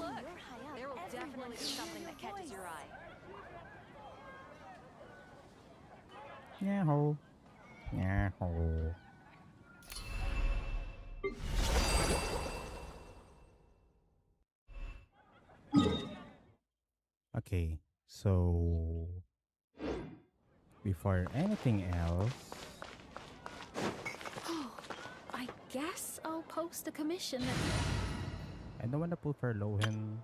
look. There will definitely be something that catches your eye. Yahoo. Yahoo. Okay, so before anything else, I guess I'll post a commission. I don't want to pull for Lohen.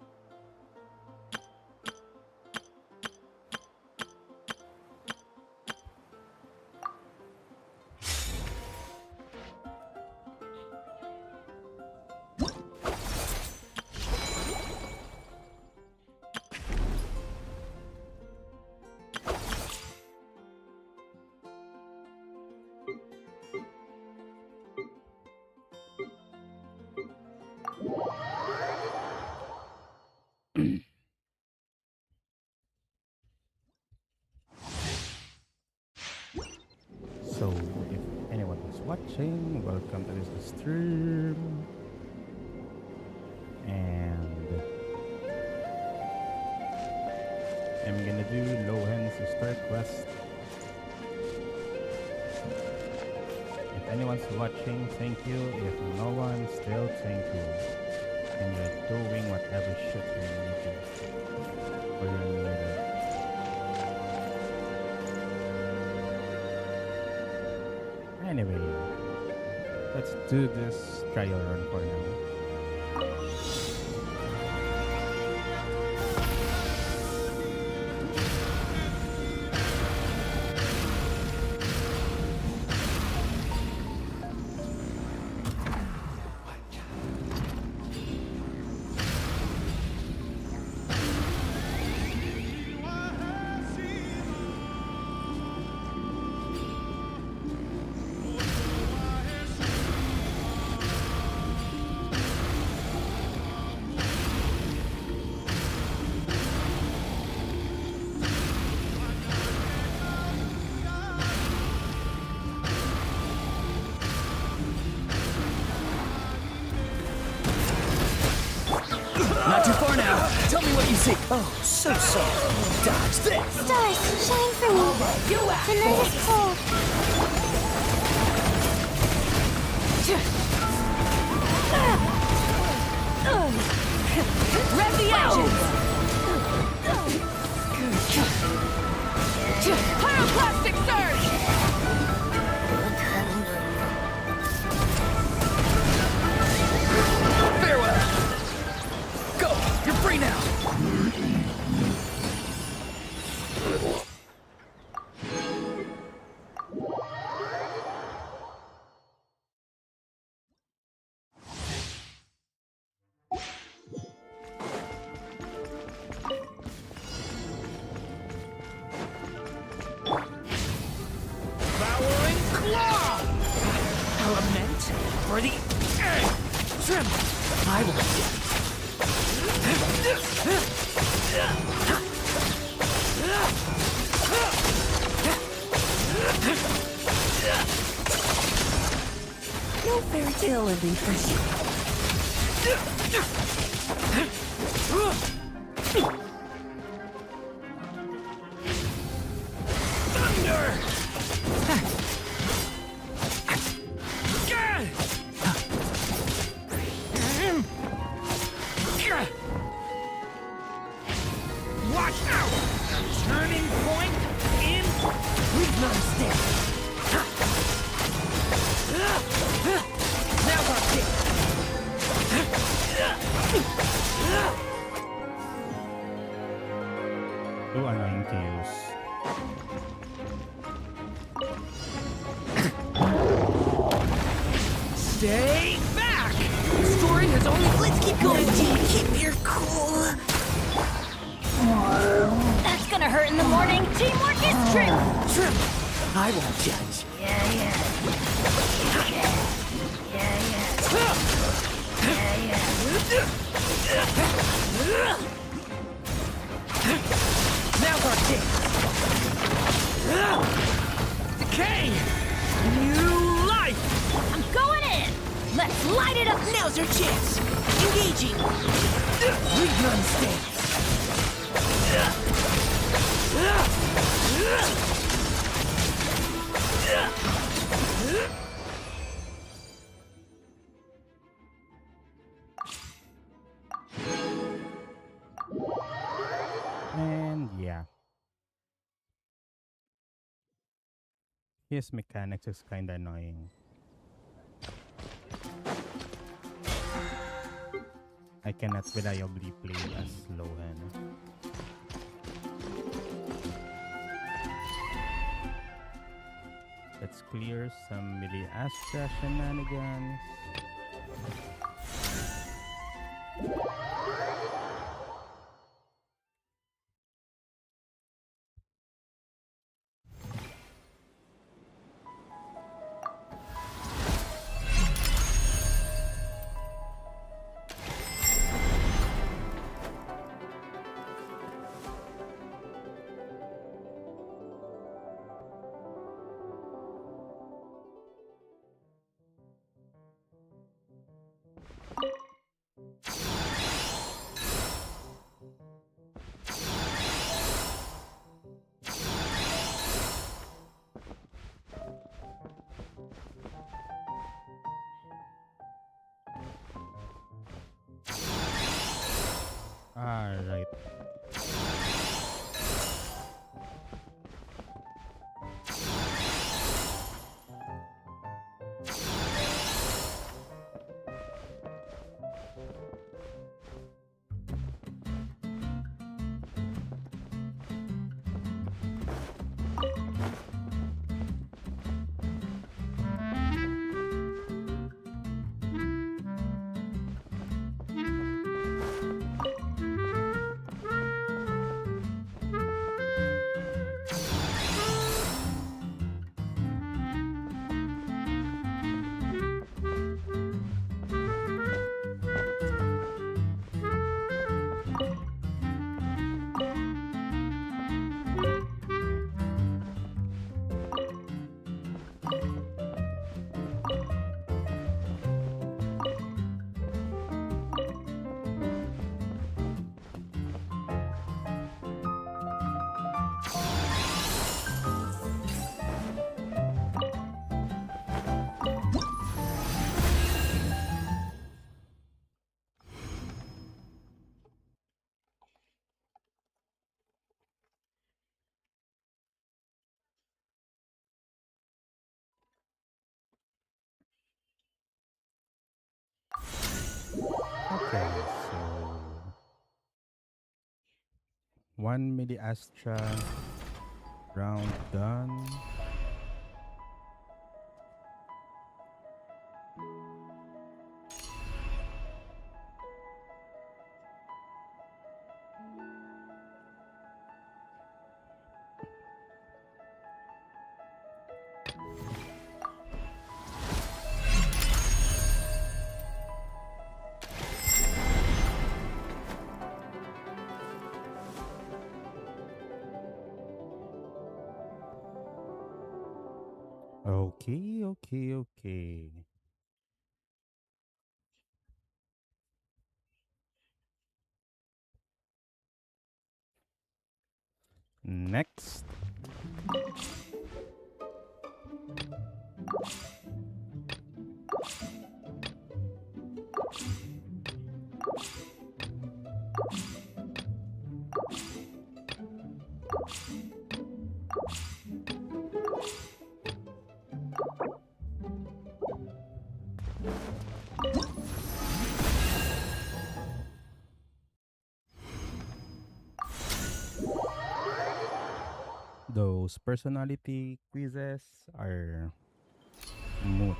So, if anyone is watching, welcome to this stream. And I'm gonna do Lohen's start quest. If anyone's watching, thank you. If no one, still thank you. And you're doing whatever shit you need to. Or you're needed. Anyway, let's do this trial run for now. Not too far now. Tell me what you see. Oh, so soft. Dodge this. Stars, shine for me. You out. The night is cold. Rev the engine! Pyroclastic surge! Farewell. Go. You're free now. Devouring claw. Element for the egg. Trim. I will. No fairy tale ending for you. Thunder! Watch out! Turning point in. We've not step. Now our kick. Too annoying to use. Stay back! The story has only. Let's keep going, team. Keep your cool. That's gonna hurt in the morning. Teamwork is true. Trim. I won't judge. Yeah. Now our kick. Decay! New life! I'm going in. Let's light it up. Now's your chance. Engage! Engaging! Rerun stance! And yeah. His mechanics is kinda annoying. I cannot reliably play as Lohen. Let's clear some melee Astra shenanigans. Alright. Okay, so one melee Astra round done. Okay. Next. Those personality quizzes are moot.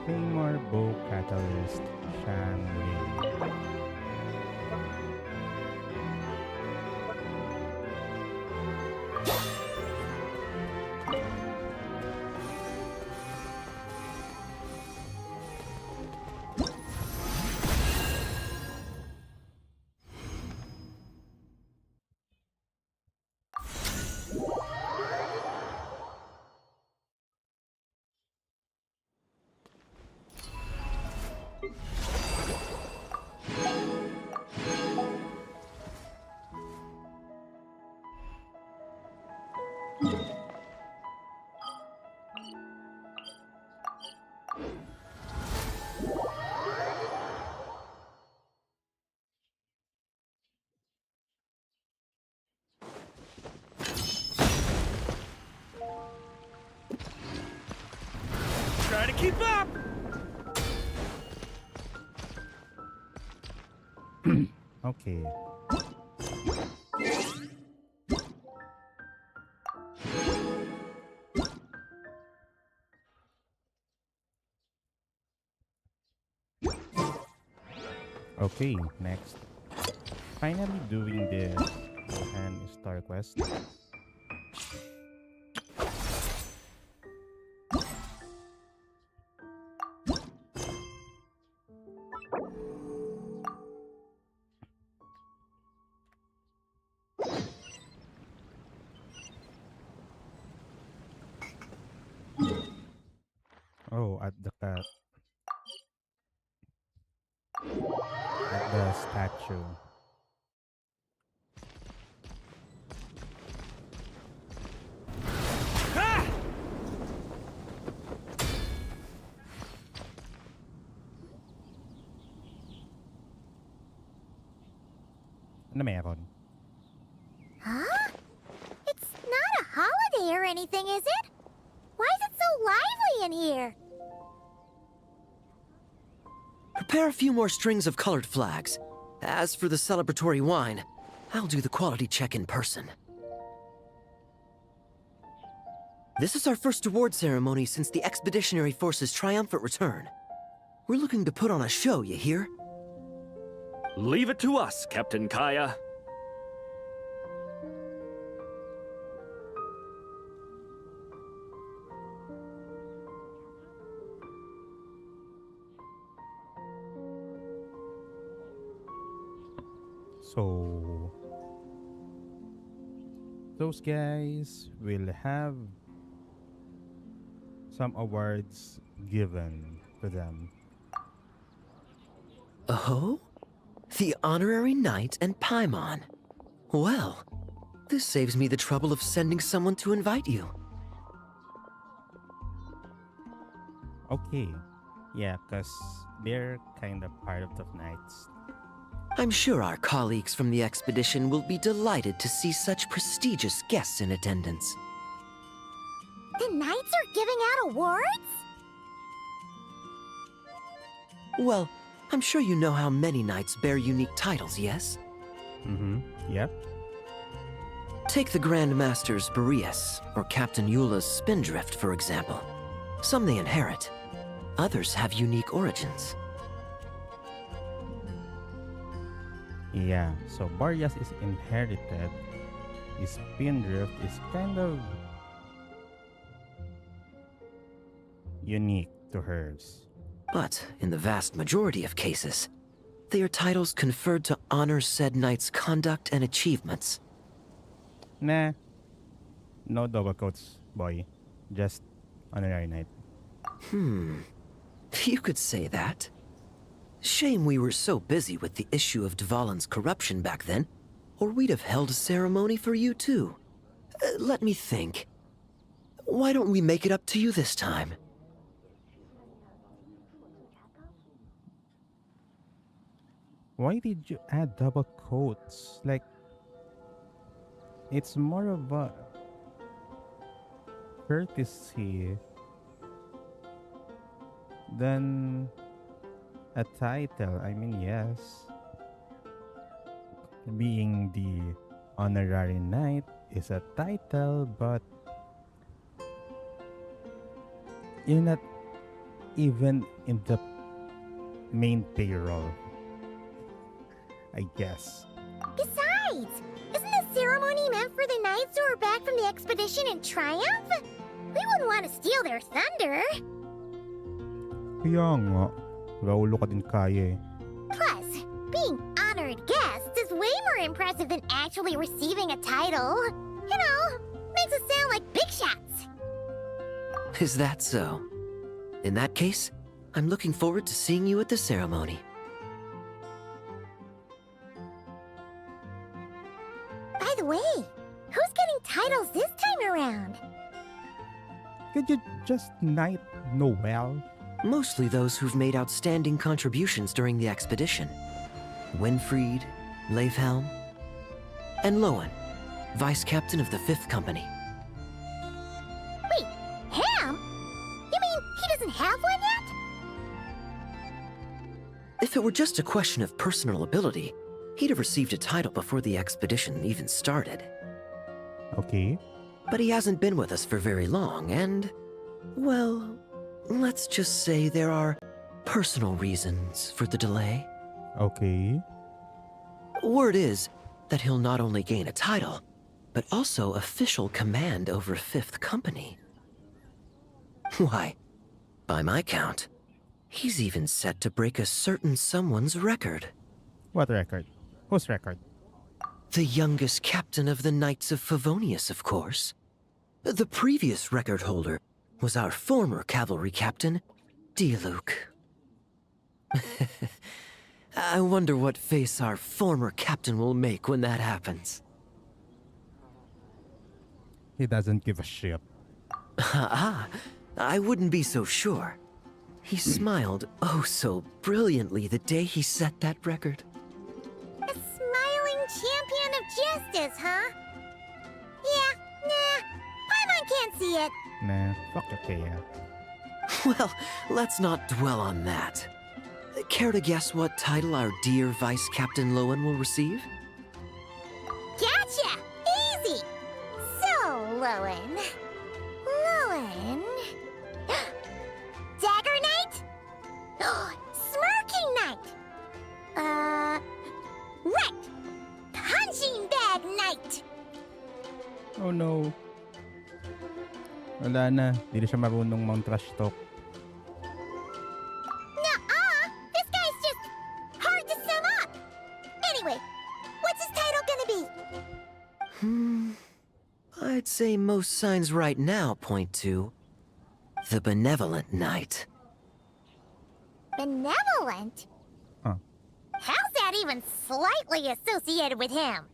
Claymore, Bow, Catalyst, Shanley. Try to keep up! Okay. Okay, next. Finally doing this Lohen Star Quest. Oh, at the statue. Ah! Ano meron? Huh? It's not a holiday or anything, is it? Why is it so lively in here? Prepare a few more strings of colored flags. As for the celebratory wine, I'll do the quality check in person. This is our first award ceremony since the Expeditionary Force's triumphant return. We're looking to put on a show, you hear? Leave it to us, Captain Kaya. So those guys will have some awards given to them. Oh? The Honorary Knight and Paimon. Well, this saves me the trouble of sending someone to invite you. Okay. Yeah, because they're kind of part of the Knights. I'm sure our colleagues from the expedition will be delighted to see such prestigious guests in attendance. The knights are giving out awards? Well, I'm sure you know how many knights bear unique titles, yes? Mm-hmm. Yep. Take the Grand Masters Boreas or Captain Eula's Spindrift, for example. Some they inherit. Others have unique origins. Yeah, so Boreas is inherited. Spindrift is kind of unique to hers. But in the vast majority of cases, they are titles conferred to honor said knight's conduct and achievements. Nah. No double quotes, boy. Just honorary knight. You could say that. Shame we were so busy with the issue of Dvalin's corruption back then, or we'd have held a ceremony for you too. Let me think. Why don't we make it up to you this time? Why did you add double quotes? Like, it's more of a courtesy than A title, I mean, yes. Being the honorary knight is a title, but you're not even in the main payroll, I guess. Besides, isn't the ceremony meant for the knights who are back from the expedition in triumph? We wouldn't want to steal their thunder. Kaya nga, raulo ka din kaya eh. Plus, being honored guests is way more impressive than actually receiving a title. You know, makes us sound like big shots. Is that so? In that case, I'm looking forward to seeing you at the ceremony. By the way, who's getting titles this time around? Could you just knight Noel? Mostly those who've made outstanding contributions during the expedition. Winfried, Leifhelm, and Lohen, Vice Captain of the 5th Company. Wait, Ham? You mean he doesn't have one yet? If it were just a question of personal ability, he'd have received a title before the expedition even started. Okay. But he hasn't been with us for very long, and, well, let's just say there are personal reasons for the delay. Okay. Word is that he'll not only gain a title, but also official command over 5th Company. Why, by my count, he's even set to break a certain someone's record. What record? Whose record? The youngest captain of the Knights of Favonius, of course. The previous record holder was our former cavalry captain, Diluc. I wonder what face our former captain will make when that happens. He doesn't give a shit. I wouldn't be so sure. He smiled oh so brilliantly the day he set that record. A smiling champion of justice, huh? Yeah, nah. Paimon can't see it. Nah, fuck it, yeah. Well, let's not dwell on that. Care to guess what title our dear Vice Captain Lohen will receive? Gotcha! Easy! So, Lohen... Dagger Knight? Smirking Knight! Right! Punching Bag Knight! Oh no. Wala na. Di na siya marunong mang trash talk. Nuh-uh! This guy's just hard to sum up! Anyway, what's his title gonna be? I'd say most signs right now point to the Benevolent Knight. Benevolent? Huh. How's that even slightly associated with him?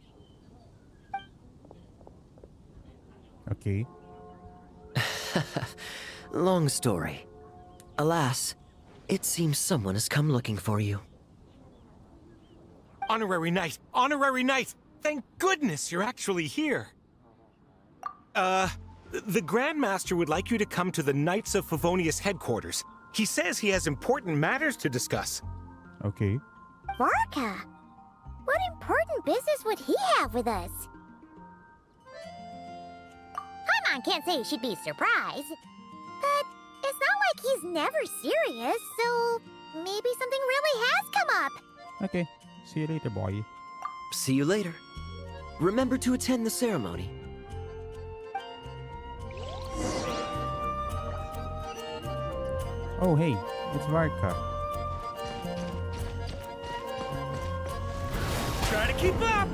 Okay. Long story. Alas, it seems someone has come looking for you. Honorary Knight! Honorary Knight! Thank goodness you're actually here! The Grandmaster would like you to come to the Knights of Favonius headquarters. He says he has important matters to discuss. Okay. Varka? What important business would he have with us? Paimon can't say she'd be surprised. But it's not like he's never serious, so maybe something really has come up. Okay. See you later, boy. See you later. Remember to attend the ceremony. Oh, hey. It's Varka. Try to keep up!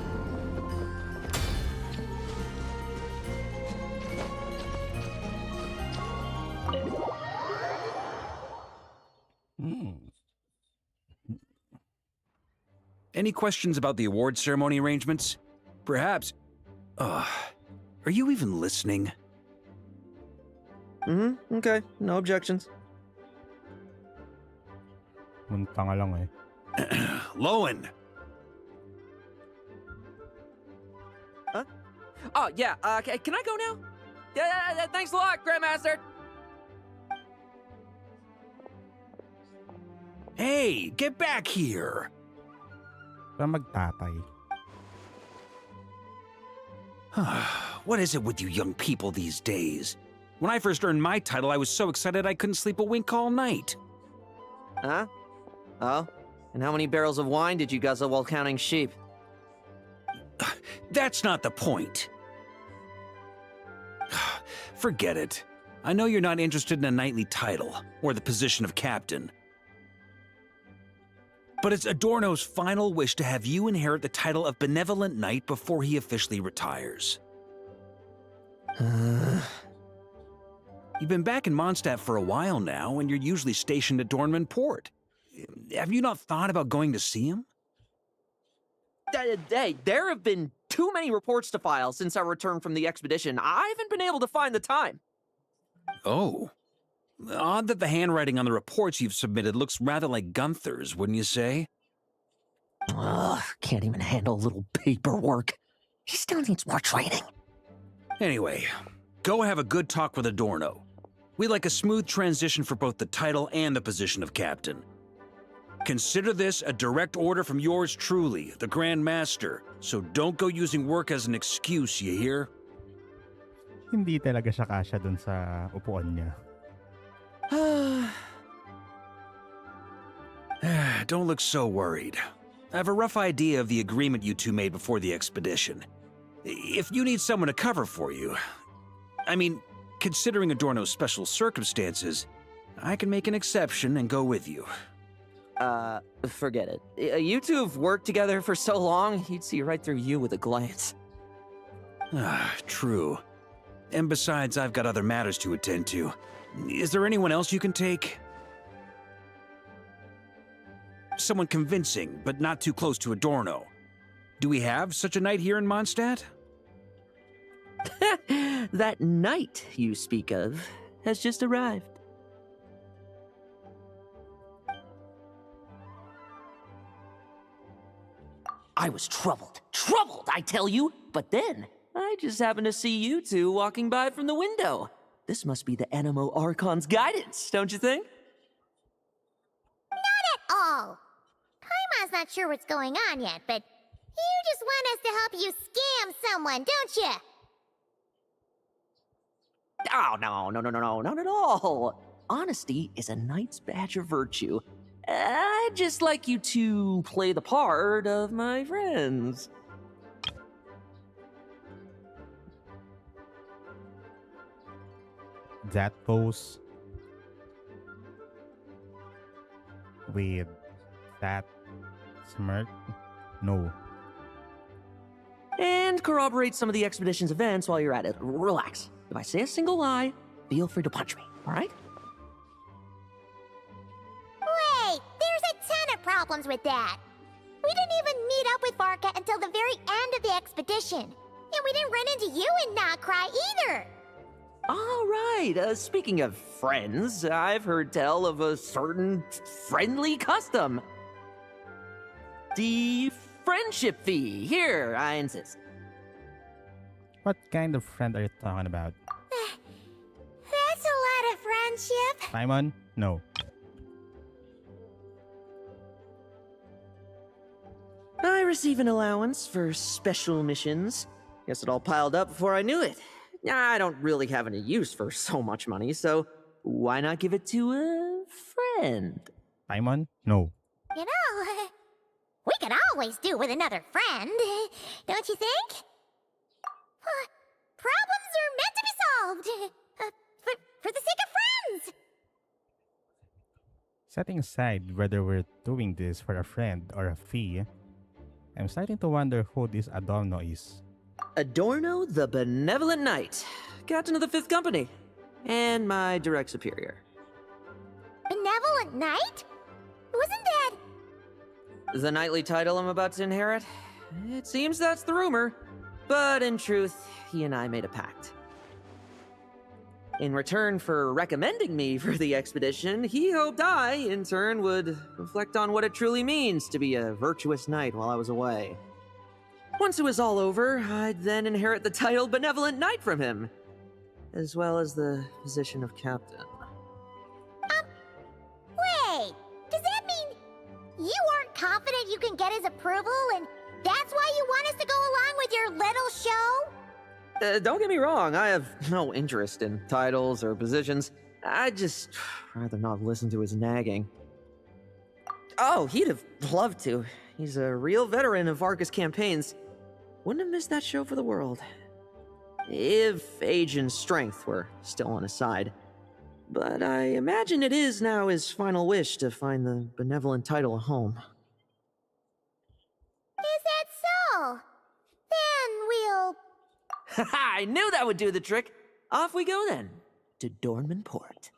Any questions about the award ceremony arrangements? Perhaps... are you even listening? Okay. No objections. Munta nga lang eh. Lohen! Oh, yeah, can I go now? Yeah, thanks a lot, Grandmaster! Hey! Hey, get back here! Pa magtatay. What is it with you young people these days? When I first earned my title, I was so excited I couldn't sleep a wink all night. Huh? Oh? And how many barrels of wine did you guzzle while counting sheep? That's not the point. Forget it. I know you're not interested in a knightly title, or the position of captain. But it's Adorno's final wish to have you inherit the title of Benevolent Knight before he officially retires. You've been back in Mondstadt for a while now, and you're usually stationed at Dornman Port. Have you not thought about going to see him? Hey, there have been too many reports to file since our return from the expedition. I haven't been able to find the time. Oh. Odd that the handwriting on the reports you've submitted looks rather like Gunther's, wouldn't you say? Ugh, can't even handle a little paperwork. He still needs more training. Anyway, go have a good talk with Adorno. We'd like a smooth transition for both the title and the position of captain. Consider this a direct order from yours truly, the Grand Master, so don't go using work as an excuse, you hear? Hindi talaga siya kasya dun sa upuan niya. Don't look so worried. I have a rough idea of the agreement you two made before the expedition. If you need someone to cover for you, I mean, considering Adorno's special circumstances, I can make an exception and go with you. Forget it. You two have worked together for so long, he'd see right through you with a glance. True. And besides, I've got other matters to attend to. Is there anyone else you can take? Someone convincing, but not too close to Adorno. Do we have such a knight here in Mondstadt? That knight you speak of has just arrived. I was troubled, I tell you, but then I just happened to see you two walking by from the window. This must be the Animo Archon's guidance, don't you think? Not at all. Kaima's not sure what's going on yet, but you just want us to help you scam someone, don't you? Oh, no, not at all. Honesty is a knight's badge of virtue. I'd just like you to play the part of my friends. That pose with that smirk? No. And corroborate some of the expedition's events while you're at it. Relax. If I say a single lie, feel free to punch me, all right? Wait, there's a ton of problems with that. We didn't even meet up with Varka until the very end of the expedition. And we didn't run into you in Nocry either. All right, speaking of friends, I've heard tell of a certain friendly custom. The friendship fee. Here, I insist. What kind of friend are you talking about? That's a lot of friendship. Simon? No. I receive an allowance for special missions. Guess it all piled up before I knew it. I don't really have any use for so much money, so why not give it to a friend? Simon? No. You know, we could always do with another friend, don't you think? Problems are meant to be solved. For the sake of friends. Setting aside whether we're doing this for a friend or a fee, I'm starting to wonder who this Adorno is. Adorno the Benevolent Knight, captain of the 5th Company, and my direct superior. Benevolent Knight? Wasn't that... The knightly title I'm about to inherit? It seems that's the rumor. But in truth, he and I made a pact. In return for recommending me for the expedition, he hoped I, in turn, would reflect on what it truly means to be a virtuous knight while I was away. Once it was all over, I'd then inherit the title Benevolent Knight from him, as well as the position of captain. Wait, does that mean You aren't confident you can get his approval, and that's why you want us to go along with your little show? Don't get me wrong, I have no interest in titles or positions. I'd just rather not listen to his nagging. Oh, he'd have loved to. He's a real veteran of Arcus campaigns. Wouldn't have missed that show for the world. If age and strength were still on his side. But I imagine it is now his final wish to find the benevolent title a home. Is that so? Then we'll... Haha, I knew that would do the trick. Off we go then, to Dornman Port.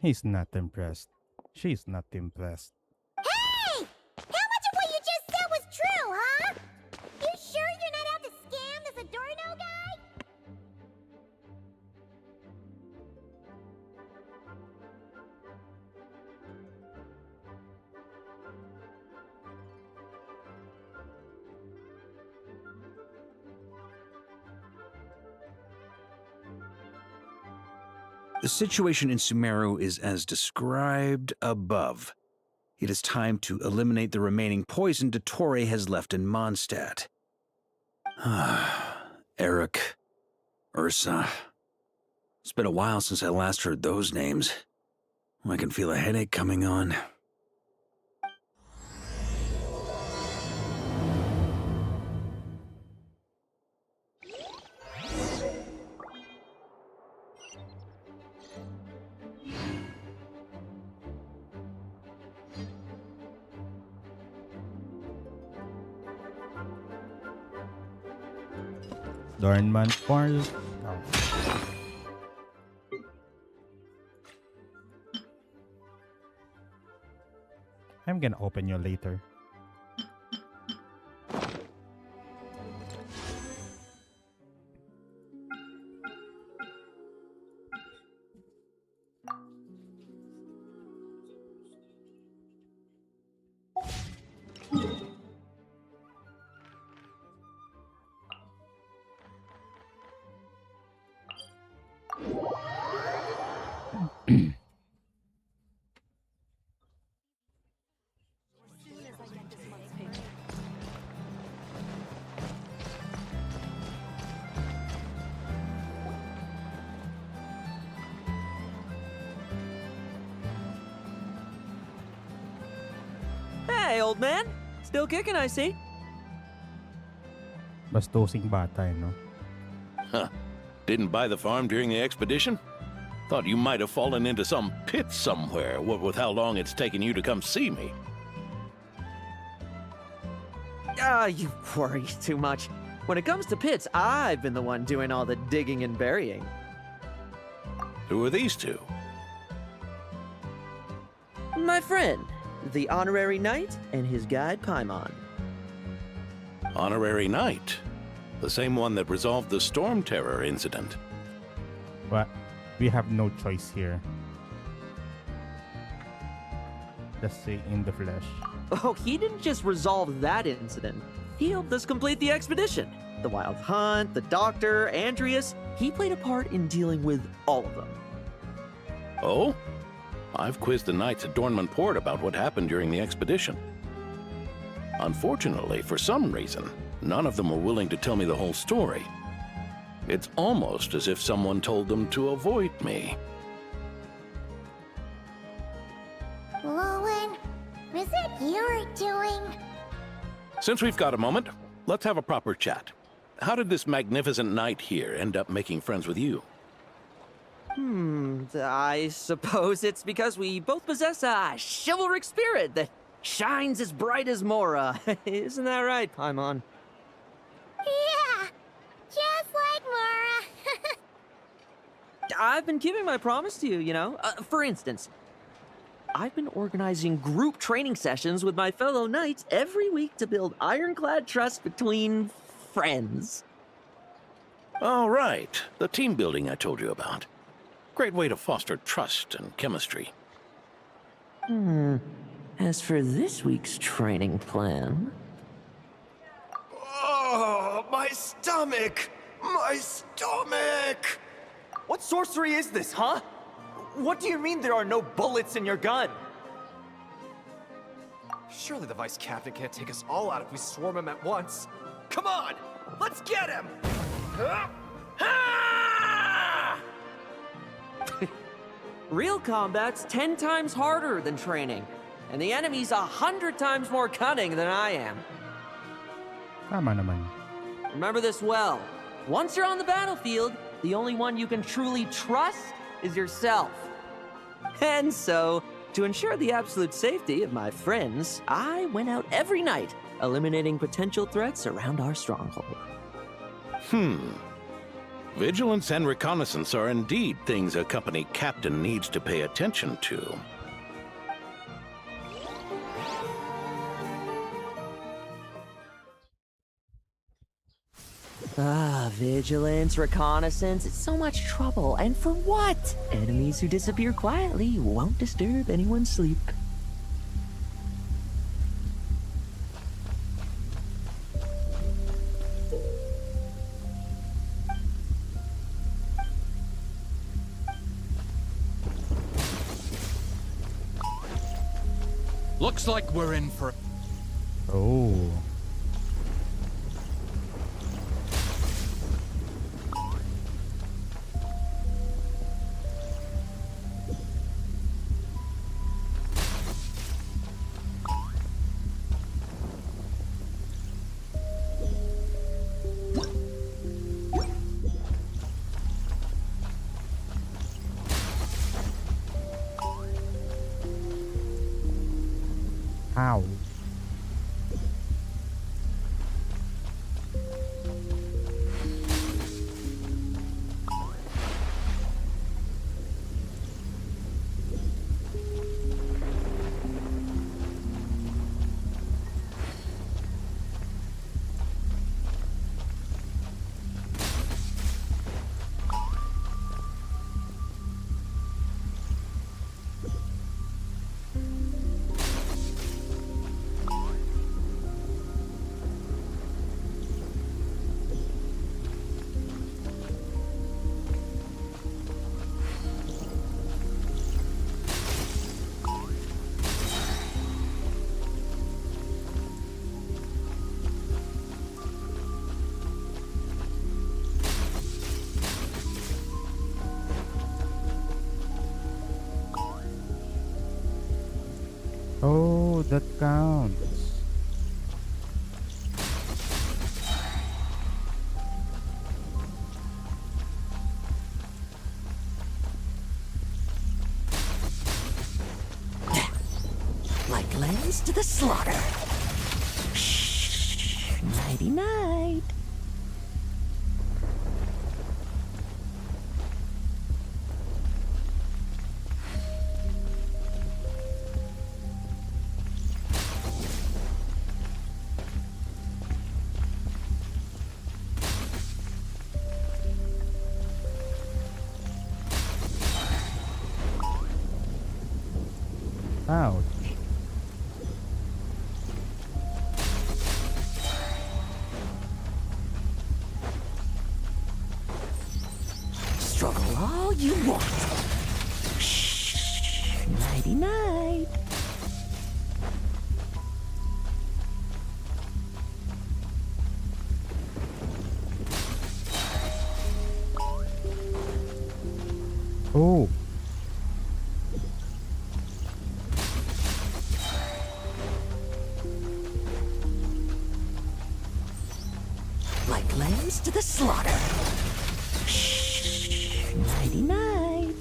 He's not impressed. She's not impressed. Hey! How much of what you just said was true, huh? You sure you're not out to scam this Adorno guy? The situation in Sumeru is as described above. It is time to eliminate the remaining poison Dottore has left in Mondstadt. Eric, Ursa. It's been a while since I last heard those names. I can feel a headache coming on. Dornman Port. Oh. I'm gonna open you later. Hey, old man. Still kicking, I see. Bastosing bata, eh, no? Huh. Didn't buy the farm during the expedition? Thought you might have fallen into some pit somewhere, what with how long it's taken you to come see me. You worry too much. When it comes to pits, I've been the one doing all the digging and burying. Who are these two? My friend, the honorary knight, and his guide Paimon. Honorary Knight. The same one that resolved the Storm Terror incident. But we have no choice here. Let's say in the flesh. Oh, he didn't just resolve that incident. He helped us complete the expedition. The Wild Hunt, the Doctor, Andreas. He played a part in dealing with all of them. Oh? I've quizzed the knights at Dornman Port about what happened during the expedition. Unfortunately, for some reason, none of them were willing to tell me the whole story. It's almost as if someone told them to avoid me. Lohen, is it your doing? Since we've got a moment, let's have a proper chat. How did this magnificent knight here end up making friends with you? I suppose it's because we both possess a chivalric spirit that shines as bright as Mora. Isn't that right, Paimon? Yeah, just like Mora. I've been keeping my promise to you, you know. For instance, I've been organizing group training sessions with my fellow knights every week to build ironclad trust between friends. All right, the team building I told you about. Great way to foster trust and chemistry. As for this week's training plan... Oh, my stomach! My stomach! What sorcery is this, huh? What do you mean there are no bullets in your gun? Surely the vice captain can't take us all out if we swarm him at once. Come on! Let's get him! Real combat's 10 times harder than training, and the enemy's 100 times more cunning than I am. Tama naman. Remember this well. Once you're on the battlefield, the only one you can truly trust is yourself. And so, to ensure the absolute safety of my friends, I went out every night, eliminating potential threats around our stronghold. Vigilance and reconnaissance are indeed things a company captain needs to pay attention to. Vigilance, reconnaissance, it's so much trouble. And for what? Enemies who disappear quietly won't disturb anyone's sleep. Looks like we're in for... Oh. Ow. Oh, that counts. Like lambs to the slaughter. Nighty night. Ouch. Struggle all you want. Nighty night. Oh. Like lambs to the slaughter. Nighty night.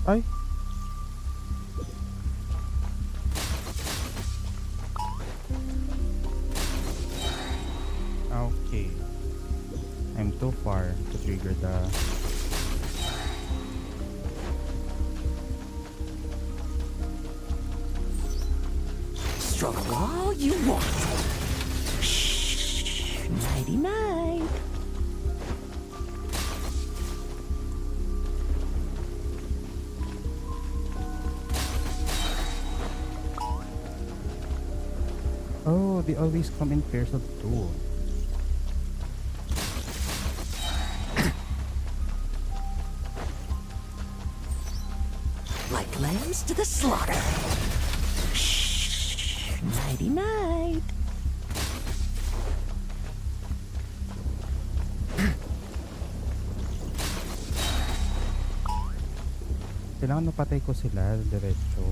Ay. Okay. I'm too far to trigger the... Struggle all you want. Nighty night. Oh, they always come in pairs of two. Like lambs to the slaughter. Shh. Nighty night. Kailangan mapatay ko sila diretso.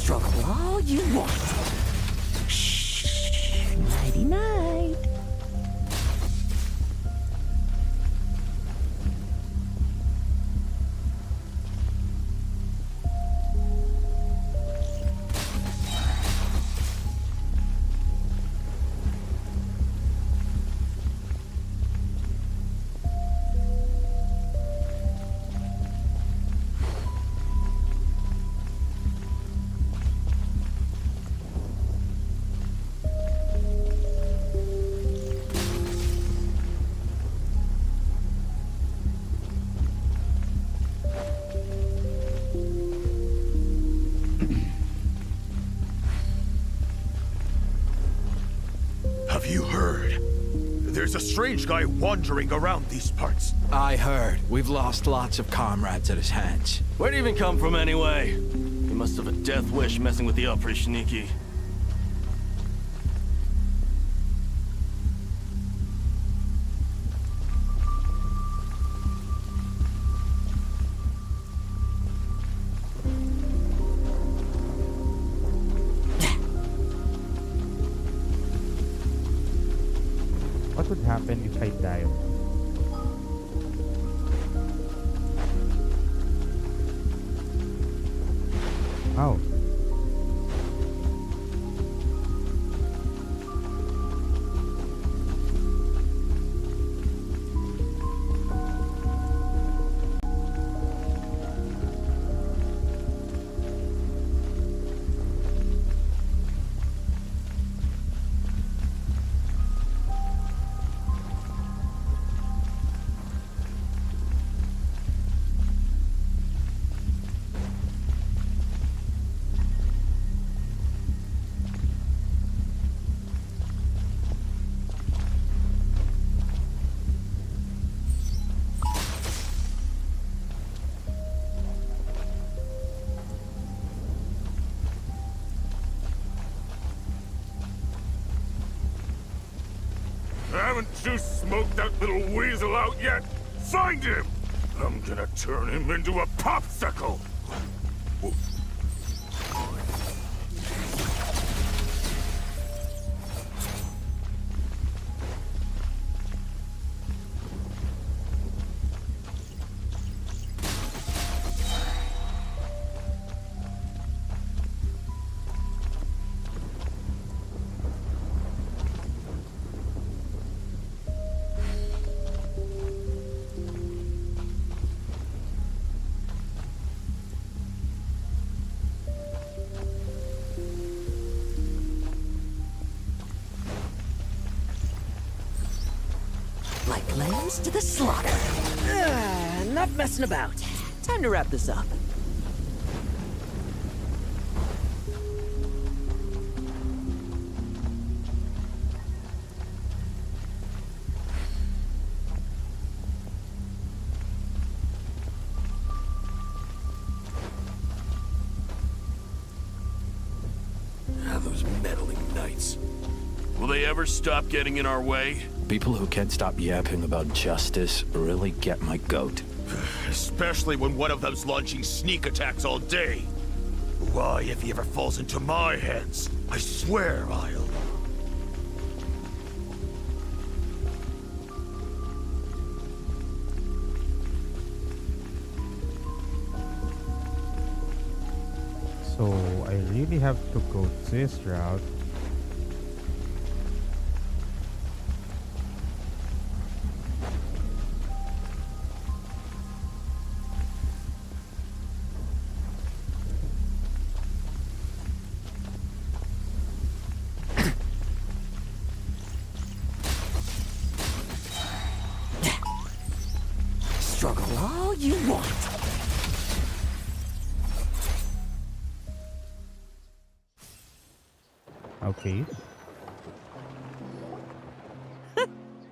Struggle all you want. Shh. Nighty night. Have you heard? There's a strange guy wandering around these parts. I heard. We've lost lots of comrades at his hands. Where'd he even come from anyway? He must have a death wish messing with the Oprishniki. What would happen if I died? Oh. Haven't you smoked that little weasel out yet? Find him! I'm gonna turn him into a popsicle! Like lambs to the slaughter. Enough messing about. Time to wrap this up. Those meddling knights. Will they ever stop getting in our way? People who can't stop yapping about justice really get my goat. Especially when one of them's launching sneak attacks all day. Why, if he ever falls into my hands, I swear I'll... So I really have to go this route. struggle all you want. Okay.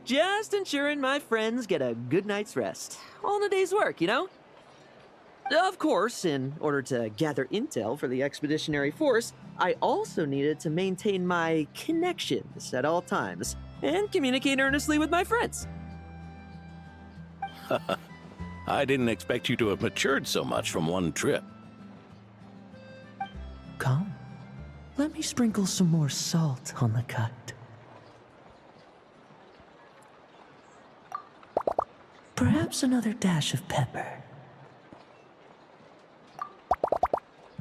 Just ensuring my friends get a good night's rest. All in a day's work, you know? Of course, in order to gather intel for the expeditionary force, I also needed to maintain my connections at all times and communicate earnestly with my friends. I didn't expect you to have matured so much from one trip. Come, let me sprinkle some more salt on the cut. Perhaps another dash of pepper.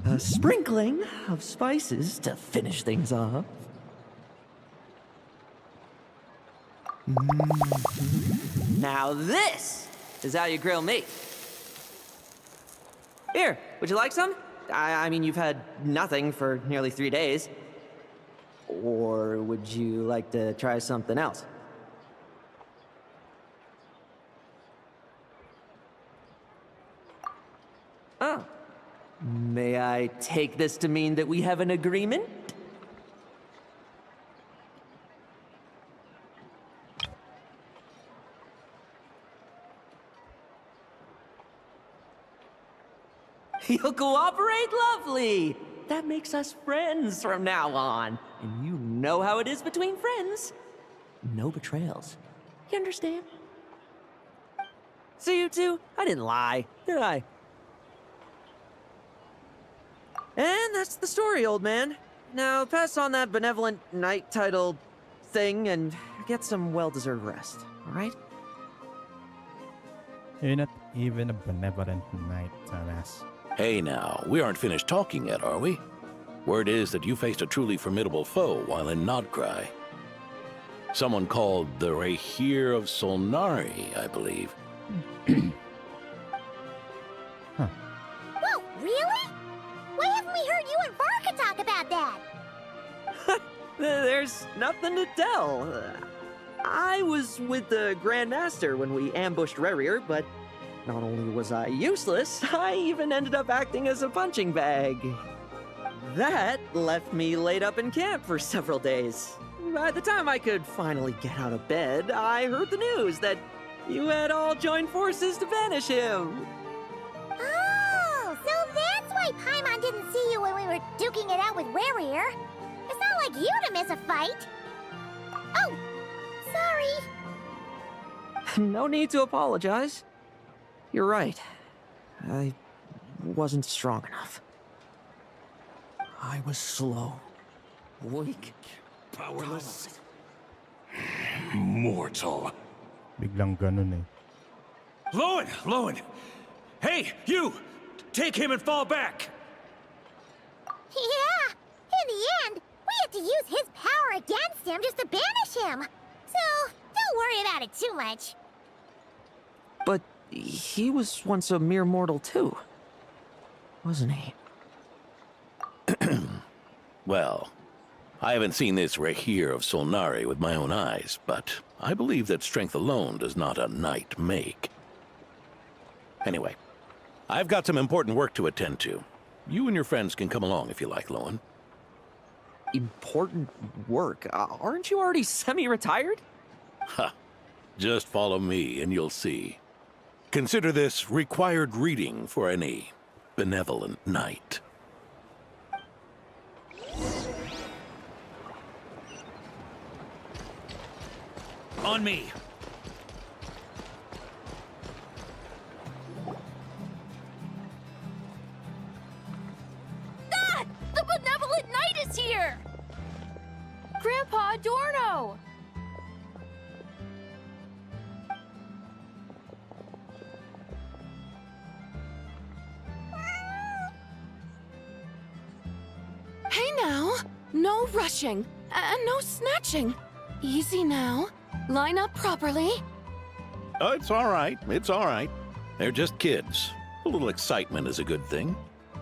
A sprinkling of spices to finish things off. Now this is how you grill me. Here, would you like some? I mean, you've had nothing for nearly 3 days. Or would you like to try something else? Oh. May I take this to mean that we have an agreement? You'll cooperate? Lovely! That makes us friends from now on. And you know how it is between friends. No betrayals. You understand? So you two, I didn't lie, did I? And that's the story, old man. Now pass on that benevolent knight title thing and get some well-deserved rest, all right? You're not even a benevolent knight, Taras. Hey now, we aren't finished talking yet, are we? Word is that you faced a truly formidable foe while in Nodcry. Someone called the Rahir of Solnari, I believe. Whoa, really? Why haven't we heard you and Varka talk about that? There's nothing to tell. I was with the Grand Master when we ambushed Rerir, but not only was I useless, I even ended up acting as a punching bag. That left me laid up in camp for several days. By the time I could finally get out of bed, I heard the news that you had all joined forces to banish him. Oh, so that's why Paimon didn't see you when we were duking it out with Rerir. It's not like you to miss a fight. Oh, sorry. No need to apologize. You're right. I wasn't strong enough. I was slow, weak, powerless. Mortal. Biglang ganun eh. Lohen! Hey, you! Take him and fall back! Yeah, in the end, we had to use his power against him just to banish him. So, don't worry about it too much. But he was once a mere mortal too, wasn't he? Well, I haven't seen this Rahir of Solnari with my own eyes, but I believe that strength alone does not a knight make. Anyway, I've got some important work to attend to. You and your friends can come along if you like, Lohen. Important work? Aren't you already semi-retired? Ha! Just follow me and you'll see. Consider this required reading for any benevolent knight. On me! Ah! The benevolent knight is here! Grandpa Adorno! Hey now! No rushing, and no snatching. Easy now. Line up properly. Oh, it's all right. It's all right. They're just kids. A little excitement is a good thing.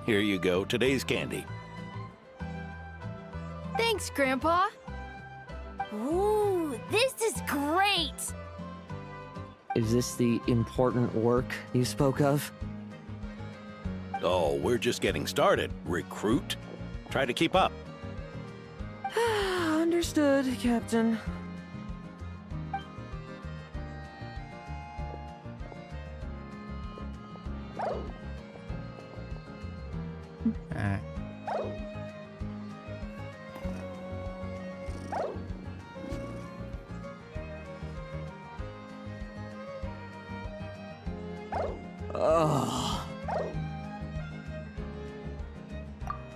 Here you go, today's candy. Thanks, Grandpa. Ooh, this is great! Is this the important work you spoke of? Oh, we're just getting started, recruit. Try to keep up. Understood, Captain. Ah. Ugh.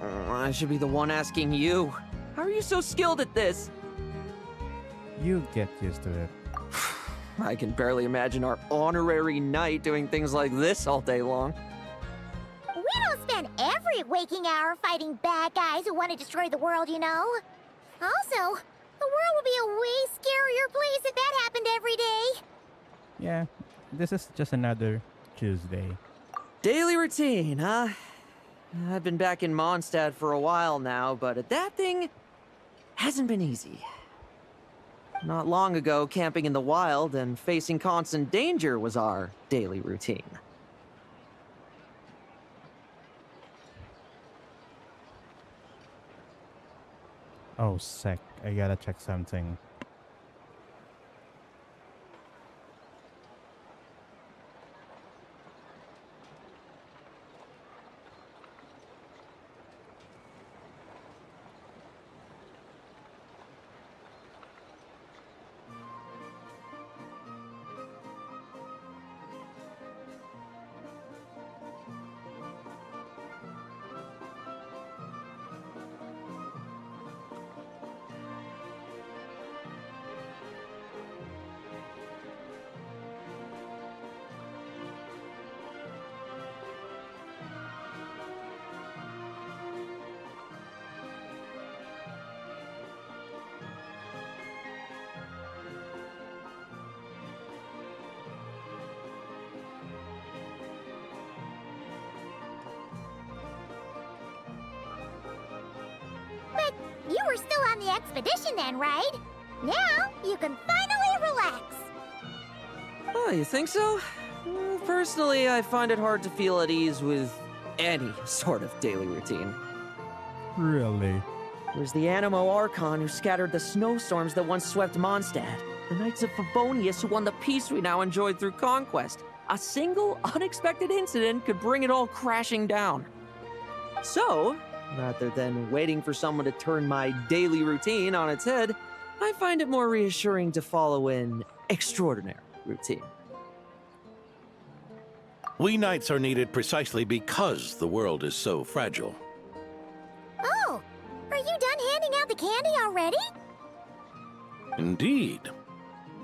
I should be the one asking you. How are you so skilled at this? You get used to it. I can barely imagine our honorary knight doing things like this all day long. We don't spend every waking hour fighting bad guys who want to destroy the world, you know. Also, the world would be a way scarier place if that happened every day. Yeah, this is just another Tuesday. Daily routine, huh? I've been back in Mondstadt for a while now, but that thing hasn't been easy. Not long ago, camping in the wild and facing constant danger was our daily routine. Oh, sec. I gotta check something. But you were still on the expedition then, right? Now you can finally relax. Oh, you think so? Personally, I find it hard to feel at ease with any sort of daily routine. Really? It was the Animo Archon who scattered the snowstorms that once swept Mondstadt. The Knights of Favonius who won the peace we now enjoyed through conquest. A single, unexpected incident could bring it all crashing down. So, rather than waiting for someone to turn my daily routine on its head, I find it more reassuring to follow an extraordinary routine. We knights are needed precisely because the world is so fragile. Oh, are you done handing out the candy already? Indeed.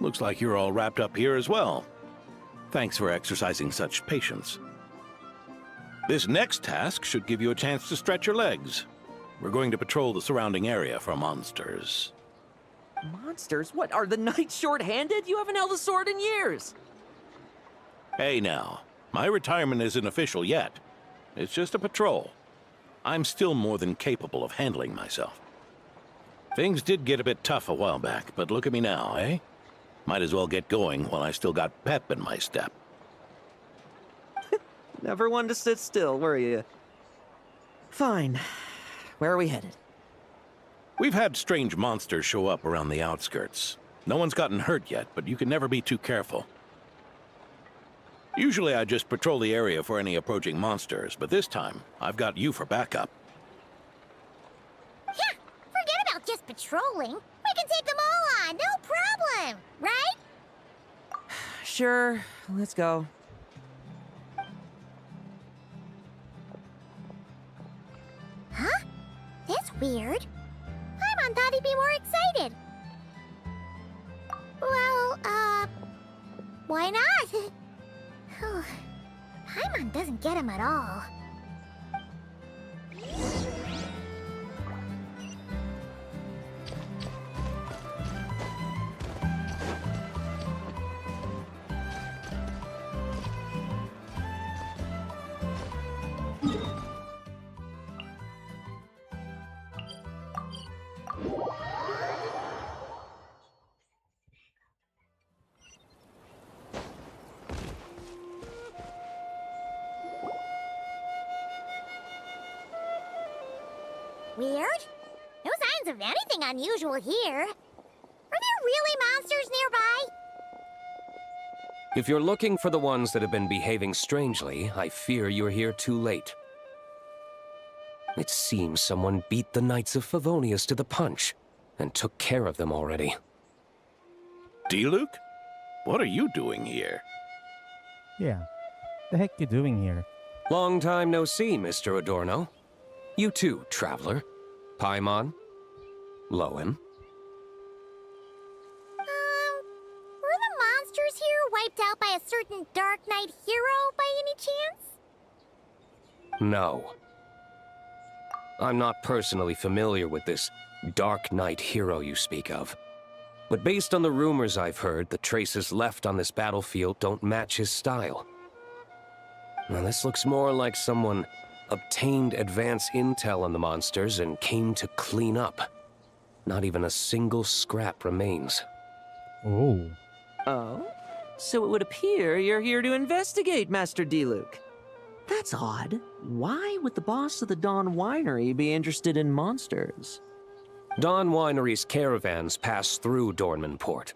Looks like you're all wrapped up here as well. Thanks for exercising such patience. This next task should give you a chance to stretch your legs. We're going to patrol the surrounding area for monsters. Monsters? What, are the knights short-handed? You haven't held a sword in years! Hey now, my retirement isn't official yet. It's just a patrol. I'm still more than capable of handling myself. Things did get a bit tough a while back, but look at me now, eh? Might as well get going while I still got pep in my step. Never one to sit still, were you? Fine. Where are we headed? We've had strange monsters show up around the outskirts. No one's gotten hurt yet, but you can never be too careful. Usually I just patrol the area for any approaching monsters, but this time I've got you for backup. Yeah, forget about just patrolling. We can take them all on, no problem, right? Sure, let's go. Huh? That's weird. Paimon thought he'd be more excited. Well, why not? Paimon doesn't get him at all. Weird. No signs of anything unusual here. Are there really monsters nearby? If you're looking for the ones that have been behaving strangely, I fear you're here too late. It seems someone beat the Knights of Favonius to the punch, and took care of them already. D-Luke? What are you doing here? Yeah. The heck you doing here? Long time no see, Mr. Adorno. You too, traveler. Paimon? Lohen? Were the monsters here wiped out by a certain Dark Knight hero by any chance? No. I'm not personally familiar with this Dark Knight hero you speak of. But based on the rumors I've heard, the traces left on this battlefield don't match his style. Now this looks more like someone obtained advance intel on the monsters and came to clean up. Not even a single scrap remains. Oh. Oh? So it would appear you're here to investigate, Master D-Luke. That's odd. Why would the boss of the Dawn Winery be interested in monsters? Dawn Winery's caravans pass through Dornman Port.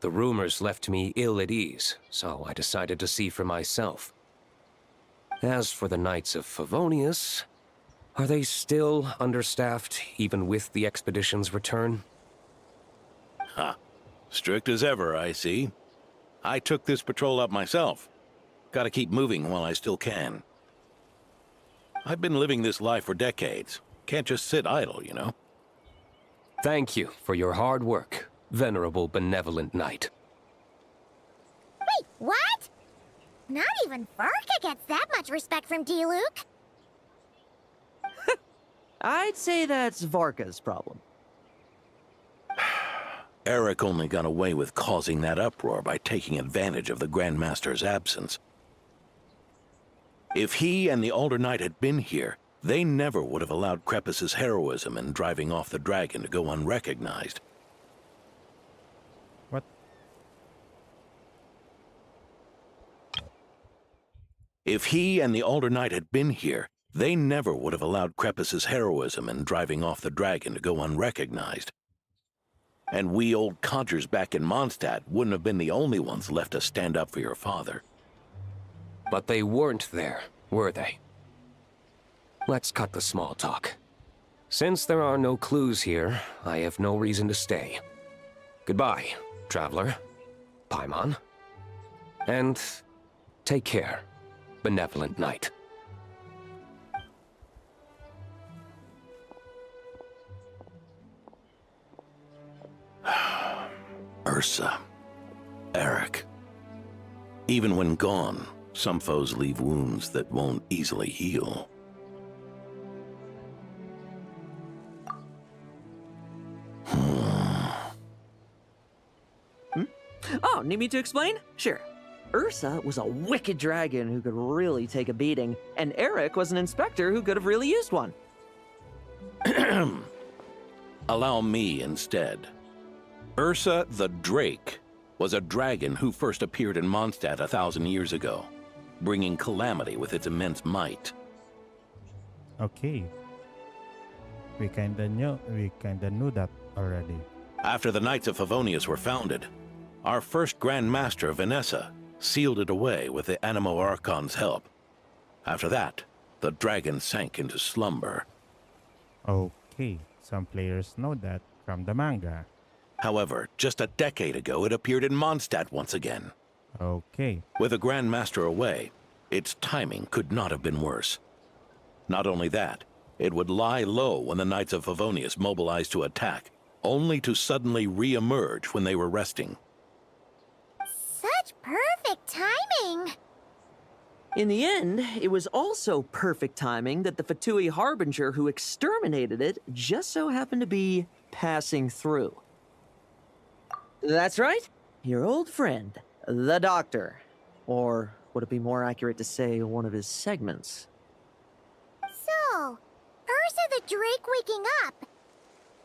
The rumors left me ill at ease, so I decided to see for myself. As for the Knights of Favonius, are they still understaffed, even with the expedition's return? Ha. Strict as ever, I see. I took this patrol up myself. Gotta keep moving while I still can. I've been living this life for decades. Can't just sit idle, you know? Thank you for your hard work, venerable benevolent knight. Wait, what? Not even Varka gets that much respect from D-Luke. I'd say that's Varka's problem. Eric only got away with causing that uproar by taking advantage of the Grand Master's absence. If he and the Alder Knight had been here, they never would have allowed Krepus's heroism in driving off the dragon to go unrecognized. What? If he and the Alder Knight had been here, they never would have allowed Krepus's heroism in driving off the dragon to go unrecognized. And we old codgers back in Mondstadt wouldn't have been the only ones left to stand up for your father. But they weren't there, were they? Let's cut the small talk. Since there are no clues here, I have no reason to stay. Goodbye, traveler. Paimon. And take care, benevolent knight. Ursa. Eric. Even when gone, some foes leave wounds that won't easily heal. Oh, need me to explain? Sure. Ursa was a wicked dragon who could really take a beating, and Eric was an inspector who could have really used one. Allow me instead. Ursa the Drake was a dragon who first appeared in Mondstadt 1,000 years ago, bringing calamity with its immense might. Okay. We kinda knew that already. After the Knights of Favonius were founded, our first Grand Master, Vanessa, sealed it away with the Animo Archon's help. After that, the dragon sank into slumber. Okay, some players know that from the manga. However, just a decade ago, it appeared in Mondstadt once again. Okay. With the Grand Master away, its timing could not have been worse. Not only that, it would lie low when the Knights of Favonius mobilized to attack, only to suddenly re-emerge when they were resting. Such perfect timing! In the end, it was also perfect timing that the Fatui Harbinger who exterminated it just so happened to be passing through. That's right, your old friend, the Doctor. Or would it be more accurate to say one of his segments? So, Ursa the Drake waking up.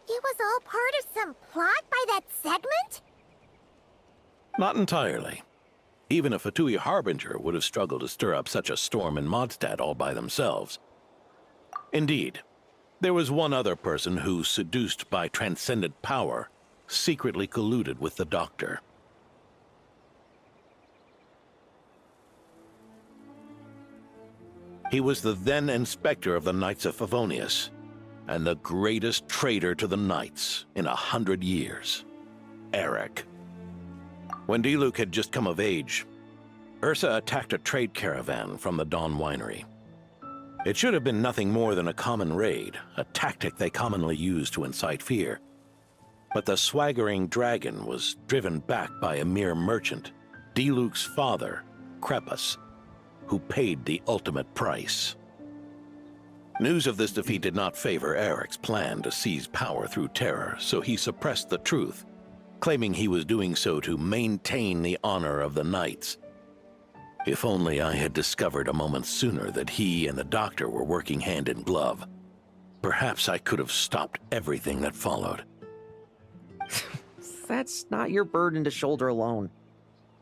It was all part of some plot by that segment? Not entirely. Even a Fatui Harbinger would have struggled to stir up such a storm in Mondstadt all by themselves. Indeed, There was one other person who, seduced by transcendent power, secretly colluded with the Doctor. He was the then Inspector of the Knights of Favonius, and the greatest traitor to the Knights in 100 years, Eric. When Diluc had just come of age, Ursa attacked a trade caravan from the Dawn Winery. It should have been nothing more than a common raid, a tactic they commonly use to incite fear. But the swaggering dragon was driven back by a mere merchant, Diluc's father, Crepus, who paid the ultimate price. News of this defeat did not favor Eric's plan to seize power through terror, so he suppressed the truth, claiming he was doing so to maintain the honor of the Knights. If only I had discovered a moment sooner that he and the Doctor were working hand in glove, perhaps I could have stopped everything that followed. That's not your burden to shoulder alone.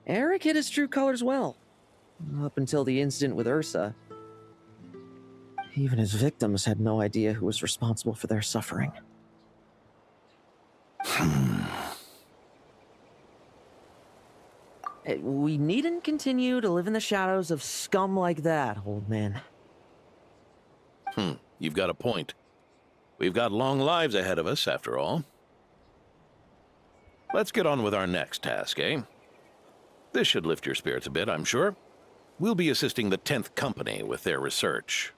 Eric hid his true colors well. Up until the incident with Ursa. Even his victims had no idea who was responsible for their suffering. We needn't continue to live in the shadows of scum like that, old man. You've got a point. We've got long lives ahead of us, after all. Let's get on with our next task, eh? This should lift your spirits a bit, I'm sure. We'll be assisting the 10th Company with their research.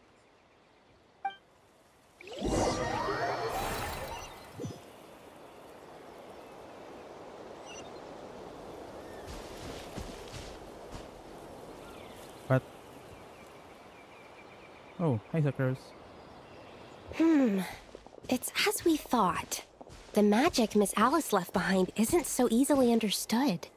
What? Oh, hi, suckers. It's as we thought. The magic Miss Alice left behind isn't so easily understood.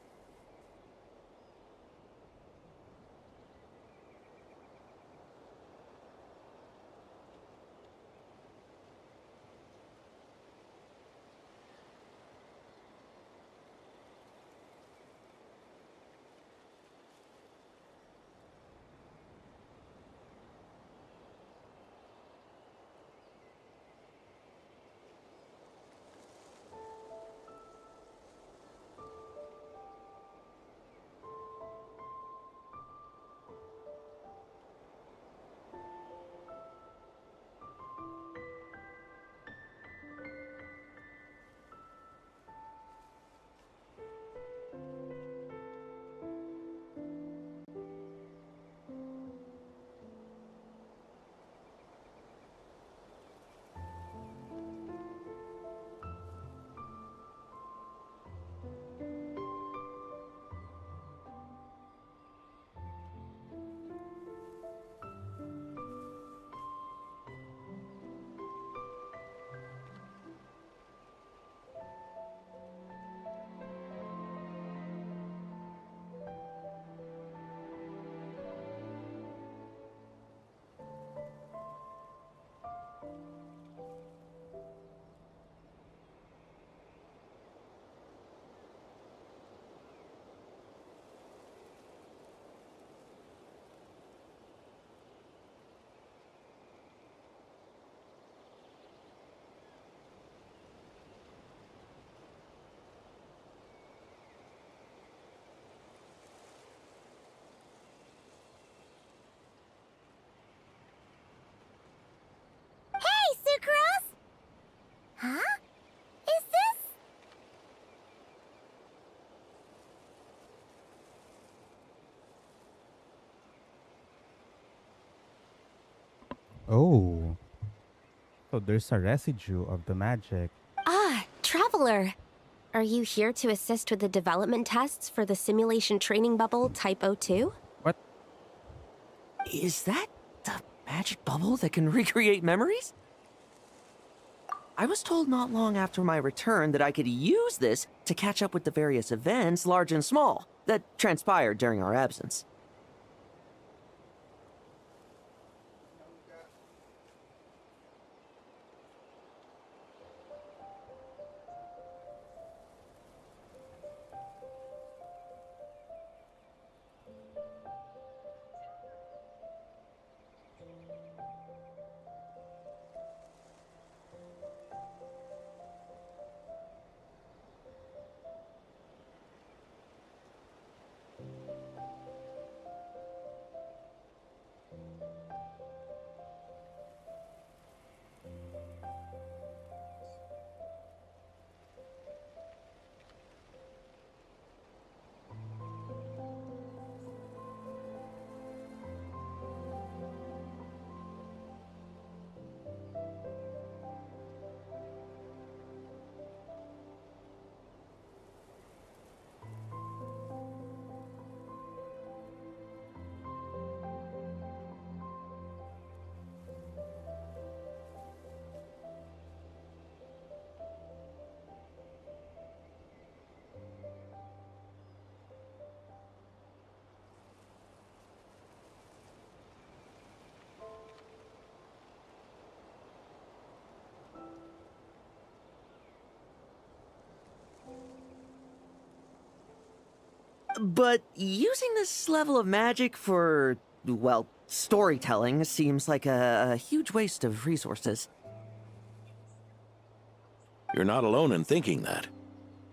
Sucrose? Huh? Is this? Oh. So there's a residue of the magic. Ah, Traveler! Are you here to assist with the development tests for the simulation training bubble Type 02? What? Is that the magic bubble that can recreate memories? I was told not long after my return that I could use this to catch up with the various events, large and small, that transpired during our absence. But using this level of magic for, well, storytelling seems like a huge waste of resources. You're not alone in thinking that.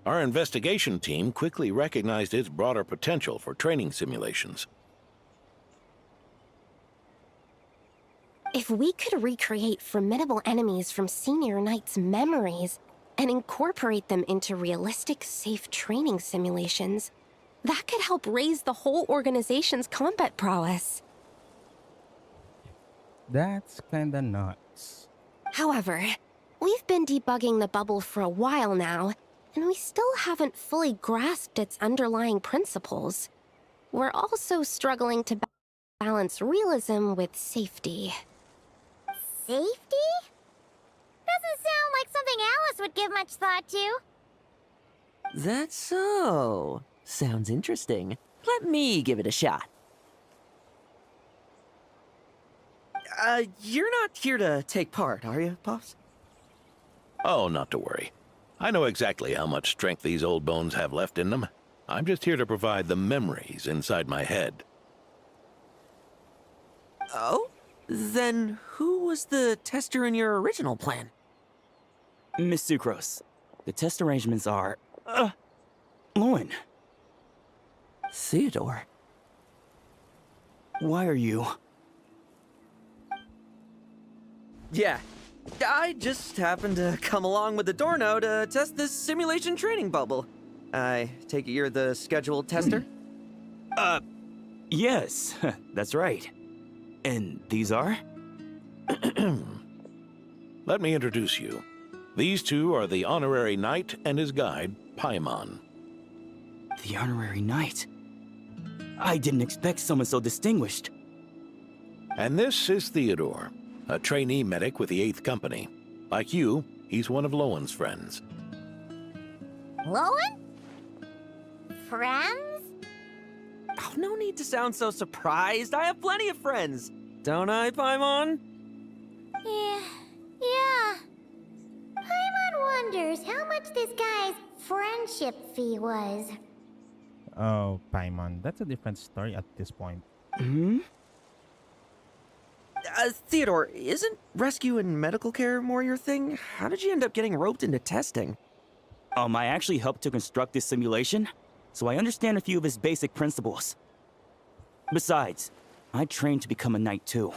Our investigation team quickly recognized its broader potential for training simulations. If we could recreate formidable enemies from Senior Knight's memories and incorporate them into realistic, safe training simulations, that could help raise the whole organization's combat prowess. That's kinda nuts. However, we've been debugging the bubble for a while now, and we still haven't fully grasped its underlying principles. We're also struggling to balance realism with safety. Safety? Doesn't sound like something Alice would give much thought to. That's so. Sounds interesting. Let me give it a shot. You're not here to take part, are you, Pops? Oh, not to worry. I know exactly how much strength these old bones have left in them. I'm just here to provide the memories inside my head. Oh? Then who was the tester in your original plan? Miss Sucrose, the test arrangements are... Lohen. Theodore. Why are you... Yeah, I just happened to come along with the Dorno to test this simulation training bubble. I take it you're the scheduled tester? Yes, that's right. And these are? Let me introduce you. These two are the honorary knight and his guide, Paimon. The honorary knight? I didn't expect someone so distinguished. And this is Theodore, a trainee medic with the 8th Company. Like you, he's one of Lowen's friends. Lohen? Friends? Oh, no need to sound so surprised. I have plenty of friends. Don't I, Paimon? Yeah. Paimon wonders how much this guy's friendship fee was. Oh, Paimon, that's a different story at this point. Hmm? Theodore, isn't rescue and medical care more your thing? How did you end up getting roped into testing? I actually helped to construct this simulation, so I understand a few of its basic principles. Besides, I trained to become a knight too.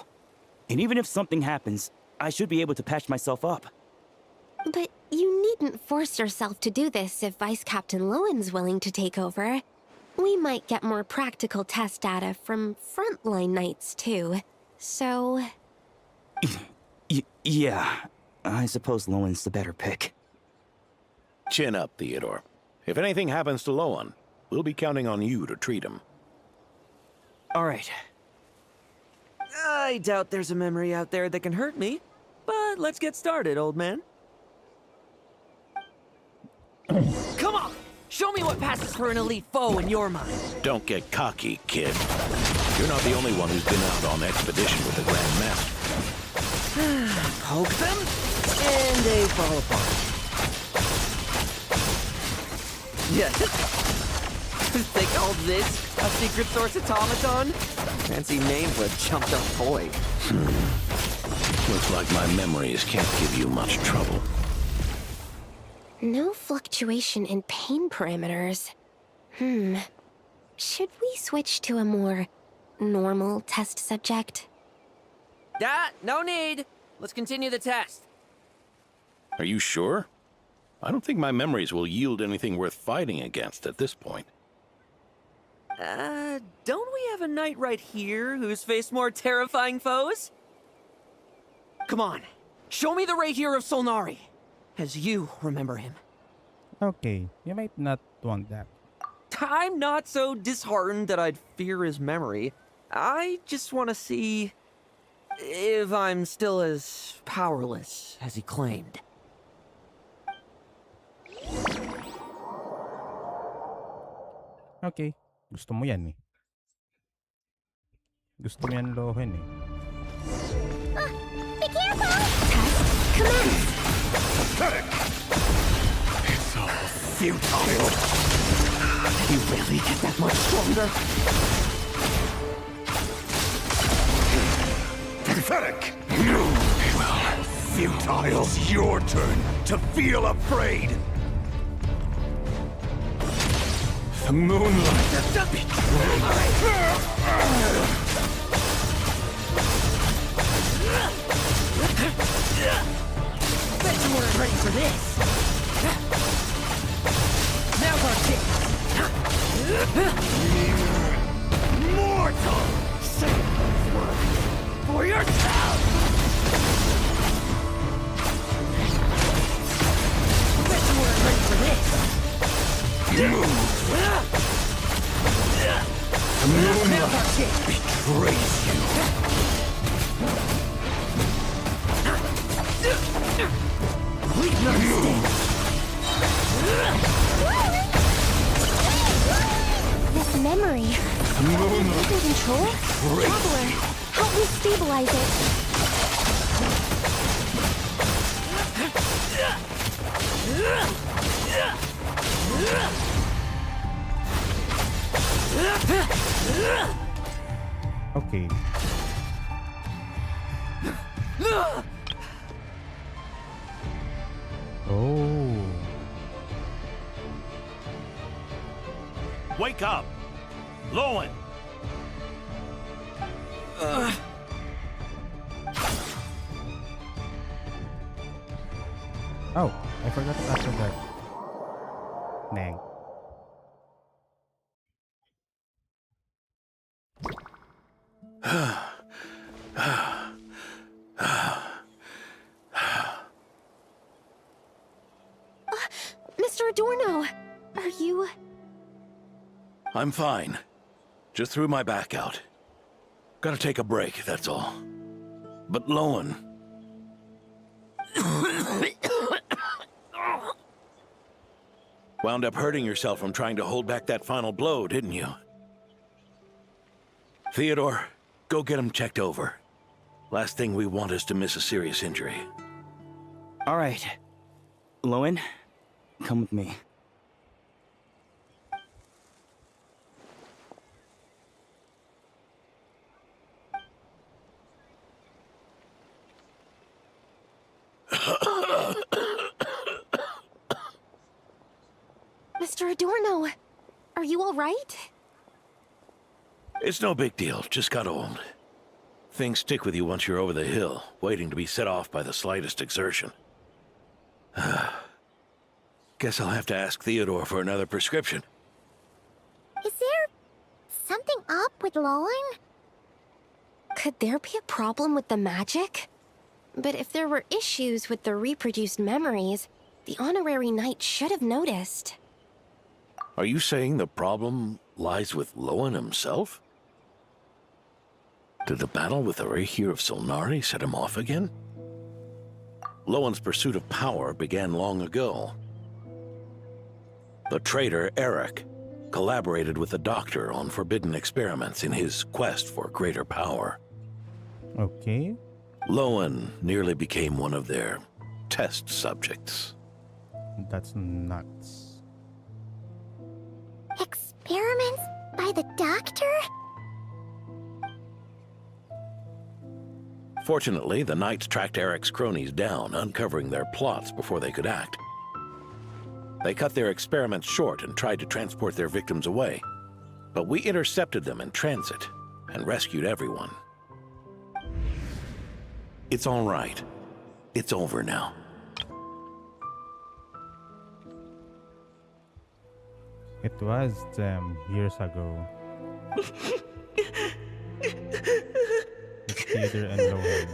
And even if something happens, I should be able to patch myself up. But you needn't force yourself to do this if Vice Captain Lowen's willing to take over. We might get more practical test data from frontline knights too. So... Yeah, I suppose Lowen's the better pick. Chin up, Theodore. If anything happens to Lowen, we'll be counting on you to treat him. All right. I doubt there's a memory out there that can hurt me, but let's get started, old man. Come on! Show me what passes for an elite foe in your mind. Don't get cocky, kid. You're not the only one who's been out on expedition with the Grand Master. Poke them, and they fall apart. Yeah. They called this a secret source automaton? Fancy name for a jumped up toy. Looks like my memories can't give you much trouble. No fluctuation in pain parameters. Should we switch to a more normal test subject? No need. Let's continue the test. Are you sure? I don't think my memories will yield anything worth fighting against at this point. Don't we have a knight right here who's faced more terrifying foes? Come on, show me the Rahir of Solnari, as you remember him. Okay, you might not want that. I'm not so disheartened that I'd fear his memory. I just want to see if I'm still as powerless as he claimed. Okay, gusto mo yan eh. Gusto mo yan, Lohen eh. Be careful! It's all futile. You really get that much stronger? Pathetic! Well, futile. It's your turn to feel afraid! The moonlight. Bet you weren't ready for this. Now's our chance. Mortal! Say those words for yourself! Bet you weren't ready for this. The moonlight betrays you. Leave no mistake. This memory. Taking control? Traveler, help me stabilize it. Okay. Oh. Wake up! Lohen! Oh, I forgot to answer that. Nang. Mr. Adorno, are you... I'm fine. Just threw my back out. Gotta take a break, that's all. But Lohen... Wound up hurting yourself from trying to hold back that final blow, didn't you? Theodore, go get him checked over. Last thing we want is to miss a serious injury. All right. Lohen, come with me. Mr. Adorno, are you all right? It's no big deal, just got old. Things stick with you once you're over the hill, waiting to be set off by the slightest exertion. Guess I'll have to ask Theodore for another prescription. Is there something up with Lohen? Could there be a problem with the magic? But if there were issues with the reproduced memories, the honorary knight should have noticed. Are you saying the problem lies with Lohen himself? Did the battle with the Rehir of Solnari set him off again? Lohen's pursuit of power began long ago. The traitor, Eric, collaborated with the Doctor on forbidden experiments in his quest for greater power. Okay. Lohen nearly became one of their test subjects. That's nuts. Experiments by the Doctor? Fortunately, the Knights tracked Eric's cronies down, uncovering their plots before they could act. They cut their experiments short and tried to transport their victims away. But we intercepted them in transit and rescued everyone. It's all right. It's over now. It was years ago. It's Theodore and Lohen.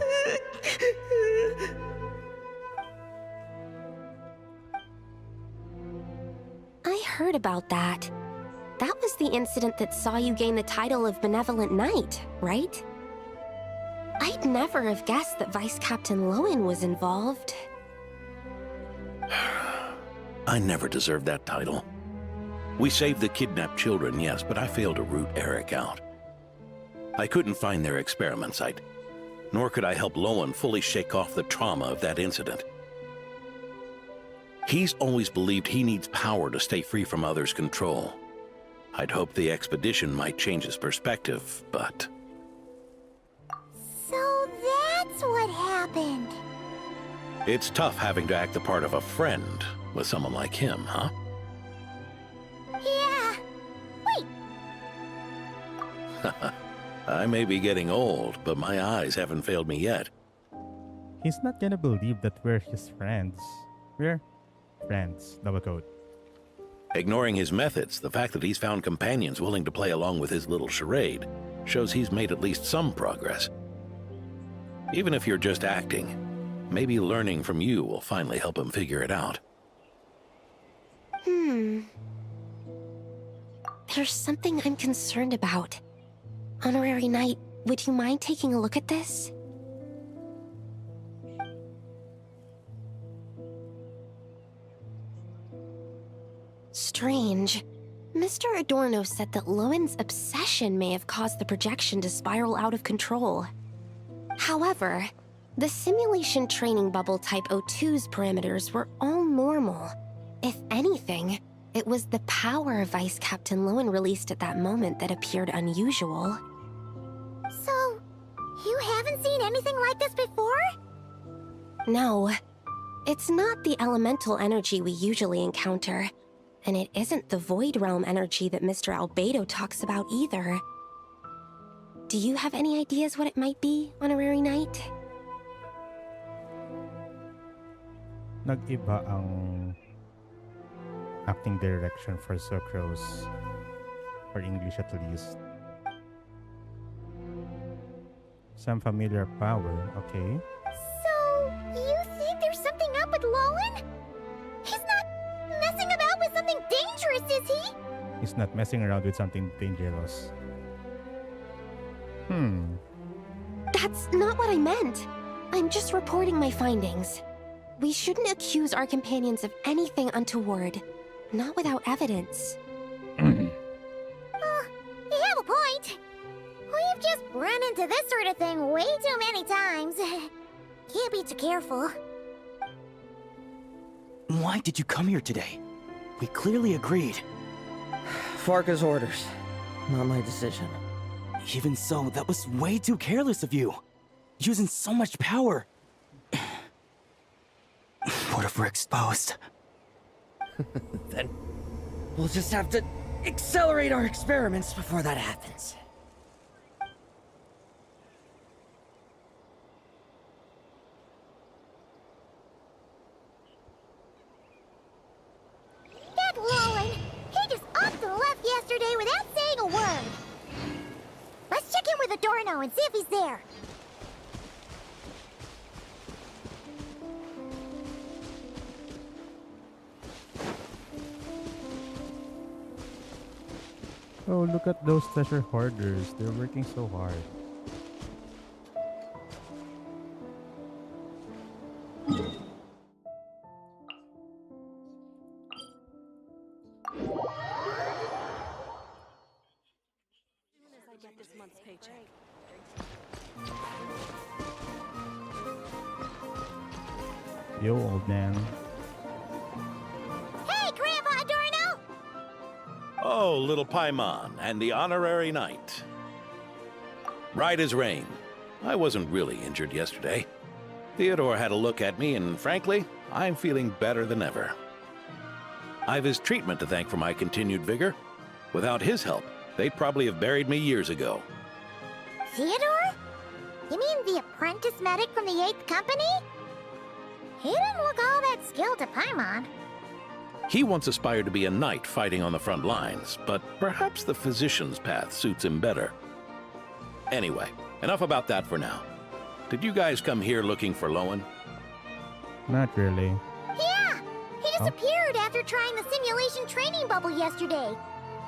I heard about that. That was the incident that saw you gain the title of Benevolent Knight, right? I'd never have guessed that Vice Captain Lohen was involved. I never deserved that title. We saved the kidnapped children, yes, but I failed to root Eric out. I couldn't find their experiment site, nor could I help Lohen fully shake off the trauma of that incident. He's always believed he needs power to stay free from others' control, I'd hoped the expedition might change his perspective, but... So that's what happened. It's tough having to act the part of a friend with someone like him, huh? Yeah. Wait. I may be getting old, but my eyes haven't failed me yet. He's not gonna believe that we're his friends. We're friends, double quote. Ignoring his methods, the fact that he's found companions willing to play along with his little charade shows he's made at least some progress. Even if you're just acting, maybe learning from you will finally help him figure it out. There's something I'm concerned about. Honorary Knight, would you mind taking a look at this? Strange. Mr. Adorno said that Lohen's obsession may have caused the projection to spiral out of control. However, the simulation training bubble Type 02's parameters were all normal. If anything, it was the power Vice Captain Lohen released at that moment that appeared unusual. So, you haven't seen anything like this before? No. It's not the elemental energy we usually encounter, and it isn't the Void Realm energy that Mr. Albedo talks about either. Do you have any ideas what it might be, Honorary Knight? Nag-iba ang acting direction for Sucrose. For English at least. Some familiar power, okay. So, you think there's something up with Lohen? He's not messing about with something dangerous, is he? He's not messing around with something dangerous. That's not what I meant. I'm just reporting my findings. We shouldn't accuse our companions of anything untoward. Not without evidence. You have a point. We've just run into this sort of thing way too many times. Can't be too careful. Why did you come here today? We clearly agreed. Farka's orders. Not my decision. Even so, that was way too careless of you. Using so much power. What if we're exposed? Then we'll just have to accelerate our experiments before that happens. That Lohen, he just up and left yesterday without saying a word. Let's check in with Adorno and see if he's there. Oh, look at those treasure hoarders. They're working so hard. Yo, old man. Hey, Grandpa Adorno! Oh, little Paimon and the Honorary Knight. Right as rain. I wasn't really injured yesterday. Theodore had a look at me, and frankly, I'm feeling better than ever. I've his treatment to thank for my continued vigor. Without his help, they'd probably have buried me years ago. Theodore? You mean the apprentice medic from the 8th Company? He didn't look all that skilled to Paimon. He once aspired to be a knight fighting on the front lines, but perhaps the physician's path suits him better. Anyway, enough about that for now. Did you guys come here looking for Lohen? Not really. Yeah! He disappeared after trying the simulation training bubble yesterday.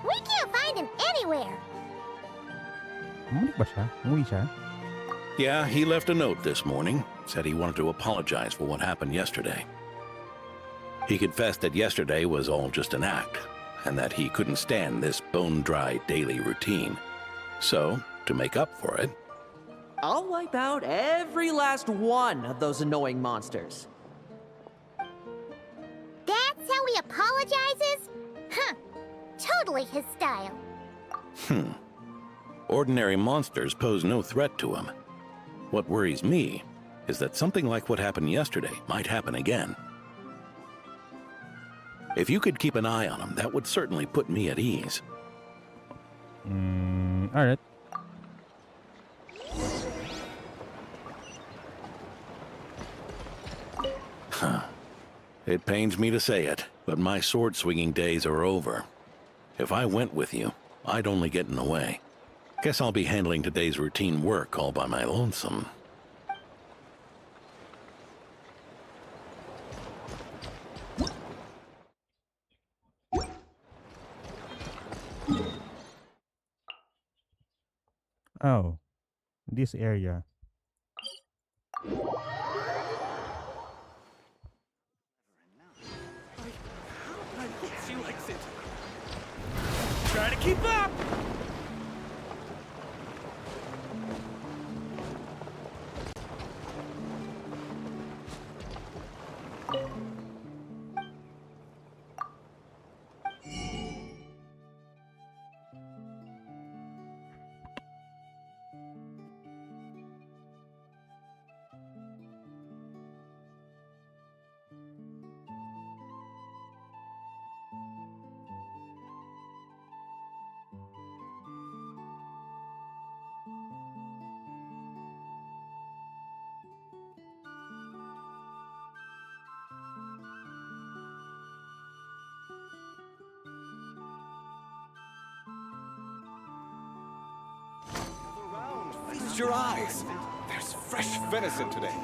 We can't find him anywhere. Umuwi ba siya? Umuwi siya? Yeah, he left a note this morning. Said he wanted to apologize for what happened yesterday. He confessed that yesterday was all just an act, and that he couldn't stand this bone-dry daily routine. So, to make up for it... I'll wipe out every last one of those annoying monsters. That's how he apologizes? Huh. totally his style. Ordinary monsters pose no threat to him. What worries me is that something like what happened yesterday might happen again. If you could keep an eye on him, that would certainly put me at ease. Alright. It pains me to say it, but my sword-swinging days are over. If I went with you, I'd only get in the way. Guess I'll be handling today's routine work all by my lonesome. Oh, this area. She likes it. Try to keep up! Feast your eyes. There's fresh venison today.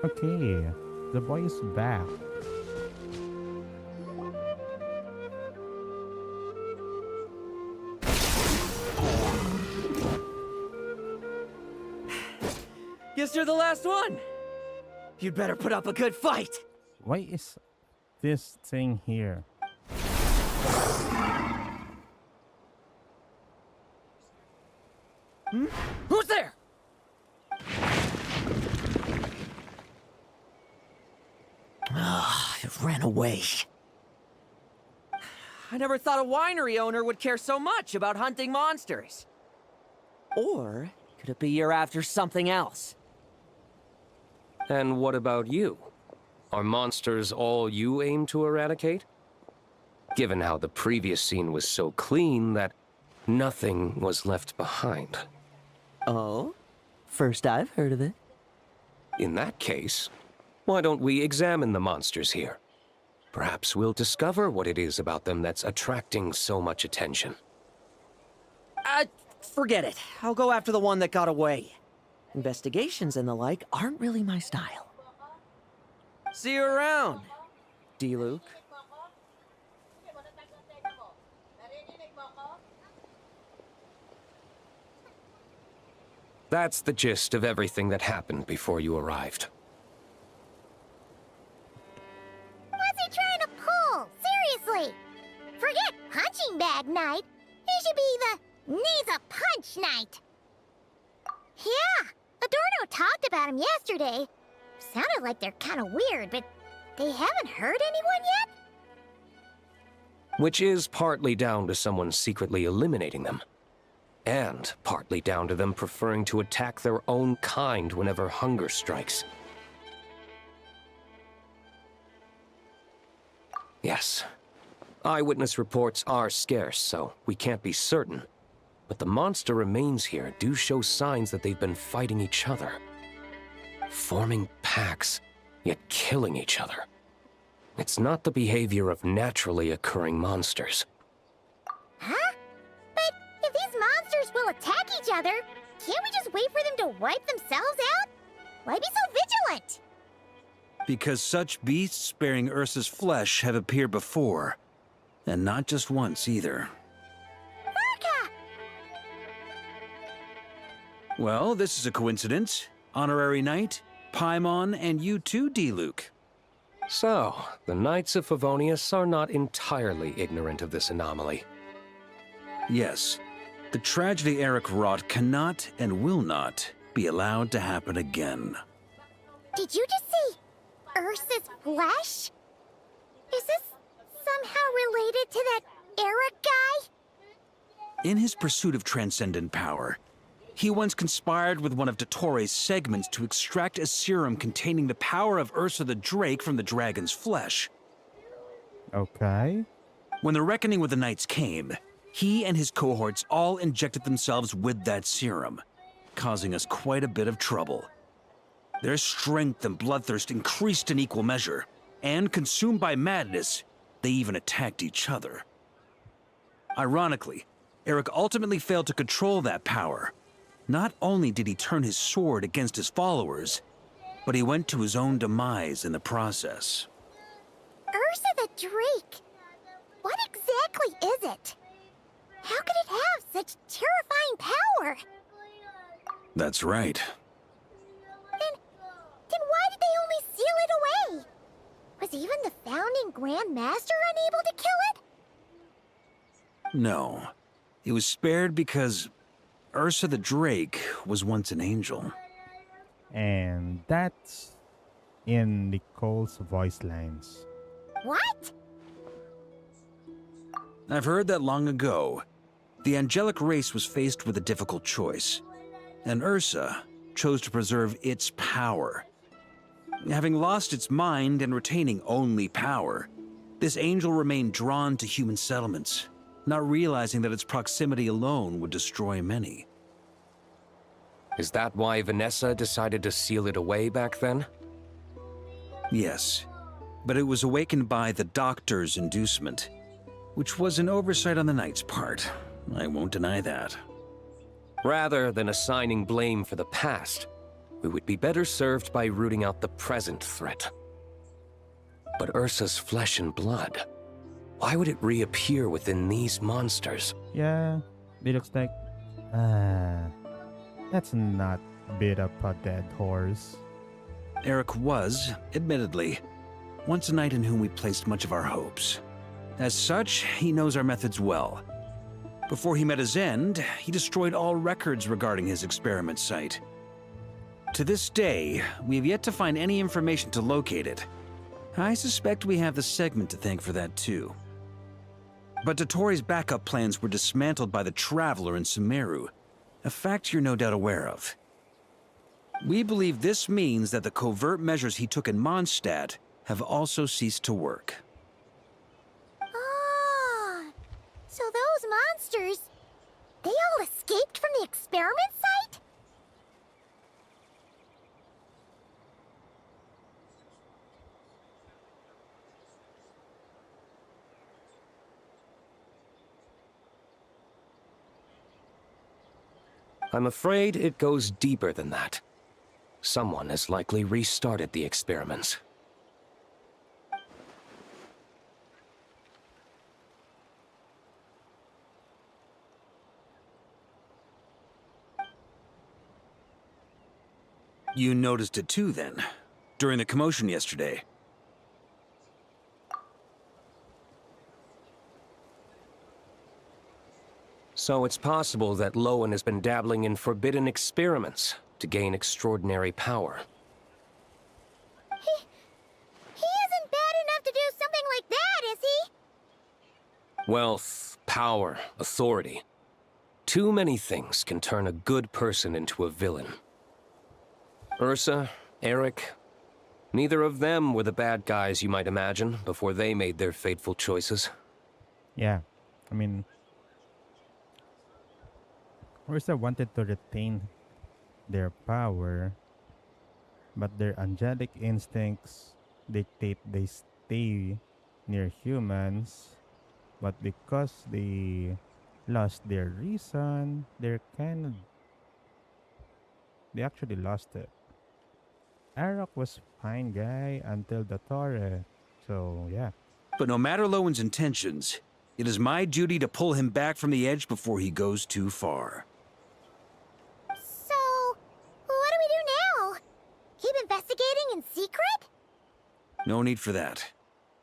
Okay, the boy is back. Guess you're the last one. You'd better put up a good fight. Why is this thing here? Who's there? It ran away. I never thought a winery owner would care so much about hunting monsters. Or could it be you're after something else? And what about you? Are monsters all you aim to eradicate? Given how the previous scene was so clean that nothing was left behind. Oh? First I've heard of it. In that case, why don't we examine the monsters here? Perhaps we'll discover what it is about them that's attracting so much attention. Forget it. I'll go after the one that got away. Investigations and the like aren't really my style. See you around, D-Luke. That's the gist of everything that happened before you arrived. What's he trying to pull? Seriously! Forget punching bag night. It should be the knees a punch night. Yeah, Adorno talked about him yesterday. Sounded like they're kind of weird, but they haven't hurt anyone yet? Which is partly down to someone secretly eliminating them. And partly down to them preferring to attack their own kind whenever hunger strikes. Yes. Eyewitness reports are scarce, so we can't be certain. but the monster remains here do show signs that they've been fighting each other. Forming packs, yet killing each other. It's not the behavior of naturally occurring monsters. Huh? But if these monsters will attack each other, can't we just wait for them to wipe themselves out? Why be so vigilant? Because such beasts bearing Ursa's flesh have appeared before. And not just once either. Urka! Well, this is a coincidence. Honorary Knight, Paimon, and you too, D-Luke. So, the Knights of Favonius are not entirely ignorant of this anomaly. Yes. The tragedy Eric wrought cannot and will not be allowed to happen again. Did you just see Ursa's flesh? Is this somehow related to that Eric guy? In his pursuit of transcendent power, he once conspired with one of Dottoro's segments to extract a serum containing the power of Ursa the Drake from the dragon's flesh. Okay. When the reckoning with the Knights came, he and his cohorts all injected themselves with that serum, causing us quite a bit of trouble. Their strength and bloodthirst increased in equal measure, and consumed by madness, they even attacked each other. Ironically, Eric ultimately failed to control that power. Not only did he turn his sword against his followers, but he went to his own demise in the process. Ursa the Drake? What exactly is it? How could it have such terrifying power? That's right. Then why did they only seal it away? Was even the founding Grand Master unable to kill it? No. It was spared because Ursa the Drake was once an angel. And that's in Nicole's voice lines. What? I've heard that long ago, the angelic race was faced with a difficult choice, and Ursa chose to preserve its power. Having lost its mind and retaining only power, this angel remained drawn to human settlements, not realizing that its proximity alone would destroy many. Is that why Vanessa decided to seal it away back then? Yes, but it was awakened by the Doctor's inducement, which was an oversight on the Knight's part. I won't deny that. Rather than assigning blame for the past, we would be better served by rooting out the present threat. But Ursa's flesh and blood, why would it reappear within these monsters? Yeah, it looks like... that's not beat up a dead horse. Eric was, admittedly, once a knight in whom we placed much of our hopes. As such, he knows our methods well. Before he met his end, he destroyed all records regarding his experiment site. To this day, we have yet to find any information to locate it. I suspect we have the segment to thank for that too. But Dottoro's backup plans were dismantled by the Traveler in Sumeru, a fact you're no doubt aware of. We believe this means that the covert measures he took in Mondstadt have also ceased to work. Ah, so those monsters, they all escaped from the experiment site? I'm afraid it goes deeper than that. Someone has likely restarted the experiments. You noticed it too, then, during the commotion yesterday. So it's possible that Lohen has been dabbling in forbidden experiments to gain extraordinary power. He isn't bad enough to do something like that, is he? Wealth, power, authority. Too many things can turn a good person into a villain. Ursa, Eric, neither of them were the bad guys you might imagine before they made their fateful choices. Yeah, I mean... Ursa wanted to retain their power, but their angelic instincts dictate they stay near humans. But because they lost their reason, they actually lost it. Arak was fine guy until the Torre. So yeah. But no matter Lowen's intentions, it is my duty to pull him back from the edge before he goes too far. So, what do we do now? Keep investigating in secret? No need for that.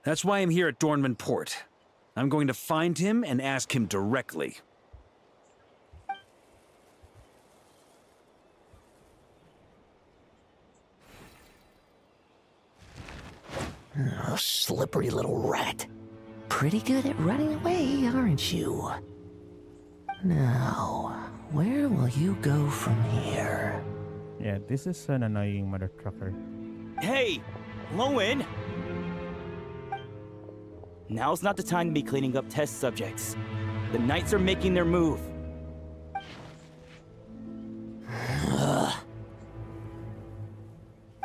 That's why I'm here at Dornman Port. I'm going to find him and ask him directly. Oh, slippery little rat. Pretty good at running away, aren't you? Now, where will you go from here? Yeah, this is an annoying mother trucker. Hey, Lohen! Now's not the time to be cleaning up test subjects. The Knights are making their move.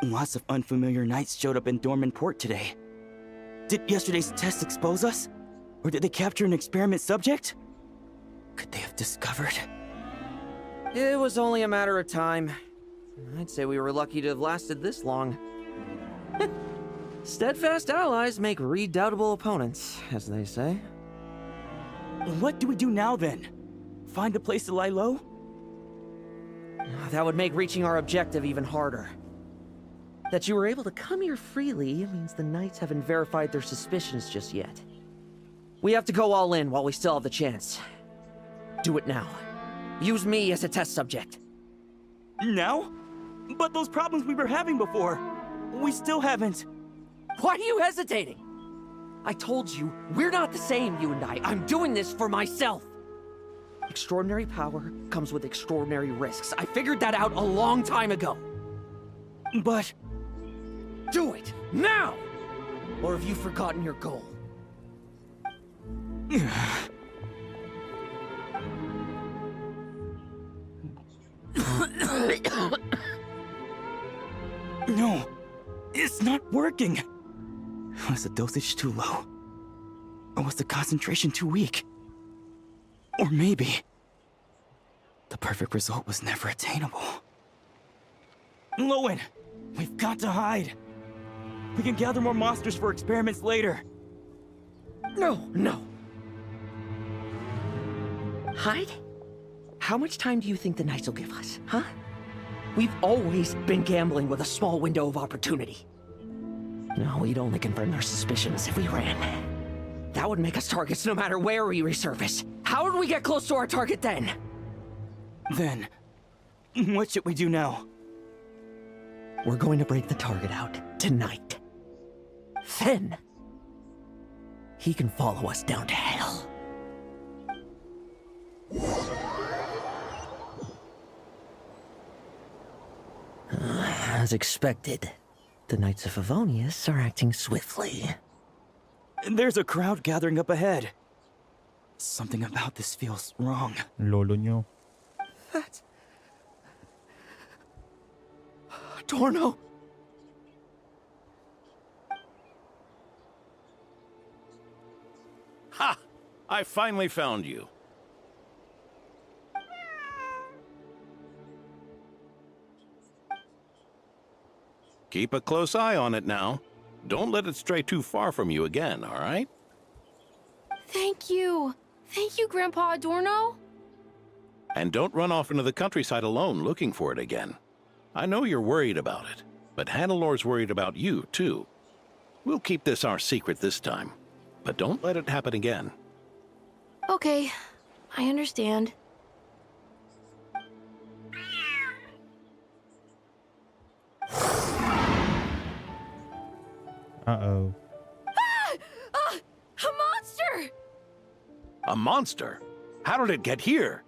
Lots of unfamiliar Knights showed up in Dorman Port today. Did yesterday's test expose us? Or did they capture an experiment subject? Could they have discovered? It was only a matter of time. I'd say we were lucky to have lasted this long. Steadfast allies make redoubtable opponents, as they say. What do we do now, then? Find a place to lie low? That would make reaching our objective even harder. That you were able to come here freely means the Knights haven't verified their suspicions just yet. We have to go all in while we still have the chance. Do it now. Use me as a test subject. Now? But those problems we were having before, we still haven't. Why are you hesitating? I told you, we're not the same, you and I. I'm doing this for myself. Extraordinary power comes with extraordinary risks. I figured that out a long time ago. But... do it, now! Or have you forgotten your goal? No, it's not working. Was the dosage too low? Or was the concentration too weak? Or maybe the perfect result was never attainable. Lohen, we've got to hide. We can gather more monsters for experiments later. No. Hide? How much time do you think the Knights will give us, huh? We've always been gambling with a small window of opportunity. No, we'd only confirm their suspicions if we ran. That would make us targets no matter where we resurface. How would we get close to our target then? Then, what should we do now? We're going to break the target out tonight. Then, he can follow us down to hell. As expected, the Knights of Favonius are acting swiftly. There's a crowd gathering up ahead. Something about this feels wrong. Lolo nyo. That's... Torno! Ha! I finally found you. Keep a close eye on it now. Don't let it stray too far from you again, all right? Thank you. Thank you, Grandpa Adorno. And don't run off into the countryside alone looking for it again. I know you're worried about it, but Hannelor's worried about you, too. We'll keep this our secret this time, but don't let it happen again. Okay, I understand. Uh-oh. A monster! A monster? How did it get here?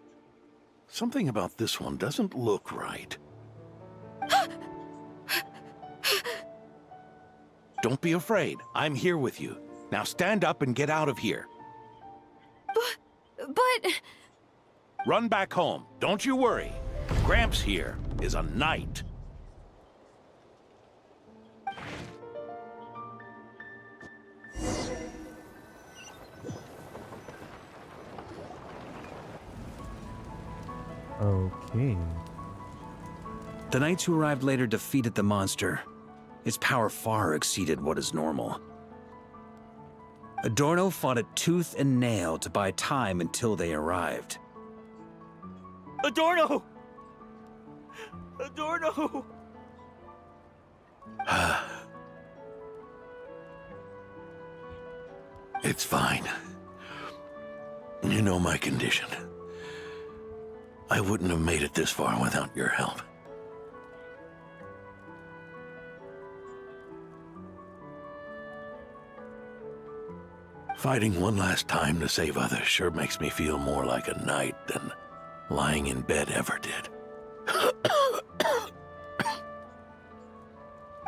Something about this one doesn't look right. Don't be afraid. I'm here with you. Now stand up and get out of here. But... Run back home. Don't you worry. Gramps here is a knight. Okay. The knights who arrived later defeated the monster. Its power far exceeded what is normal. Adorno fought it tooth and nail to buy time until they arrived. Adorno! Adorno! It's fine. You know my condition. I wouldn't have made it this far without your help. Fighting one last time to save others sure makes me feel more like a knight than lying in bed ever did.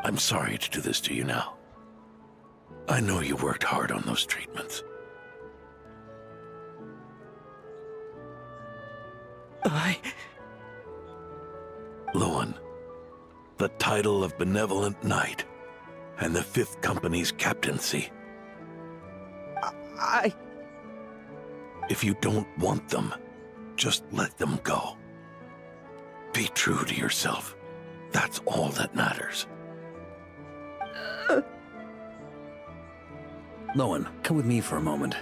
I'm sorry to do this to you now. I know you worked hard on those treatments. Lohen, the title of Benevolent Knight and the 5th Company's captaincy. If you don't want them, just let them go. Be true to yourself. That's all that matters. Lohen, come with me for a moment.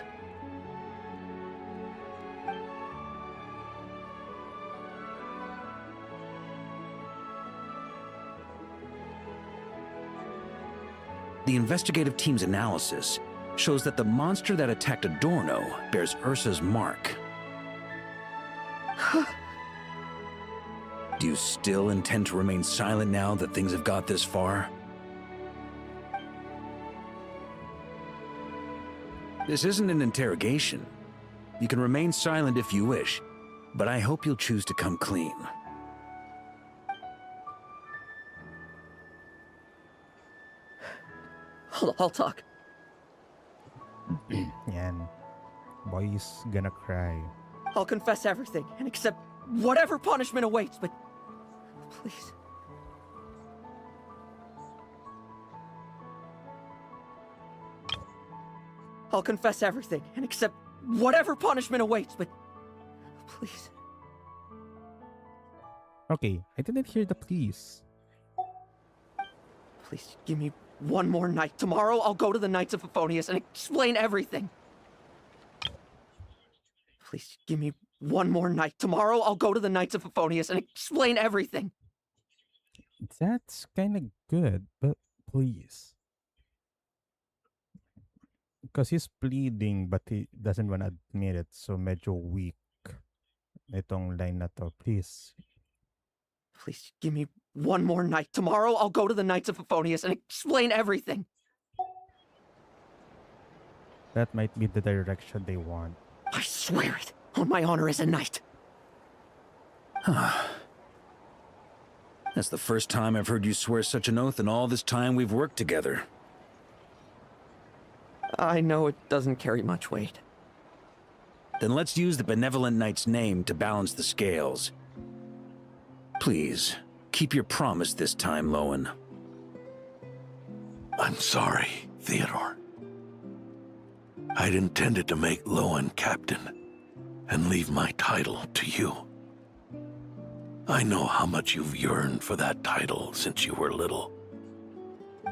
The investigative team's analysis shows that the monster that attacked Adorno bears Ursa's mark. Do you still intend to remain silent now that things have got this far? This isn't an interrogation. You can remain silent if you wish, but I hope you'll choose to come clean. I'll talk. Yan. Boy's gonna cry. I'll confess everything and accept whatever punishment awaits, but please. I'll confess everything and accept whatever punishment awaits, but please. Okay, I didn't hear the please. Please give me one more night. Tomorrow I'll go to the Knights of Favonius and explain everything. Please give me one more night. Tomorrow I'll go to the Knights of Favonius and explain everything. That's kind of good, but please. Because he's pleading, but he doesn't want to admit it, so medyo weak itong line na to. Please. Please give me one more night. Tomorrow I'll go to the Knights of Favonius and explain everything. That might be the direction they want. I swear it, on my honor as a knight. That's the first time I've heard you swear such an oath in all this time we've worked together. I know it doesn't carry much weight. Then let's use the Benevolent Knight's name to balance the scales. Please, keep your promise this time, Lohen. I'm sorry, Theodore. I'd intended to make Lohen captain and leave my title to you. I know how much you've yearned for that title since you were little.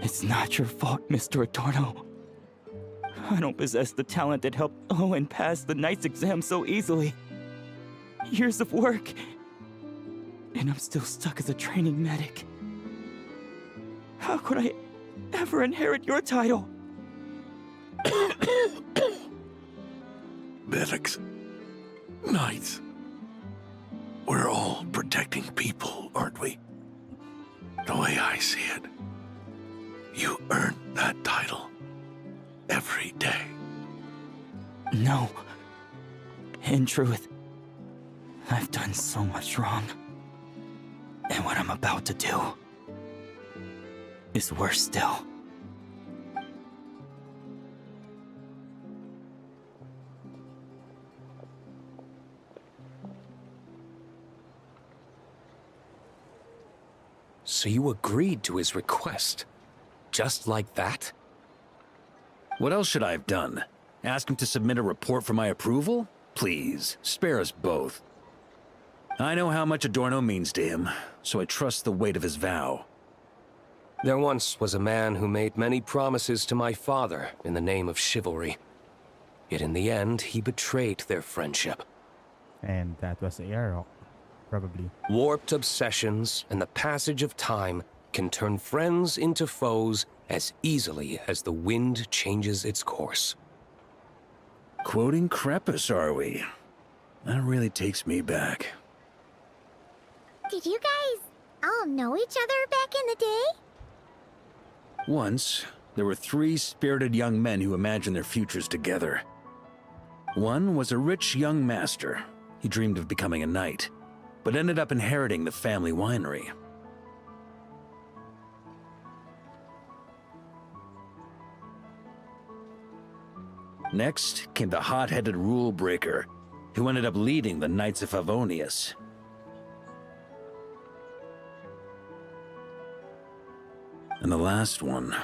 It's not your fault, Mr. Adorno. I don't possess the talent that helped Lohen pass the Knight's exam so easily. Years of work, and I'm still stuck as a training medic. How could I ever inherit your title? Medics, knights, we're all protecting people, aren't we? The way I see it, you earned that title every day. No. In truth, I've done so much wrong. And what I'm about to do is worse still. So you agreed to his request? Just like that? What else should I have done? Ask him to submit a report for my approval? Please, spare us both. I know how much Adorno means to him, so I trust the weight of his vow. There once was a man who made many promises to my father in the name of chivalry. Yet in the end, he betrayed their friendship. And that was Aero, probably. Warped obsessions and the passage of time can turn friends into foes as easily as the wind changes its course. Quoting Crepus, are we? That really takes me back. Did you guys all know each other back in the day? Once, there were 3 spirited young men who imagined their futures together. One was a rich young master. He dreamed of becoming a knight, but ended up inheriting the family winery. Next came the hot-headed rule breaker, who ended up leading the Knights of Favonius. And the last one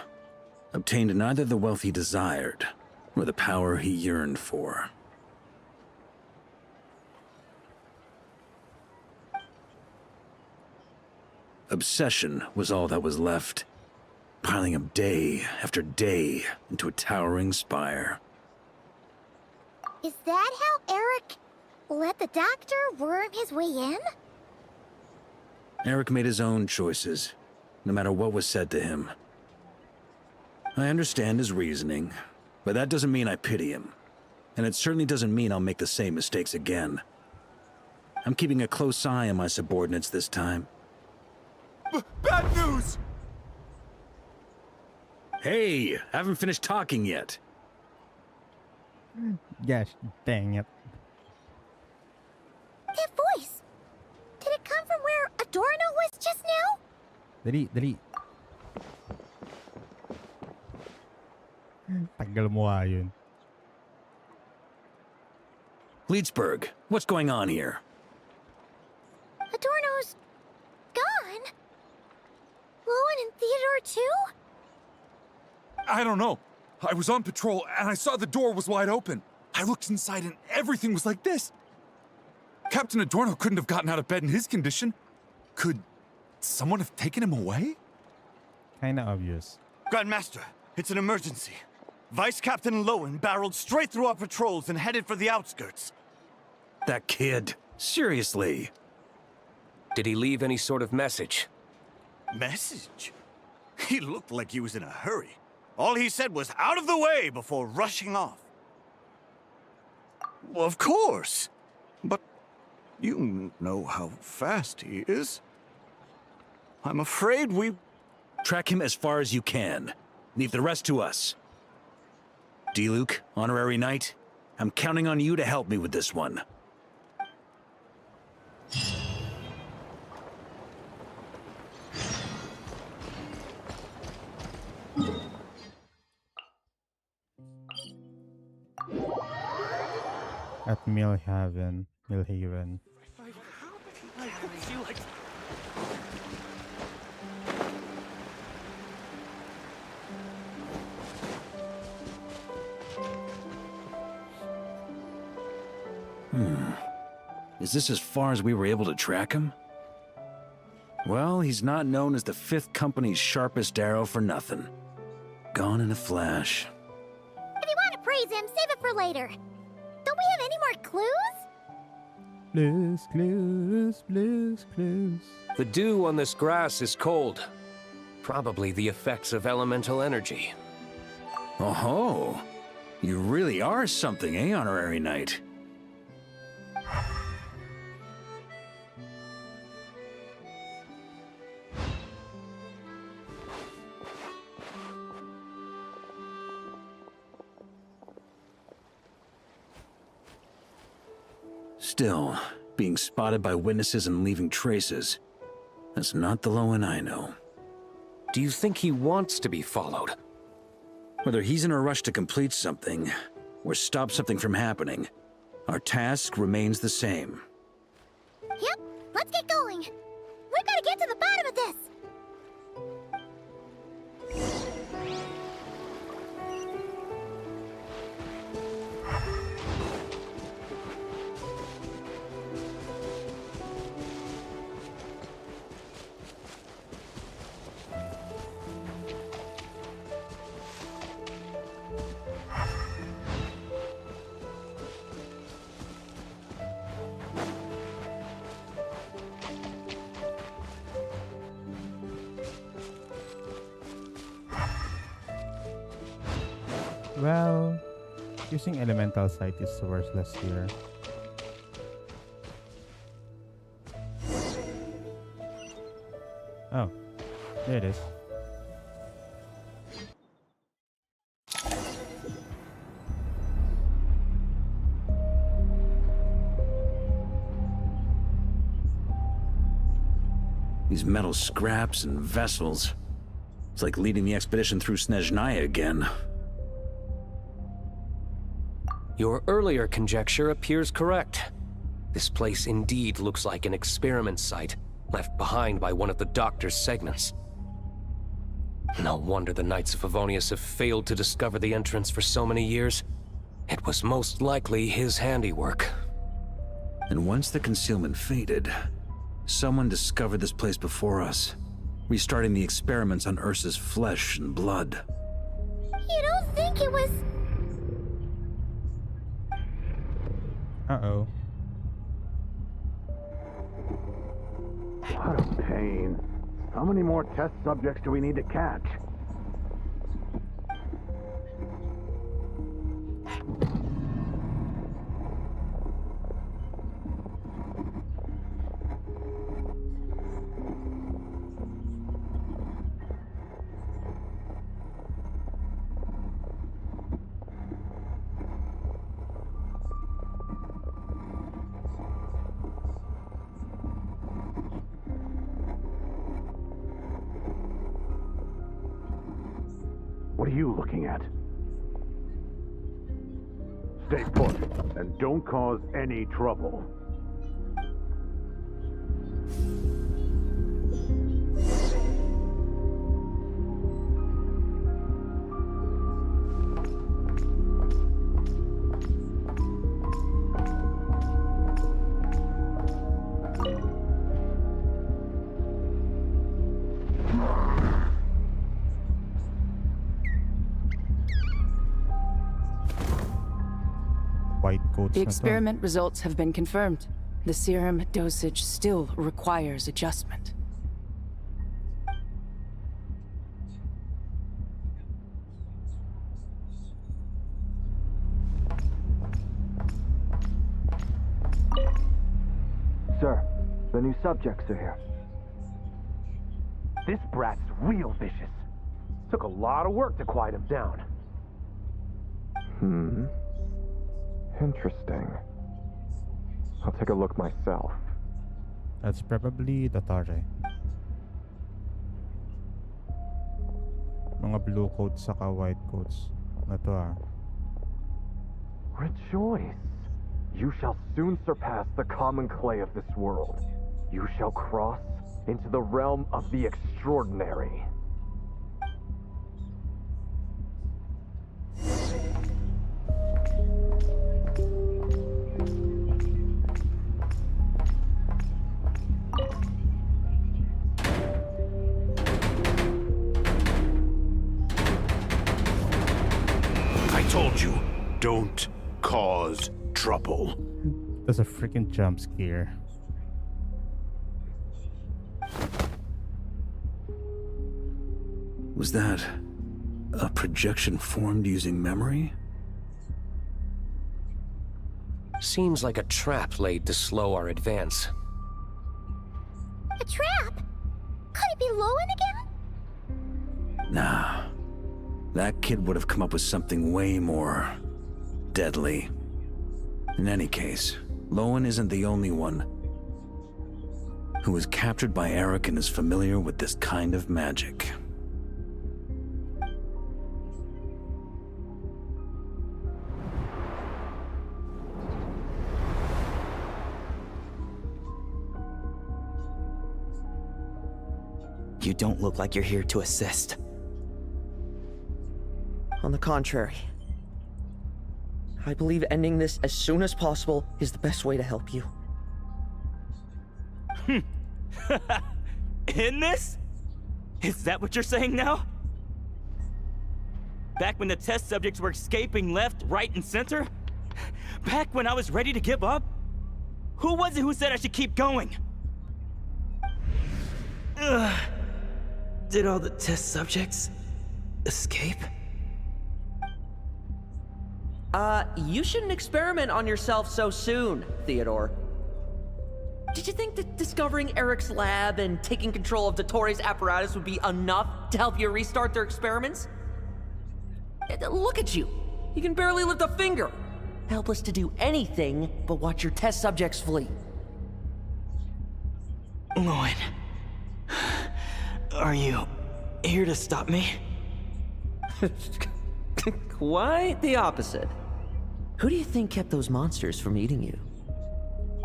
obtained neither the wealth he desired, nor the power he yearned for. Obsession was all that was left, piling up day after day into a towering spire. Is that how Eric let the doctor worm his way in? Eric made his own choices, no matter what was said to him. I understand his reasoning, but that doesn't mean I pity him. And it certainly doesn't mean I'll make the same mistakes again. I'm keeping a close eye on my subordinates this time. Bad news! Hey, haven't finished talking yet. Gosh, dang it. That voice! Did it come from where Adorno was just now? Dali, dali. Tagal mo nga yun. Leedsburg, what's going on here? Adorno's gone? Lohen and Theodore too? I don't know. I was on patrol and I saw the door was wide open. I looked inside and everything was like this. Captain Adorno couldn't have gotten out of bed in his condition. Could someone have taken him away? Kinda obvious. Grandmaster, it's an emergency. Vice Captain Lohen barreled straight through our patrols and headed for the outskirts. That kid. Seriously. Did he leave any sort of message? Message? He looked like he was in a hurry. All he said was out of the way before rushing off. Well, of course. But you know how fast he is. I'm afraid we... Track him as far as you can. Leave the rest to us. D-Luke, Honorary Knight, I'm counting on you to help me with this one. At Millhaven. Is this as far as we were able to track him? Well, he's not known as the 5th Company's sharpest arrow for nothing. Gone in a flash. If you want to praise him, save it for later. Don't we have any more clues? Clues. The dew on this grass is cold. Probably the effects of elemental energy. Oh-ho! You really are something, eh, Honorary Knight? Still, being spotted by witnesses and leaving traces, that's not the Lohen I know. Do you think he wants to be followed? Whether he's in a rush to complete something, or stop something from happening, our task remains the same. Yep, let's get going. We've got to get to the bottom of this. Well, using elemental sight is worthless here. Oh, there it is. These metal scraps and vessels. It's like leading the expedition through Snezhnaya again. Your earlier conjecture appears correct. This place indeed looks like an experiment site, left behind by one of the Doctor's segments. No wonder the Knights of Favonius have failed to discover the entrance for so many years. It was most likely his handiwork. And once the concealment faded, someone discovered this place before us, restarting the experiments on Ursa's flesh and blood. You don't think it was... Uh-oh. What a pain. How many more test subjects do we need to catch? What are you looking at? Stay put, and don't cause any trouble. Coats The na to. experiment results have been confirmed. The serum dosage still requires adjustment. Sir, the new subjects are here. This brat's real vicious. Took a lot of work to quiet him down. Interesting. I'll take a look myself. That's probably the Tare. Mga blue coats saka white coats. Na to ah. Rejoice! You shall soon surpass the common clay of this world. You shall cross into the realm of the extraordinary. I told you, don't cause trouble. That's a freaking jump scare. Was that a projection formed using memory? Seems like a trap laid to slow our advance. A trap? Could it be Lohen again? Nah. That kid would have come up with something way more deadly. In any case, Lohen isn't the only one who was captured by Eric and is familiar with this kind of magic. You don't look like you're here to assist. On the contrary, I believe ending this as soon as possible is the best way to help you. In this? Is that what you're saying now? Back when the test subjects were escaping left, right, and center? Back when I was ready to give up? Who was it who said I should keep going? Did all the test subjects escape? You shouldn't experiment on yourself so soon, Theodore. Did you think that discovering Eric's lab and taking control of Dottores' apparatus would be enough to help you restart their experiments? Look at you. You can barely lift a finger. Helpless to do anything but watch your test subjects flee. Lohen, are you here to stop me? Quite the opposite. Who do you think kept those monsters from eating you?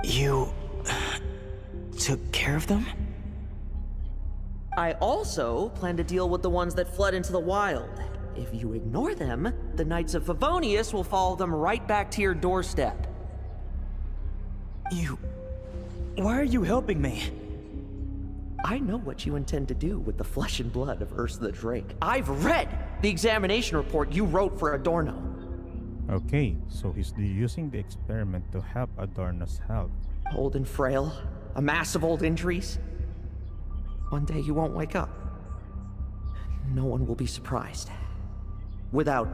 You took care of them? I also plan to deal with the ones that fled into the wild. If you ignore them, the Knights of Favonius will follow them right back to your doorstep. Why are you helping me? I know what you intend to do with the flesh and blood of Ursa the Drake. I've read the examination report you wrote for Adorno. Okay, so he's using the experiment to help Adorno's health. Old and frail, a mass of old injuries. One day you won't wake up. No one will be surprised. Without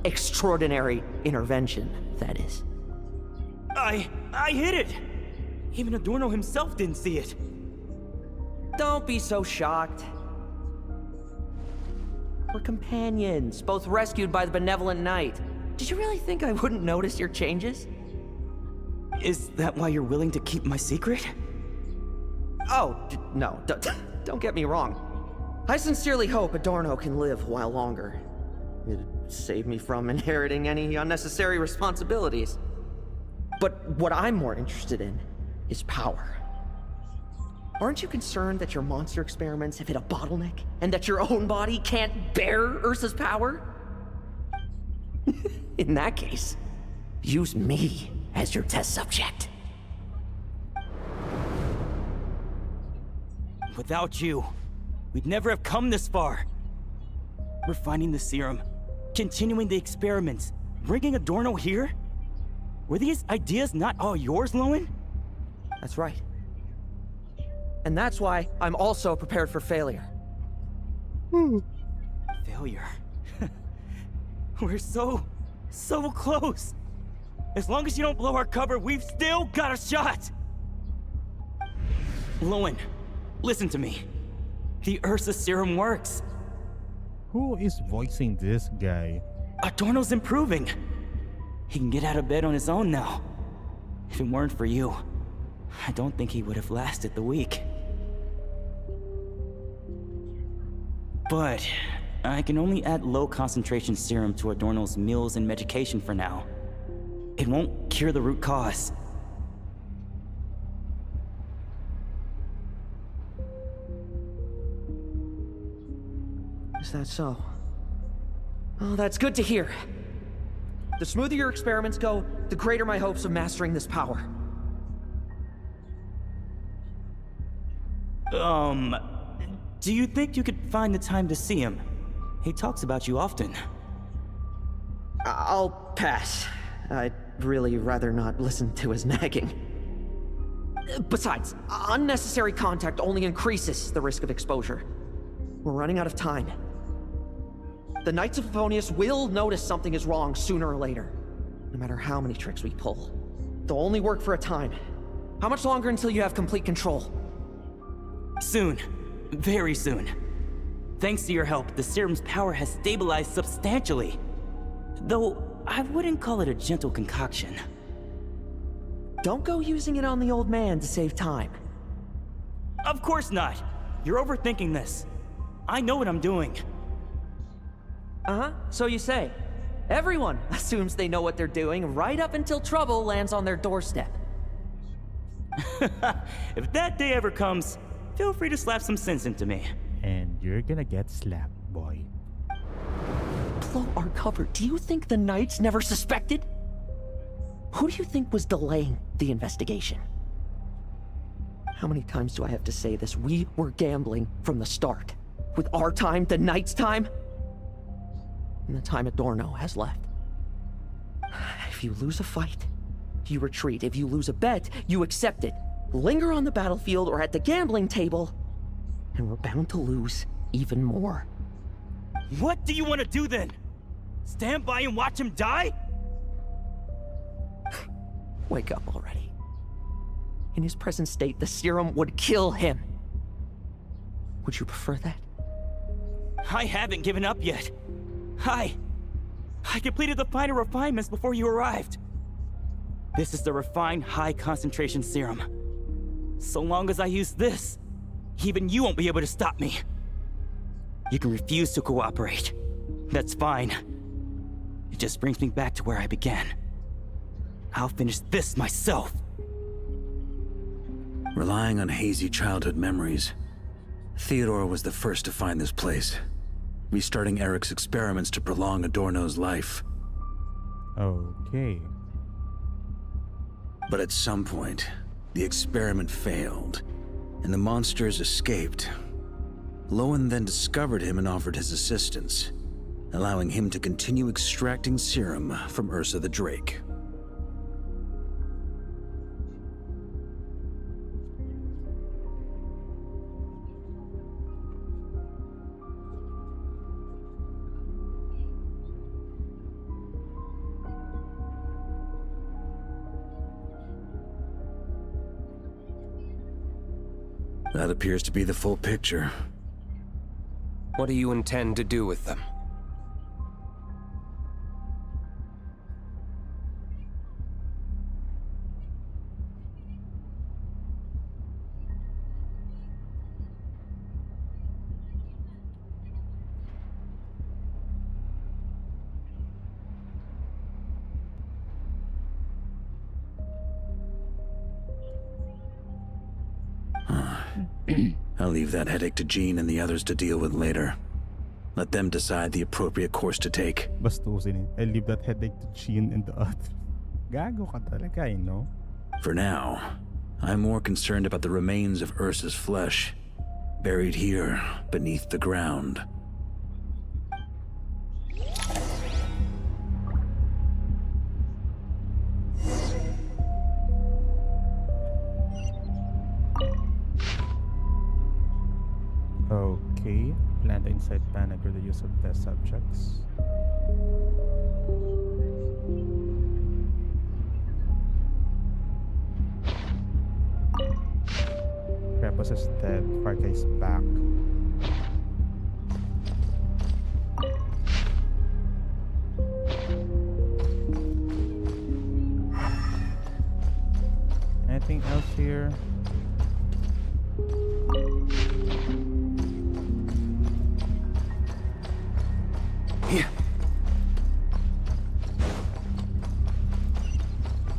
extraordinary intervention, that is. I hit it! Even Adorno himself didn't see it. Don't be so shocked. We're companions, both rescued by the benevolent knight. Did you really think I wouldn't notice your changes? Is that why you're willing to keep my secret? Oh, no, don't get me wrong. I sincerely hope Adorno can live a while longer. It'd save me from inheriting any unnecessary responsibilities. But what I'm more interested in is power. Aren't you concerned that your monster experiments have hit a bottleneck, and that your own body can't bear Ursa's power? In that case, use me as your test subject. Without you, we'd never have come this far. Refining the serum, continuing the experiments, bringing Adorno here? Were these ideas not all yours, Lohen? That's right. And that's why I'm also prepared for failure. Failure? We're so close. As long as you don't blow our cover, we've still got a shot! Lohen, listen to me. The Ursa serum works. Who is voicing this guy? Adorno's improving. He can get out of bed on his own now. If it weren't for you, I don't think he would have lasted the week. But I can only add low concentration serum to Adorno's meals and medication for now. It won't cure the root cause. Is that so? Oh, that's good to hear. The smoother your experiments go, the greater my hopes of mastering this power. Do you think you could find the time to see him? He talks about you often. I'll pass. I'd really rather not listen to his nagging. Besides, unnecessary contact only increases the risk of exposure. We're running out of time. The Knights of Favonius will notice something is wrong sooner or later, no matter how many tricks we pull. They'll only work for a time. How much longer until you have complete control? Soon. Very soon. Thanks to your help, the serum's power has stabilized substantially. Though, I wouldn't call it a gentle concoction. Don't go using it on the old man to save time. Of course not. You're overthinking this. I know what I'm doing. Uh-huh, so you say. Everyone assumes they know what they're doing right up until trouble lands on their doorstep. If that day ever comes, feel free to slap some sense into me. And you're gonna get slapped, boy. Blow our cover. Do you think the Knights never suspected? Who do you think was delaying the investigation? How many times do I have to say this? We were gambling from the start. With our time, the Knights' time, and the time Adorno has left. If you lose a fight, you retreat. If you lose a bet, you accept it. Linger on the battlefield or at the gambling table, and we're bound to lose even more. What do you want to do then? Stand by and watch him die? Wake up already. In his present state, the serum would kill him. Would you prefer that? I haven't given up yet. I completed the final refinements before you arrived. This is the refined high-concentration serum. So long as I use this, even you won't be able to stop me. You can refuse to cooperate. That's fine. It just brings me back to where I began. I'll finish this myself. Relying on hazy childhood memories, Theodore was the first to find this place, restarting Eric's experiments to prolong Adorno's life. Okay. But at some point, the experiment failed, and the monsters escaped. Lohen then discovered him and offered his assistance, allowing him to continue extracting serum from Ursa the Drake. That appears to be the full picture. What do you intend to do with them? I'll leave that headache to Jean and the others to deal with later. Let them decide the appropriate course to take. Bastusin eh. I leave that headache to Jean and the others. Gago ka talaga, you know? For now, I'm more concerned about the remains of Ursa's flesh, buried here beneath the ground. Okay. Plan to incite panic or the use of test subjects. Krapos is dead. Farka is back. Anything else here?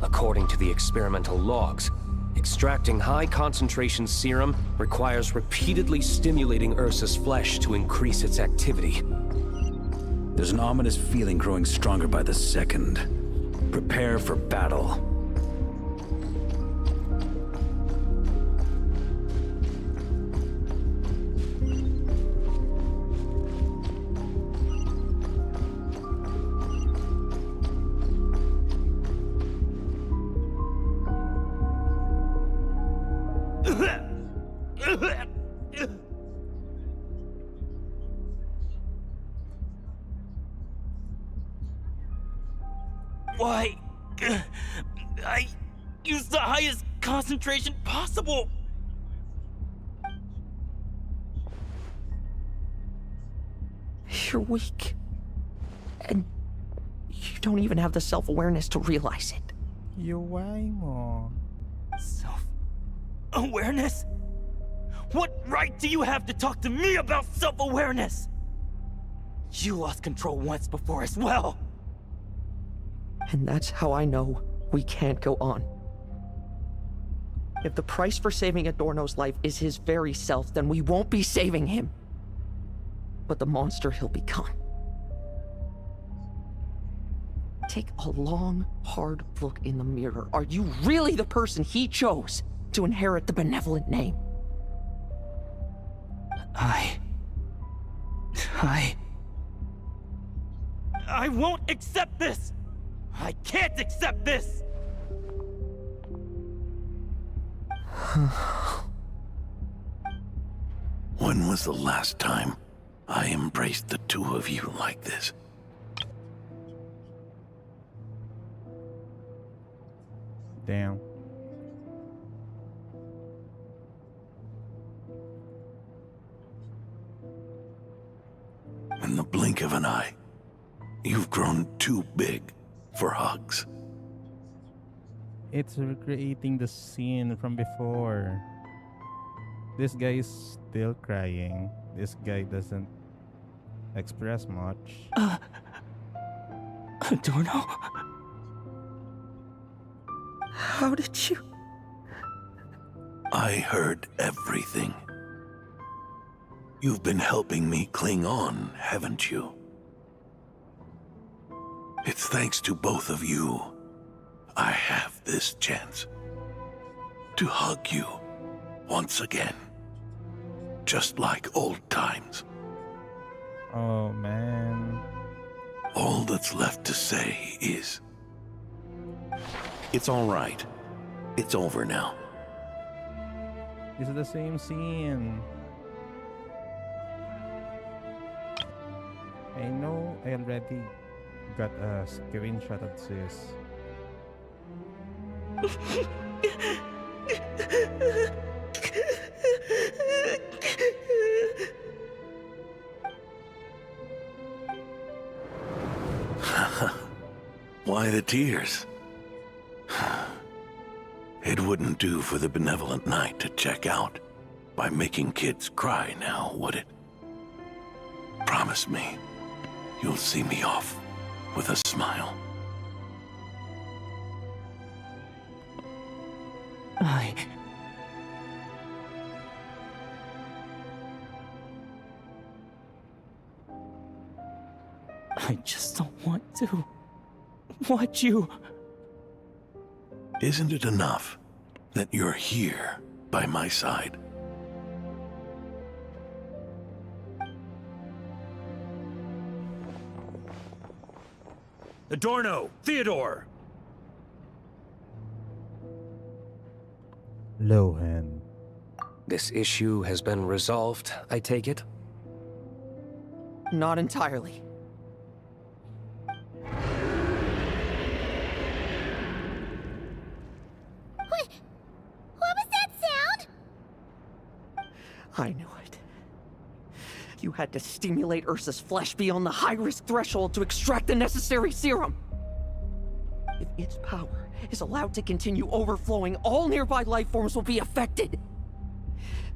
According to the experimental logs, extracting high-concentration serum requires repeatedly stimulating Ursa's flesh to increase its activity. There's an ominous feeling growing stronger by the second. Prepare for battle. Why? I used the highest concentration possible. You're weak. And you don't even have the self-awareness to realize it. Why mo? Self-awareness? What right do you have to talk to me about self-awareness? You lost control once before as well. And that's how I know we can't go on. If the price for saving Adorno's life is his very self, then we won't be saving him, but the monster he'll become. Take a long, hard look in the mirror. Are you really the person he chose to inherit the benevolent name? I won't accept this! I can't accept this! When was the last time I embraced the two of you like this? Damn. In the blink of an eye, you've grown too big for hugs. It's recreating the scene from before. This guy is still crying. This guy doesn't express much. Adorno? How did you... I heard everything. You've been helping me cling on, haven't you? It's thanks to both of you I have this chance to hug you once again, just like old times. Oh, man. All that's left to say is, it's all right. It's over now. This is the same scene. I know I already got a screenshot of this. Why the tears? It wouldn't do for the benevolent knight to check out by making kids cry now, would it? Promise me you'll see me off with a smile. I just don't want to watch you. Isn't it enough that you're here by my side? Adorno! Theodore! Lohen. This issue has been resolved, I take it? Not entirely. What was that sound? I knew it. You had to stimulate Ursa's flesh beyond the high-risk threshold to extract the necessary serum. If its power is allowed to continue overflowing, all nearby life forms will be affected.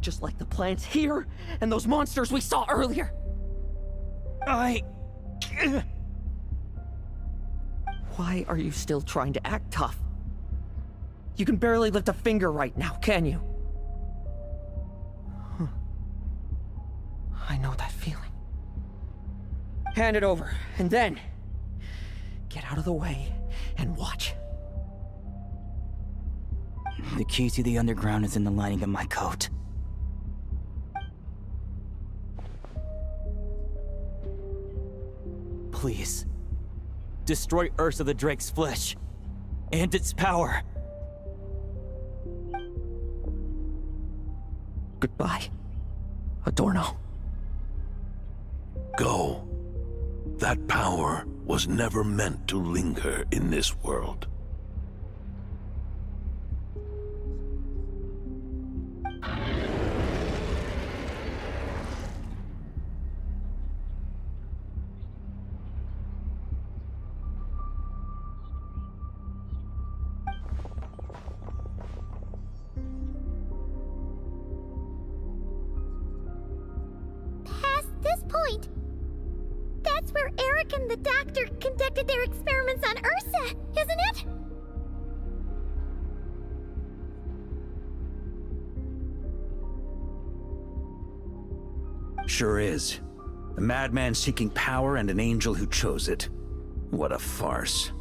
Just like the plants here and those monsters we saw earlier. Why are you still trying to act tough? You can barely lift a finger right now, can you? I know that feeling. Hand it over, and then get out of the way and watch. The key to the underground is in the lining of my coat. Please, destroy Ursa the Drake's flesh and its power. Goodbye, Adorno. Go. That power was never meant to linger in this world. Past this point, that's where Eric and the doctor conducted their experiments on Ursa, isn't it? Sure is. A madman seeking power and an angel who chose it. What a farce.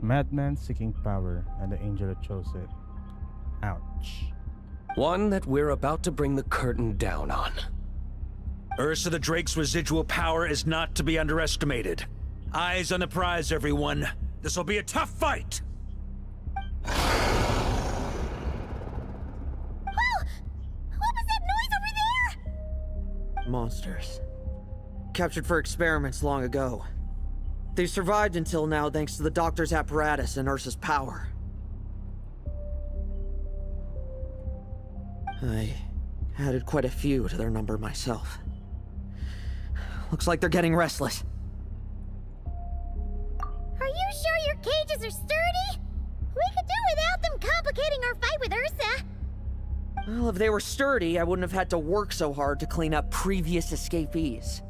Madman seeking power, and the angel that chose it. Ouch. One that we're about to bring the curtain down on. Ursa the Drake's residual power is not to be underestimated. Eyes on the prize, everyone. This will be a tough fight! Oh! What was that noise over there? Monsters. Captured for experiments long ago. They survived until now thanks to the doctor's apparatus and Ursa's power. I added quite a few to their number myself. Looks like they're getting restless. Are you sure your cages are sturdy? We could do without them complicating our fight with Ursa. Well, if they were sturdy, I wouldn't have had to work so hard to clean up previous escapees.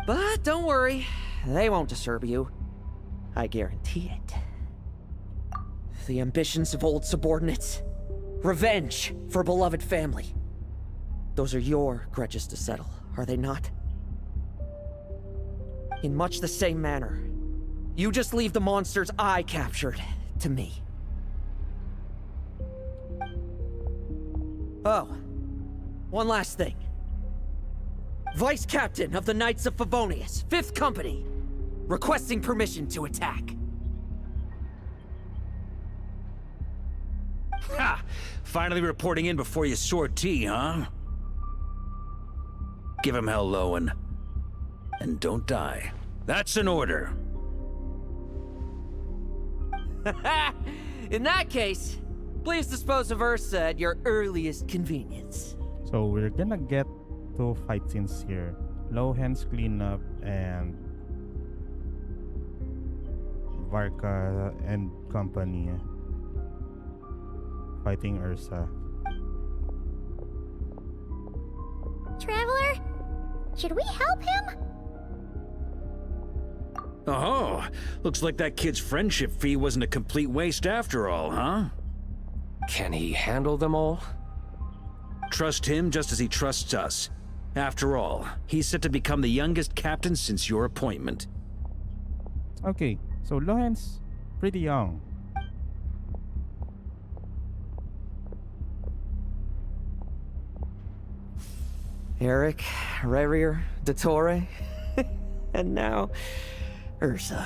But don't worry, they won't disturb you. I guarantee it. The ambitions of old subordinates. Revenge for beloved family. Those are your grudges to settle, are they not? In much the same manner, you just leave the monsters I captured to me. Oh, one last thing. Vice Captain of the Knights of Favonius, 5th Company, requesting permission to attack. Ha! Finally reporting in before you sortie, huh? Give him hell, Lohen. And don't die. That's an order. In that case, please dispose of Ursa at your earliest convenience. So we're gonna get 2 fight scenes here. Lohen's cleanup and Varka and company fighting Ursa. Traveler, should we help him? Oh, looks like that kid's friendship fee wasn't a complete waste after all, huh? Can he handle them all? Trust him just as he trusts us. After all, he's set to become the youngest captain since your appointment. Okay, so Lohen's pretty young. Eric, Rerir, Dottore, and now Ursa.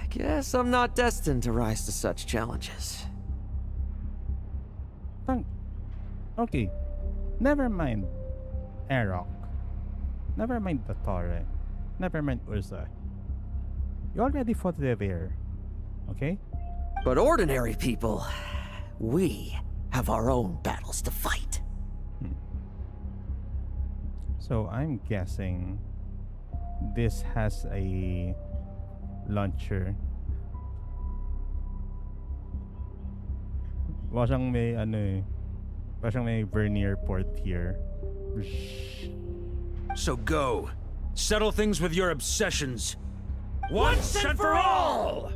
Guess I'm not destined to rise to such challenges. Okay, never mind Eric. Never mind Dottore. Never mind Ursa. You already fought there, okay? But ordinary people, we have our own battles to fight. So I'm guessing this has a launcher. Parang may parang may vernier port here. So go. Settle things with your obsessions. Once and for all!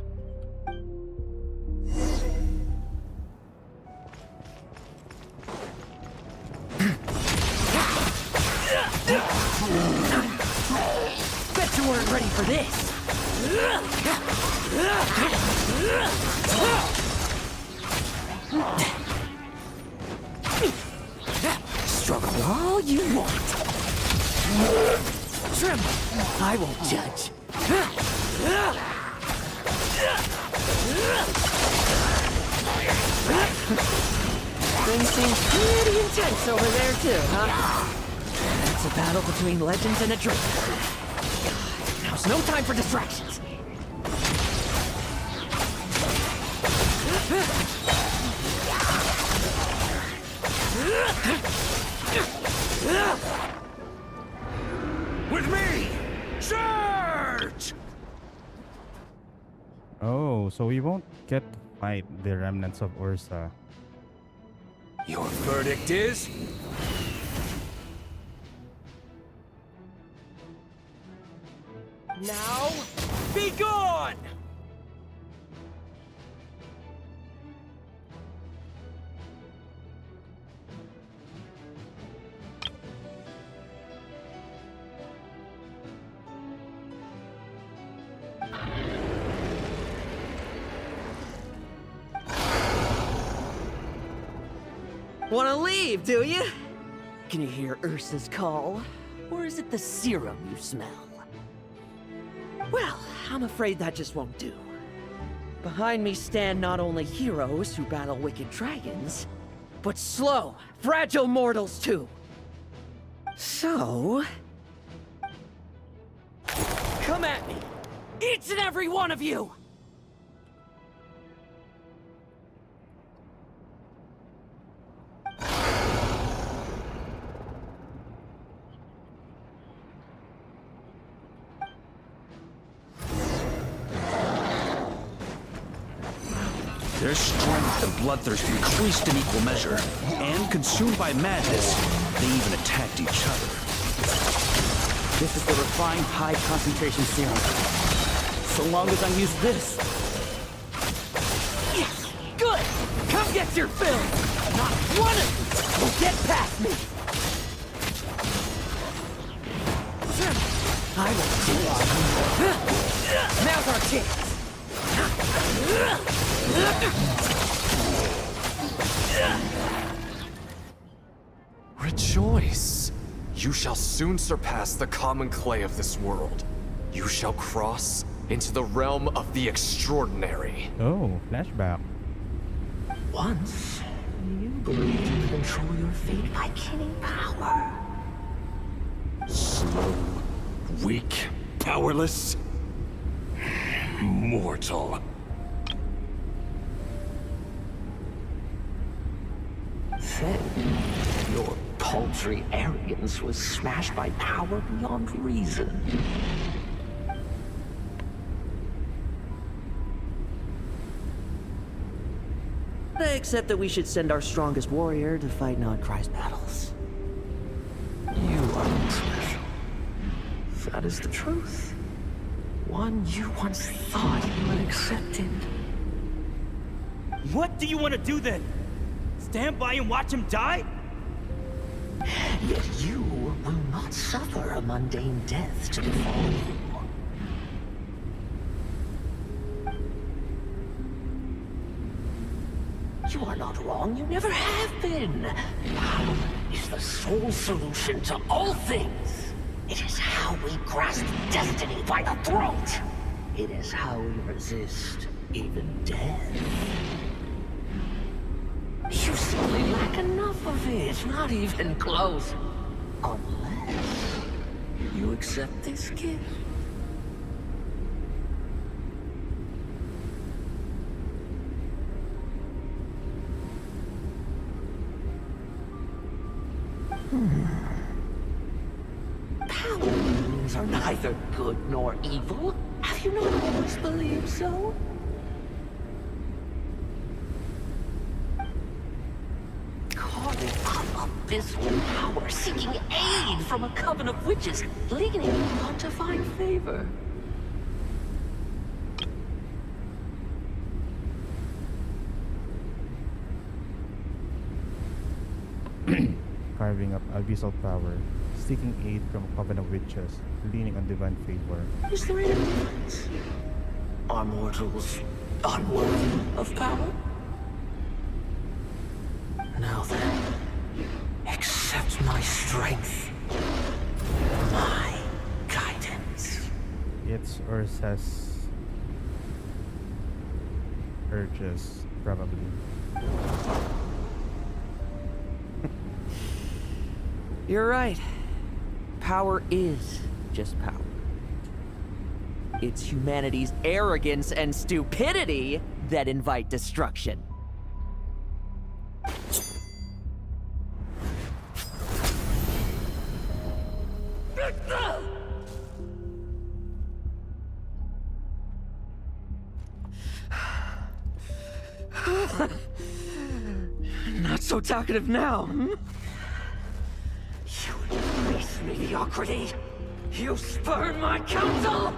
Bet you weren't ready for this. Struggle all you want. Tremble, I won't judge. Things seem pretty intense over there too, huh? It's a battle between legends and a dream. Now's no time for distractions. With me! Charge! Oh, so we won't get to fight the remnants of Ursa. Your verdict is? Now, be gone! Wanna leave, do you? Can you hear Ursa's call? Or is it the serum you smell? Well, I'm afraid that just won't do. Behind me stand not only heroes who battle wicked dragons, but slow, fragile mortals too. So... come at me! Each and every one of you! Their strength and bloodthirst increased in equal measure, and consumed by madness, they even attacked each other. This is the refined high-concentration serum. So long as I use this. Yes! Good! Come get your fill! Not one of you will get past me! I will do it. Now's our chance! Rejoice! You shall soon surpass the common clay of this world. You shall cross into the realm of the extraordinary. Oh, flashback. Once, you believed you could control your fate by killing power. Slow, weak, powerless, mortal. Then, your paltry arrogance was smashed by power beyond reason. Except that we should send our strongest warrior to fight Nodcry's battles. You are not special. That is the truth. One you once thought you had accepted. What do you want to do then? Stand by and watch him die? Yet you will not suffer a mundane death to befall you. You are not wrong, you never have been. Power is the sole solution to all things. It is how we grasp destiny by the throat. It is how we resist even death. You simply lack enough of it, not even close. Unless you accept this gift. Power rulings are neither good nor evil. Have you not always believed so? Carving up abysmal power, seeking aid from a coven of witches, leading you on to find favor. Carving up abyssal power, seeking aid from a coven of witches, leaning on divine favor. Is there any difference? Are mortals unworthy of power? Now then, accept my strength, my guidance. It's Ursa's urges, probably. You're right. Power is just power. It's humanity's arrogance and stupidity that invite destruction. Not so talkative now, hmm? You embrace mediocrity. You spurn my counsel.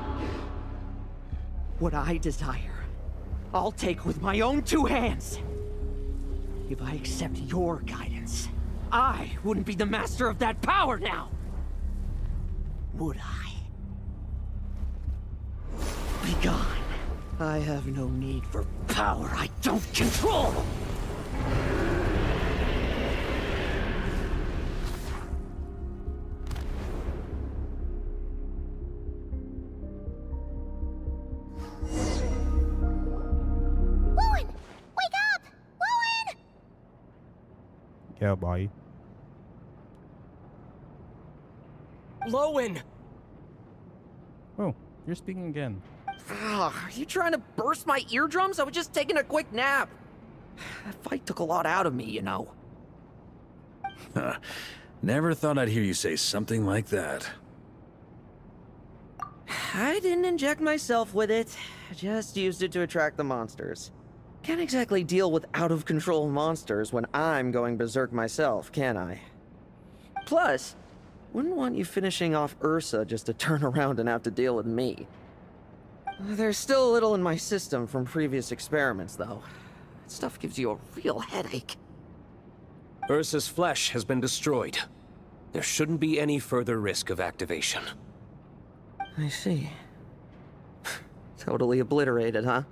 What I desire, I'll take with my own two hands. If I accept your guidance, I wouldn't be the master of that power now. Would I? Be gone. I have no need for power I don't control. Lohen! Wake up! Lohen! Yeah, boy. Lohen! Oh, you're speaking again. Are you trying to burst my eardrums? I was just taking a quick nap. That fight took a lot out of me, you know. Never thought I'd hear you say something like that. I didn't inject myself with it. I just used it to attract the monsters. Can't exactly deal with out-of-control monsters when I'm going berserk myself, can I? Plus, wouldn't want you finishing off Ursa just to turn around and have to deal with me. There's still a little in my system from previous experiments, though. That stuff gives you a real headache. Ursa's flesh has been destroyed. There shouldn't be any further risk of activation. I see. Totally obliterated, huh?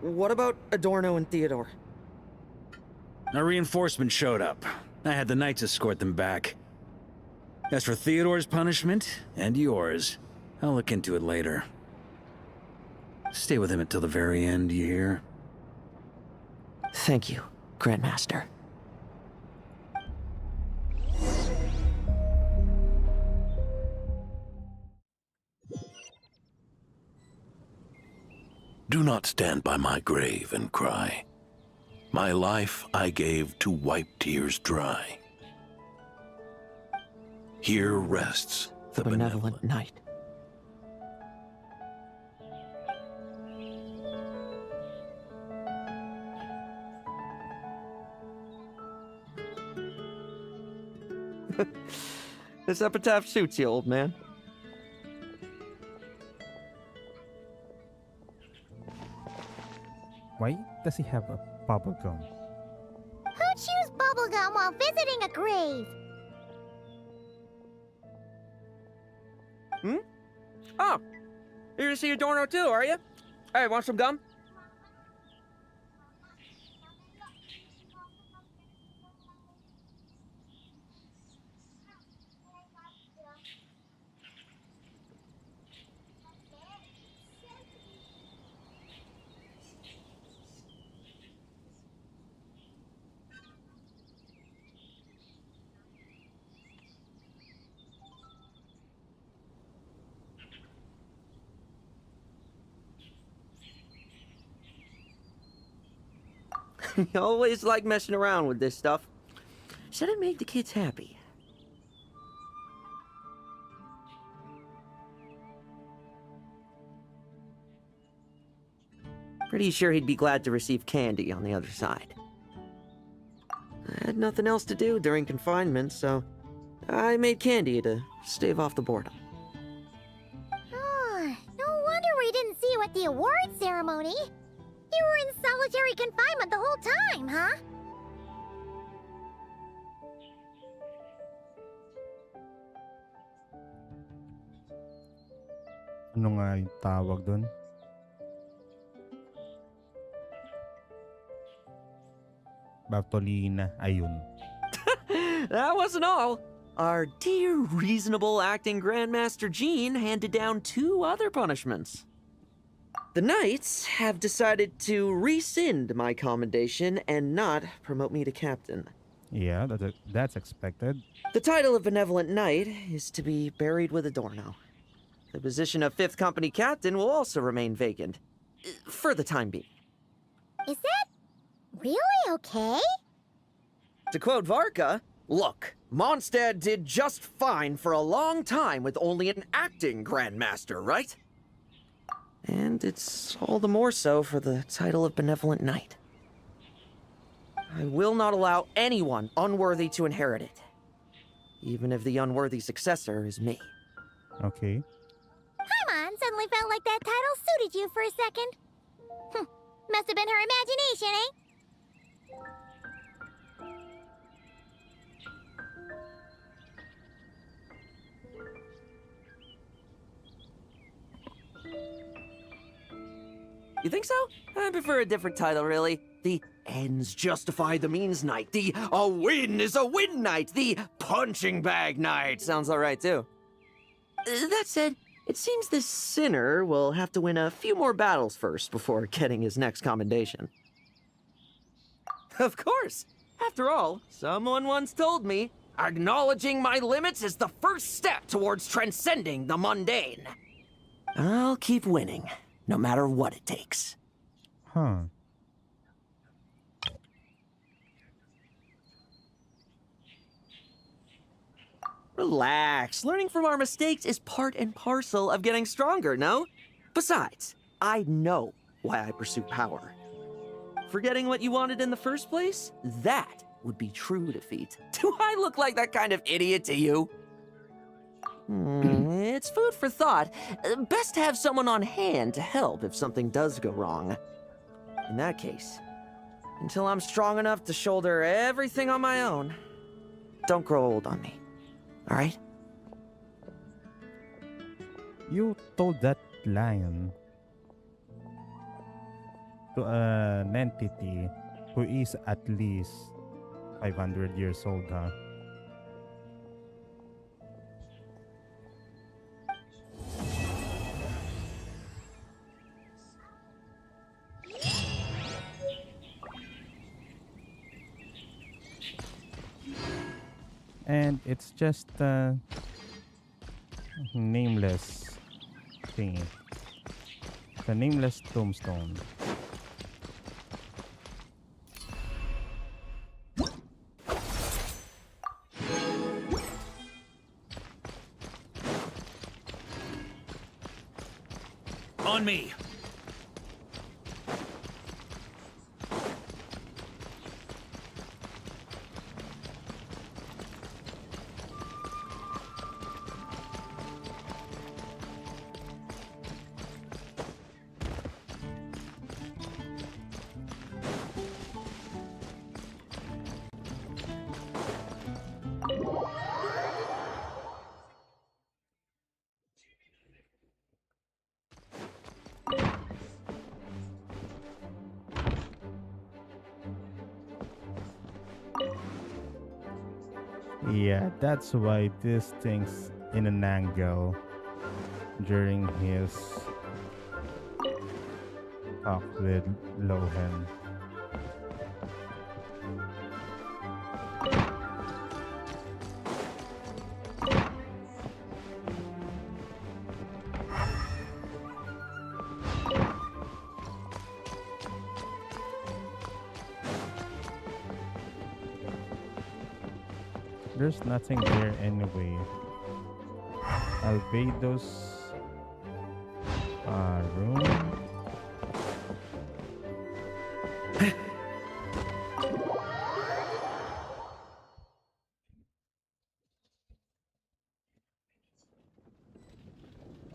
What about Adorno and Theodore? A reinforcement showed up. I had the Knights escort them back. As for Theodore's punishment, and yours, I'll look into it later. Stay with him until the very end, you hear? Thank you, Grandmaster. Do not stand by my grave and cry. My life I gave to wipe tears dry. Here rests the benevolent Knight. This epitaph suits you, old man. Why does he have a bubble gum? Who chews bubblegum while visiting a grave? Hmm? Oh, you're to see Adorno too, are you? Hey, want some gum? You always like messing around with this stuff. Said it made the kids happy. Pretty sure he'd be glad to receive candy on the other side. I had nothing else to do during confinement, so I made candy to stave off the boredom. Oh, no wonder we didn't see you at the award ceremony. You were in solitary confinement the whole time, huh? Ano nga yung tawag dun? Bartolina, ayun. That wasn't all. Our dear, reasonable acting Grandmaster Jean handed down 2 other punishments. The Knights have decided to rescind my commendation and not promote me to captain. Yeah, that's expected. The title of Benevolent Knight is to be buried with Adorno. The position of 5th Company Captain will also remain vacant, for the time being. Is that really okay? To quote Varka, look, Mondstadt did just fine for a long time with only an acting Grandmaster, right? And it's all the more so for the title of Benevolent Knight. I will not allow anyone unworthy to inherit it, even if the unworthy successor is me. Okay. Paimon suddenly felt like that title suited you for a second. Must have been her imagination, eh? You think so? I prefer a different title, really. The ends justify the means knight. The a win is a win knight. The punching bag knight. Sounds alright, too. That said, it seems this sinner will have to win a few more battles first before getting his next commendation. Of course. After all, someone once told me, Acknowledging my limits is the first step towards transcending the mundane. I'll keep winning, no matter what it takes. Huh. Relax. Learning from our mistakes is part and parcel of getting stronger, no? Besides, I know why I pursue power. Forgetting what you wanted in the first place? That would be true defeat. Do I look like that kind of idiot to you? It's food for thought. Best to have someone on hand to help if something does go wrong. In that case, until I'm strong enough to shoulder everything on my own, don't grow old on me. All right? You told that lion to an entity who is at least 500 years old, huh? And it's just a nameless thing. It's a nameless tombstone. On me. Yeah, that's why this thing's in an angle during his talk with Lohen. There's nothing there anyway. Albedo's room.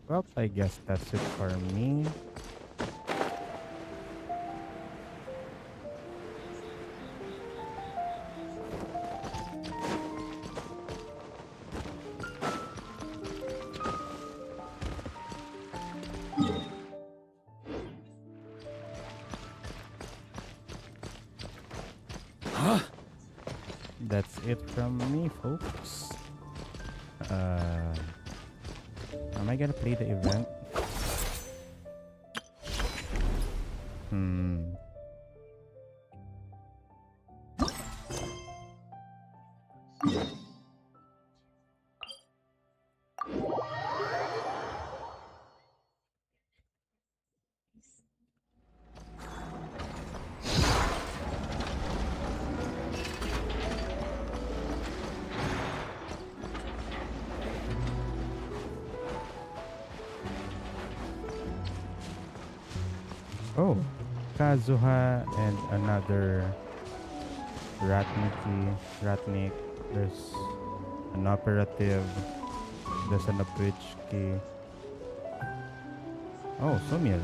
Well, I guess that's it for me. That's it from me, folks. Am I gonna play the event? Oh, Kazuha and another Ratnik. There's an operative. There's an abridged key. Oh, Sumire.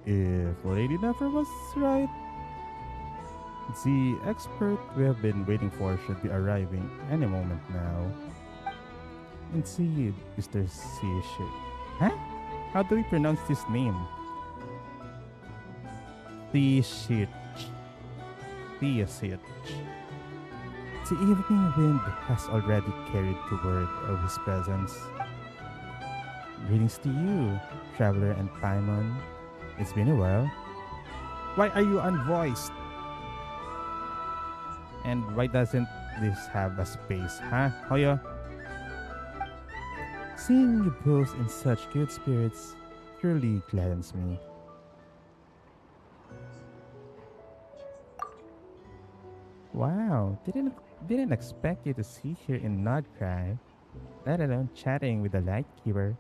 If Lady Never was right, the expert we have been waiting for should be arriving any moment now. Indeed, Mr. Seaship. Huh? How do we pronounce this name? Seaship. Seaship. The evening wind has already carried the word of his presence. Greetings to you, traveler and Paimon. It's been a while. Why are you unvoiced? And why doesn't this have a space, huh, Hoyo? Seeing you both in such good spirits truly gladdens me. Wow, didn't expect you to see here in Nodcry, let alone chatting with the Lightkeeper.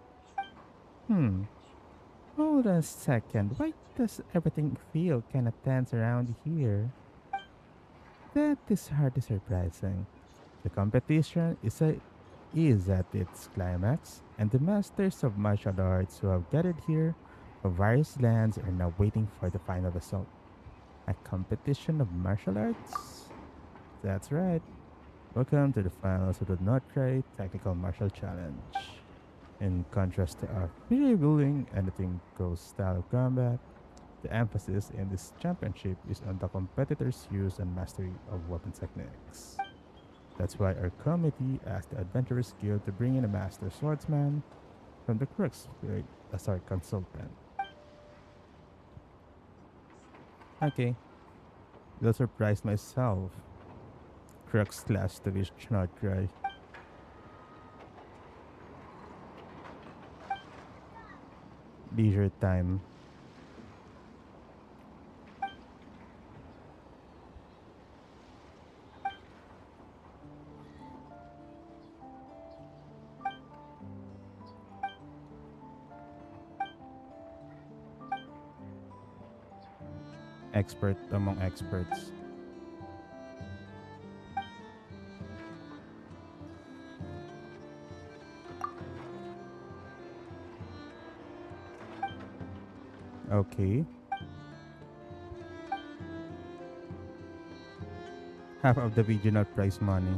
Hold on a second, why does everything feel kinda tense around here? That is hardly surprising. The competition is at its climax, and the masters of martial arts who have gathered here from various lands are now waiting for the final result. A competition of martial arts? That's right. Welcome to the finals of the Notcry Technical Martial Challenge. In contrast to a free-wheeling, anything-goes style of combat, the emphasis in this championship is on the competitor's use and mastery of weapon techniques. That's why our committee asked the Adventurers Guild to bring in a master swordsman from the Crooks Guild as our consultant. Okay. Will surprise myself. Crux class to wish not cry. Leisure time. Expert among experts. Okay. Half of the regional prize money.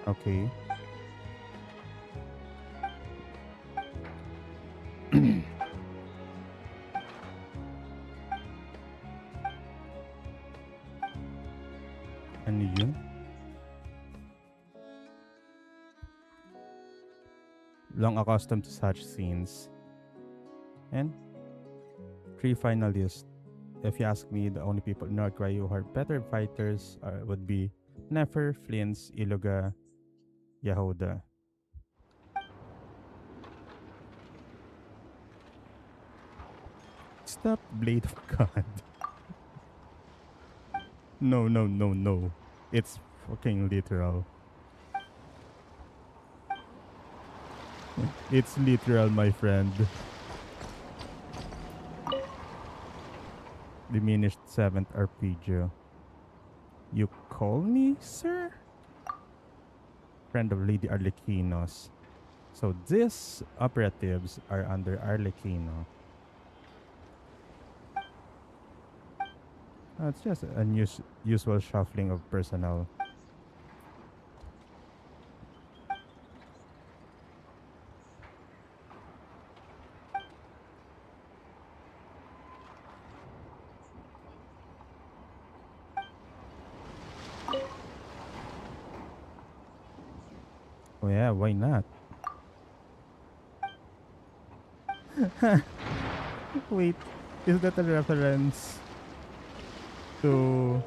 Okay. Ano yun? Long accustomed to such scenes. And 3 finalists. If you ask me, the only people in Northcry who are better fighters would be Nefer, Flins, Iluga, Yahoda. Stop, Blade of God. No, no, no, no. It's fucking literal. It's literal, my friend. Diminished 7th arpeggio. You call me, sir? Friend of Lady Arlequinos. So these operatives are under Arlequino. It's just a usual shuffling of personnel. Oh yeah, why not? Wait, is that a reference to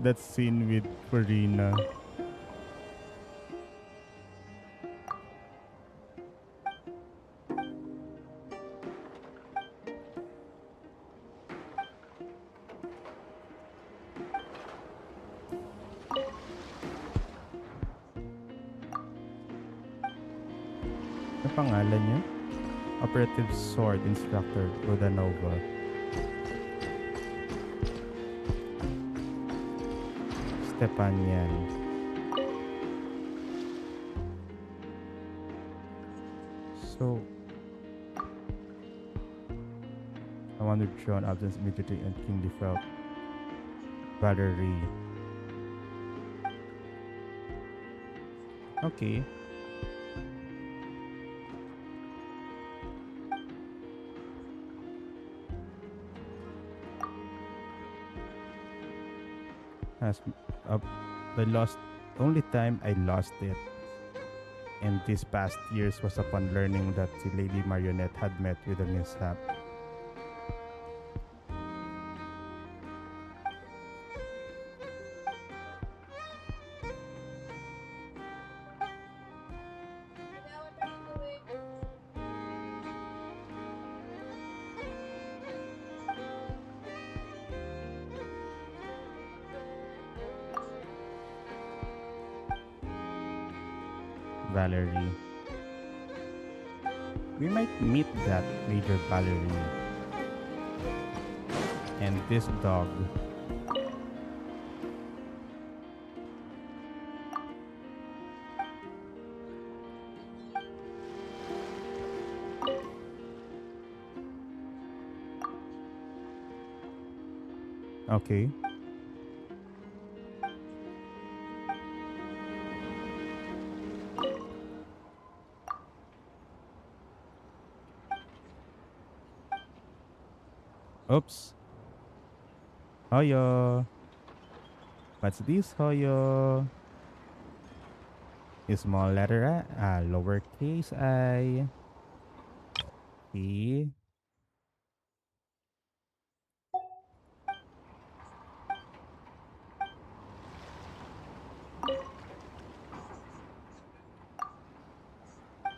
that scene with Farina? Ano pangalan niya? Operative Sword Instructor Rodanova. Stepanian. So I wanted John absence immediately and keenly felt Valerie. Okay. As the lost only time I lost it in these past years was upon learning that the Lady Marionette had met with a mishap. Valerie. We might meet that Major Valerie. And this dog. Okay. Oops. Hoyo. What's this, Hoyo? A small letter I, lowercase I. E.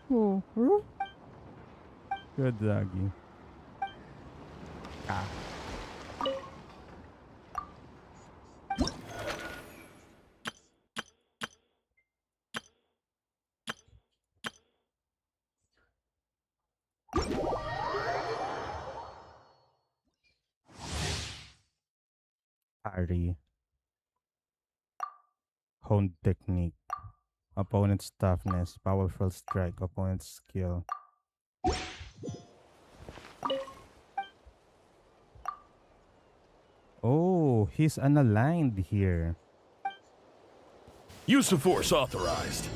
Oh, good doggy. Ah. Parry. Honed technique. Opponent's toughness. Powerful strike. Opponent's skill. Oh, he's unaligned here. Use of force authorized.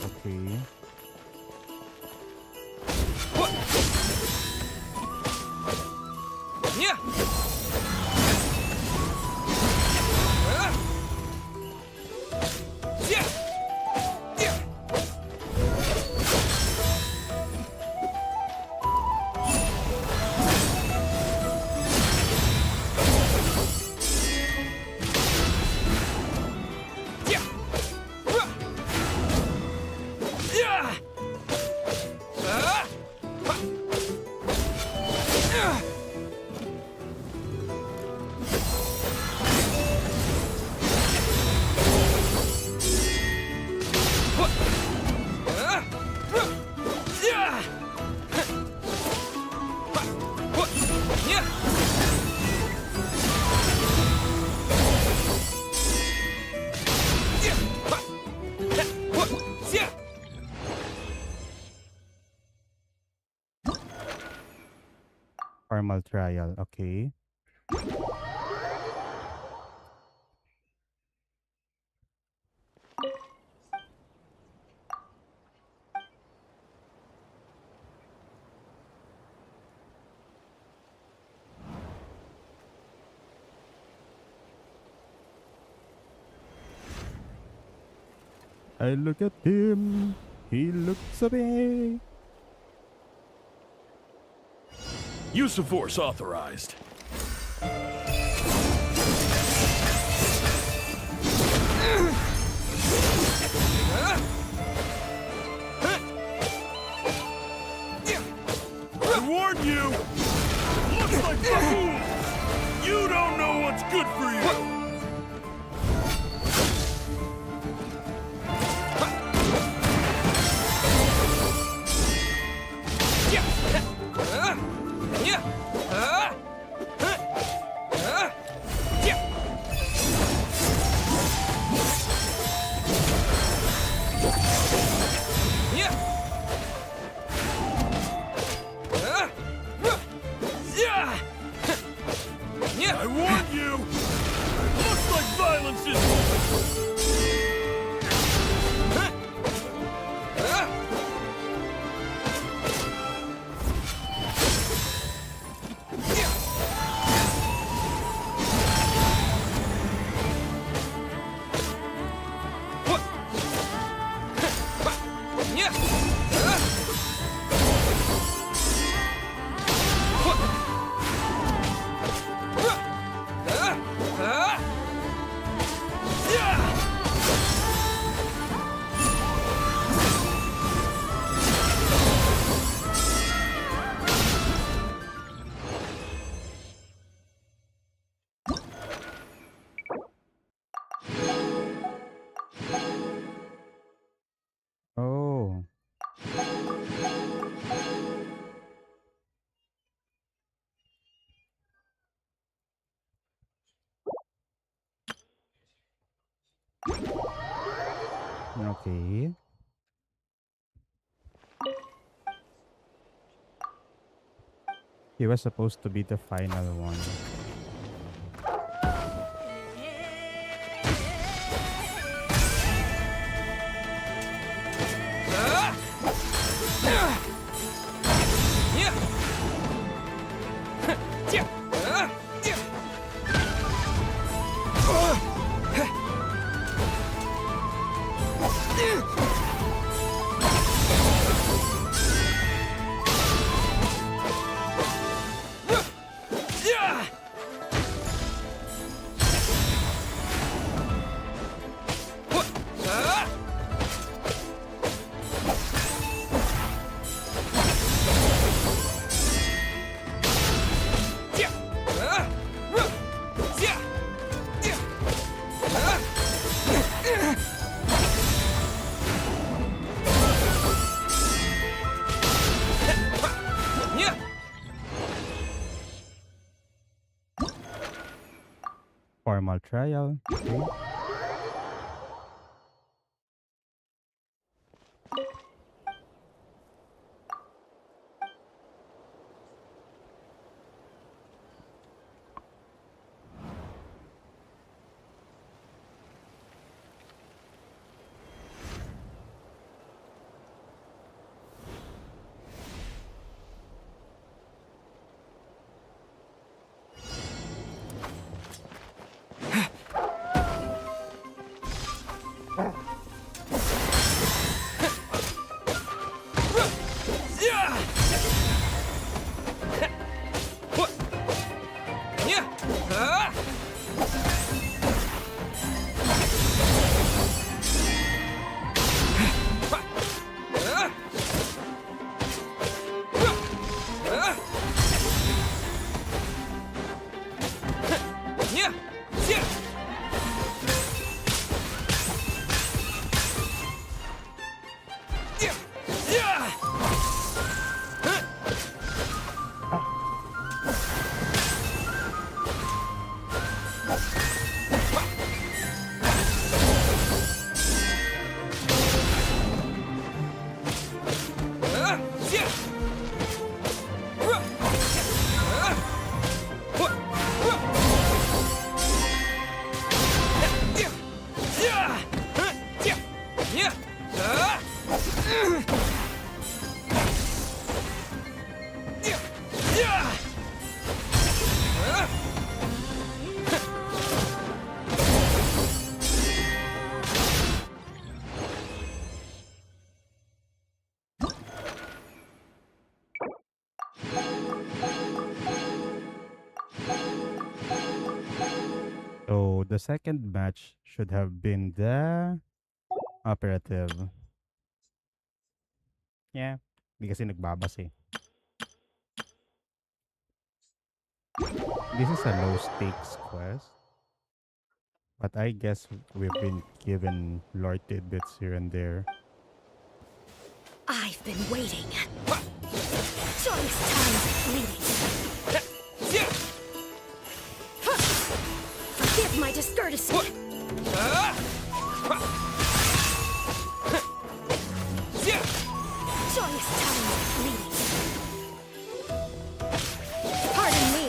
Okay. Yeah. Formal trial. Okay. I look at him. He looks at me. Use of force authorized. I warn you! Looks like buffoon! You don't know what's good for you! Okay. He was supposed to be the final one. Formal trial. Okay. So the second match should have been the operative. Yeah. Hindi kasi nagbabas eh. This is a low stakes quest. But I guess we've been given lore tidbits here and there. I've been waiting. Choice time's fleeting. Forgive my discourtesy. Choice time's fleeting. Pardon me.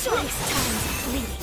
Choice time's fleeting.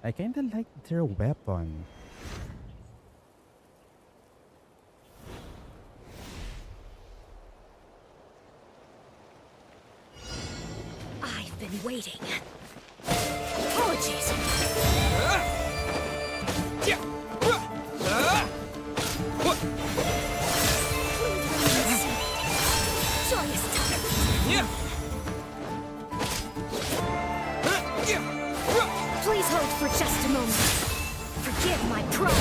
I kinda like their weapon. been waiting. Apologies. Joyous time. Please hold for just a moment. Forgive my pride.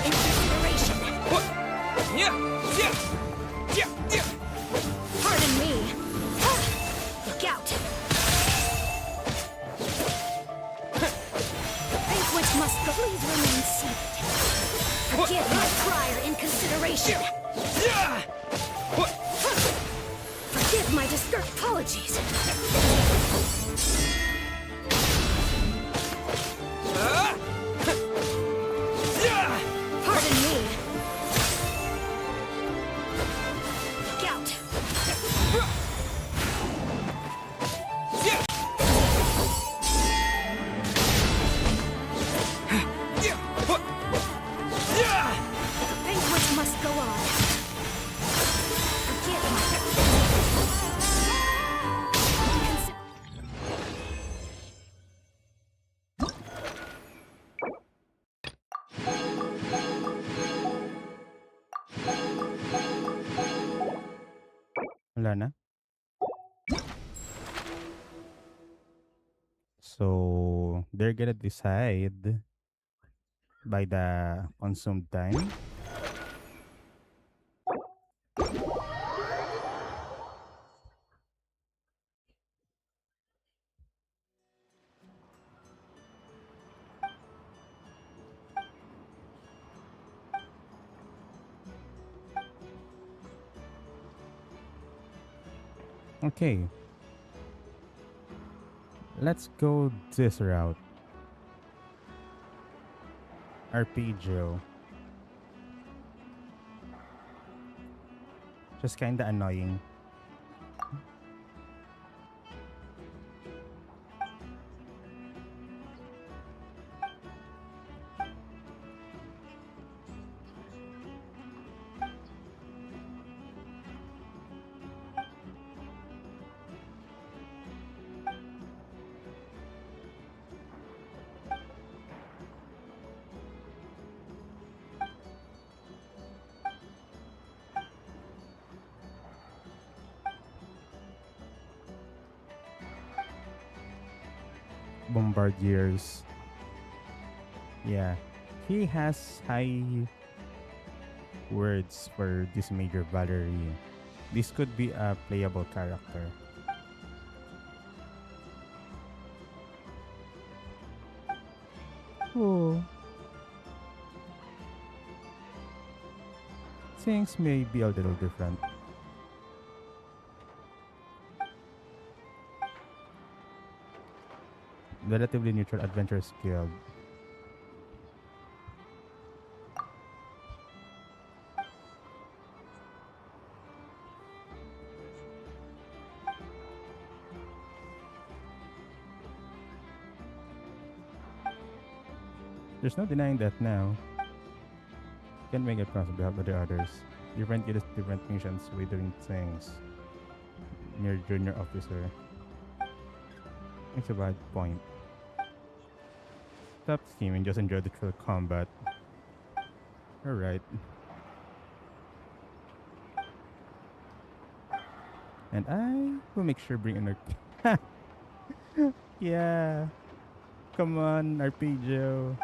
In consideration. Pardon me. Look out. Banquet must go. Please remain seated. Forgive my prior in consideration. Forgive my apologies. Pardon me. Gout. The banquet must go on. Forgive my... Wala na. So, they're gonna decide by the consumed time. Okay. Let's go this route. Arpeggio. Just kinda annoying. Bombardiers. Yeah, he has high words for this Major Valerie. This could be a playable character. Oh. Things may be a little different. Relatively neutral adventure skill. There's no denying that now. Can't make it possible to help other others. Different units, different missions, way doing things. Near junior officer. It's a bad point. Stop scheming, just enjoy the thrill of combat. Alright. And I will make sure bring in our... Yeah. Come on, Arpeggio.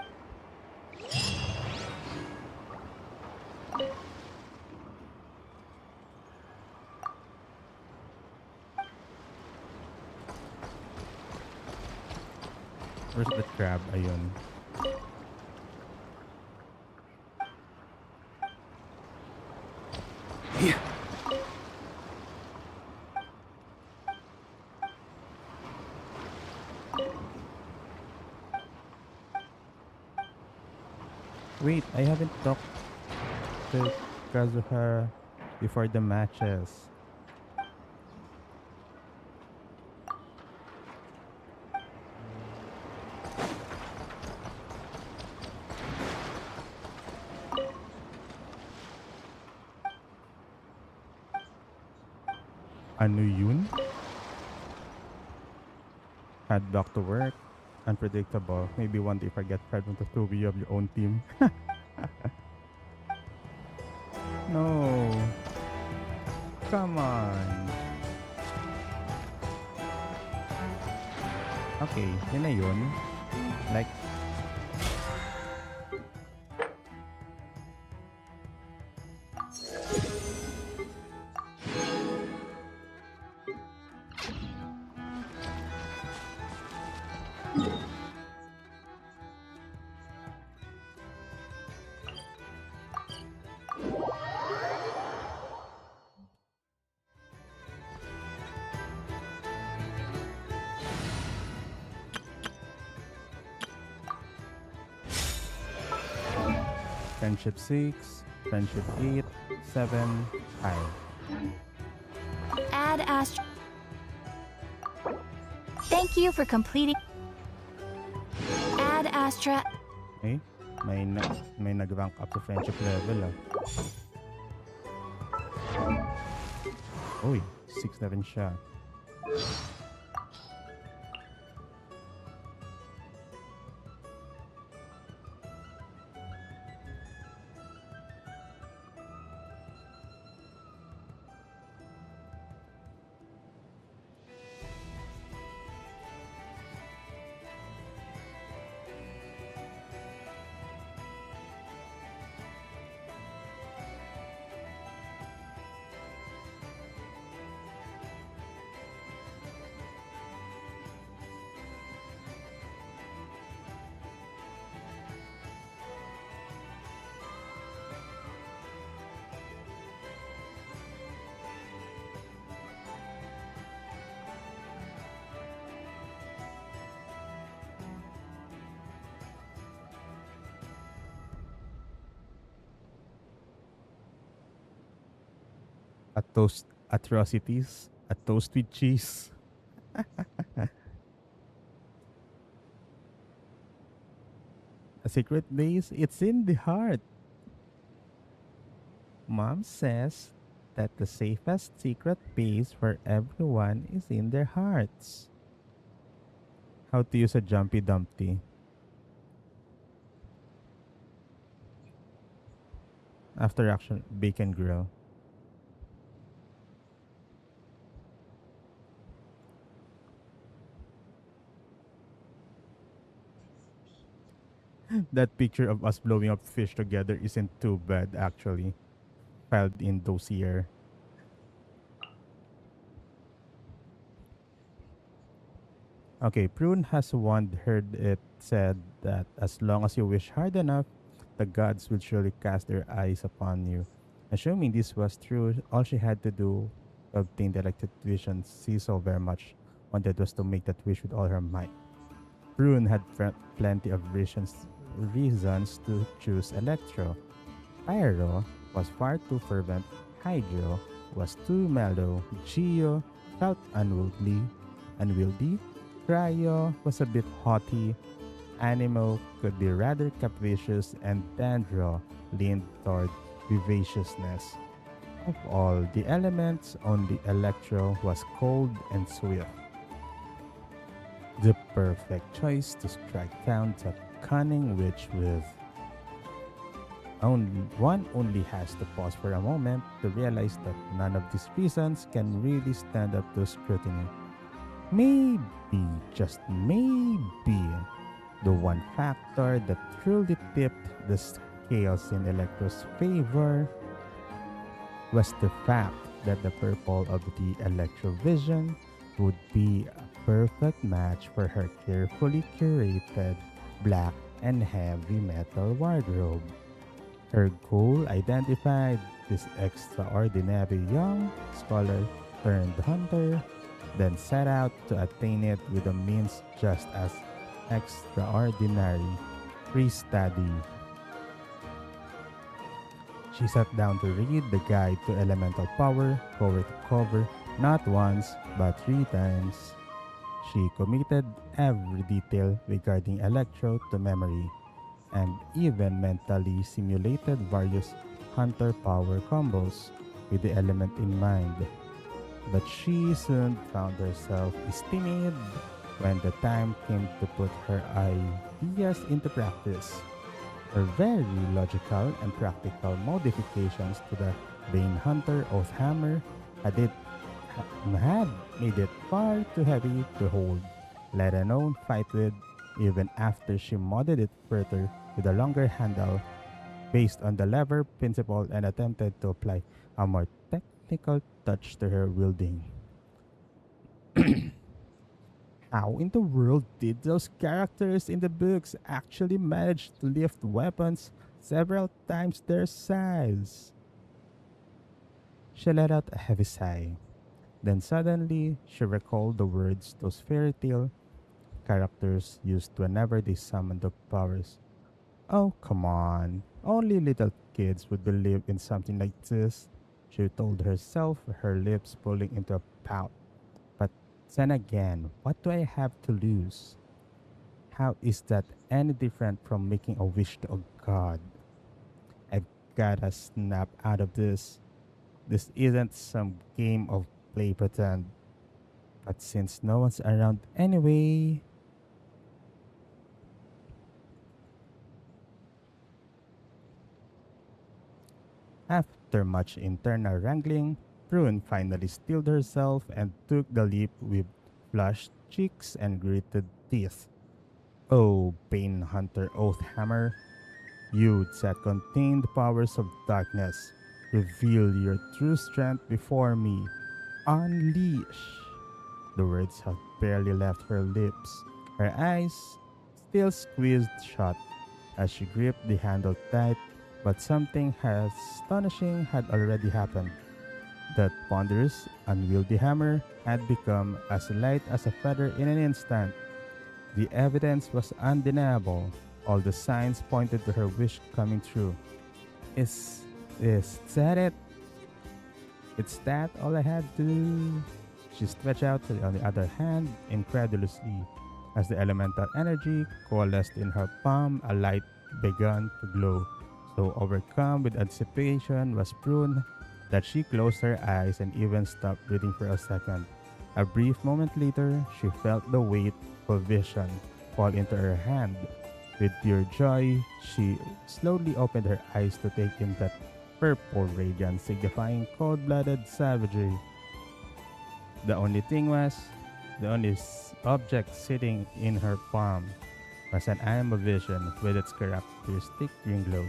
Where's the crab? Ayun. Yeah. Wait, I haven't talked to Kazuha before the matches. Ano yun? Head back to work. Unpredictable. Maybe one day forget pregnant to be of your own team. No. Come on. Okay, yun na yun. Like, friendship 6, friendship 8, 7, 5. Add Astra. Thank you for completing. Add Astra. Okay, may nag-rank up to friendship level Uy, 6 na rin siya. A toast atrocities, a toast with cheese. A secret base, it's in the heart. Mom says that the safest secret base for everyone is in their hearts. How to use a Jumpy Dumpty. After action, bacon grill. That picture of us blowing up fish together isn't too bad, actually. Filed in dossier. Okay, Prune has once heard it said that as long as you wish hard enough, the gods will surely cast their eyes upon you. Assuming this was true, all she had to do to obtain the elected vision she so very much wanted was to make that wish with all her might. Prune had plenty of reasons to choose Electro. Pyro was far too fervent, Hydro was too mellow, Geo felt unwieldy, Cryo was a bit haughty, Animo could be rather capricious, and Dandro leaned toward vivaciousness. Of all the elements, only Electro was cold and swift. The perfect choice to strike down the cunning witch with. One only has to pause for a moment to realize that none of these reasons can really stand up to scrutiny. Maybe, just maybe, the one factor that truly tipped the scales in Electro's favor was the fact that the purple of the Electrovision would be a perfect match for her carefully curated black and heavy metal wardrobe. Her goal identified, this extraordinary young scholar turned hunter, then set out to attain it with a means just as extraordinary, pre-study. She sat down to read the guide to elemental power, cover to cover, not once, but 3 times. She committed every detail regarding Electro to memory, and even mentally simulated various hunter power combos with the element in mind. But she soon found herself timid when the time came to put her ideas into practice. Her very logical and practical modifications to the Bane Hunter Oath Hammer had made it far too heavy to hold, let alone fight with, even after she modded it further with a longer handle based on the lever principle and attempted to apply a more technical touch to her wielding. How in the world did those characters in the books actually manage to lift weapons several times their size? She let out a heavy sigh. Then suddenly, she recalled the words those fairy tale characters used whenever they summoned the powers. Oh, come on. Only little kids would believe in something like this, she told herself, her lips pulling into a pout. But then again, what do I have to lose? How is that any different from making a wish to a god? I've gotta snap out of this. This isn't some game of play pretend. But since no one's around anyway... After much internal wrangling, Prune finally steeled herself and took the leap with flushed cheeks and gritted teeth. Oh, Bane Hunter Oathhammer, you that contain the powers of darkness, reveal your true strength before me. Unleash! The words had barely left her lips. Her eyes still squeezed shut as she gripped the handle tight, but something astonishing had already happened. That ponderous, unwieldy hammer had become as light as a feather in an instant. The evidence was undeniable. All the signs pointed to her wish coming true. Is that it? It's that all I had to do? She stretched out on the other hand incredulously. As the elemental energy coalesced in her palm, a light began to glow. So overcome with anticipation was Prune that she closed her eyes and even stopped breathing for a second. A brief moment later, she felt the weight of vision fall into her hand. With pure joy, she slowly opened her eyes to take in that purple radiance signifying cold-blooded savagery. The only object sitting in her palm was an eye of vision with its characteristic green glow.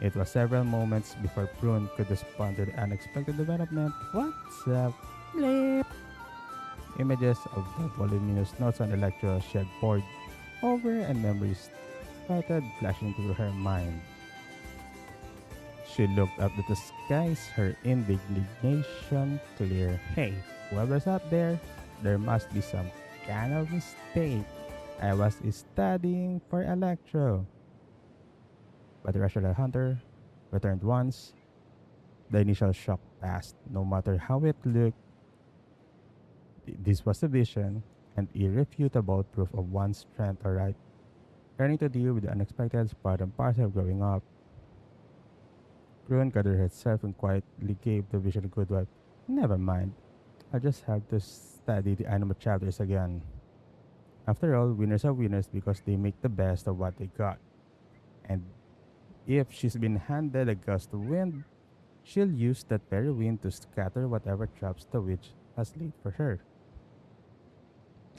It was several moments before Prune could respond to the unexpected development. What's up, Blip? Images of the voluminous notes on Electro she had pored over and memories started flashing through her mind. She looked up at the skies, her indignation clear. Hey, whoever's up there must be some kind of mistake. I was studying for Electro. But the rational hunter returned once. The initial shock passed, no matter how it looked. This was a vision, and irrefutable proof of one's strength or right. Learning to deal with the unexpected is part and parcel of growing up. Prune gathered herself and quietly gave the vision a good wipe. Never mind. I'll just have to study the animal chapters again. After all, winners are winners because they make the best of what they got. And if she's been handed a gust of wind, she'll use that very wind to scatter whatever traps the witch has laid for her.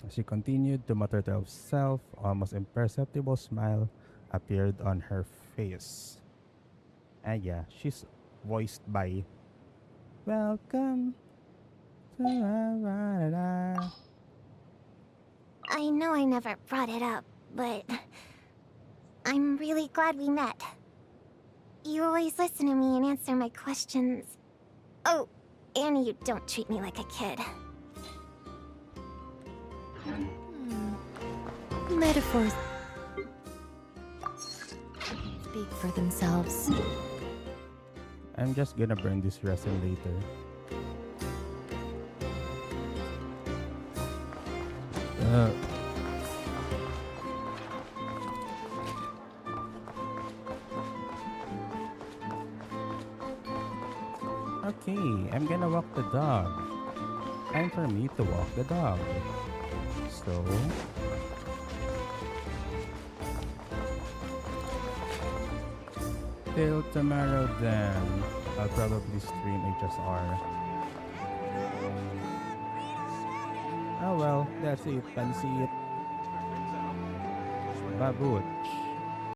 As she continued to mutter to herself, almost imperceptible smile appeared on her face. And yeah, she's voiced by Welcome to Havana. I know I never brought it up, but I'm really glad we met. You always listen to me and answer my questions. Oh, and you don't treat me like a kid. Metaphors speak for themselves. I'm just gonna burn this resin later. Okay, I'm gonna walk the dog. Time for me to walk the dog. So till tomorrow then, I'll probably stream HSR. Oh well, that's it. Pansit. Babuch.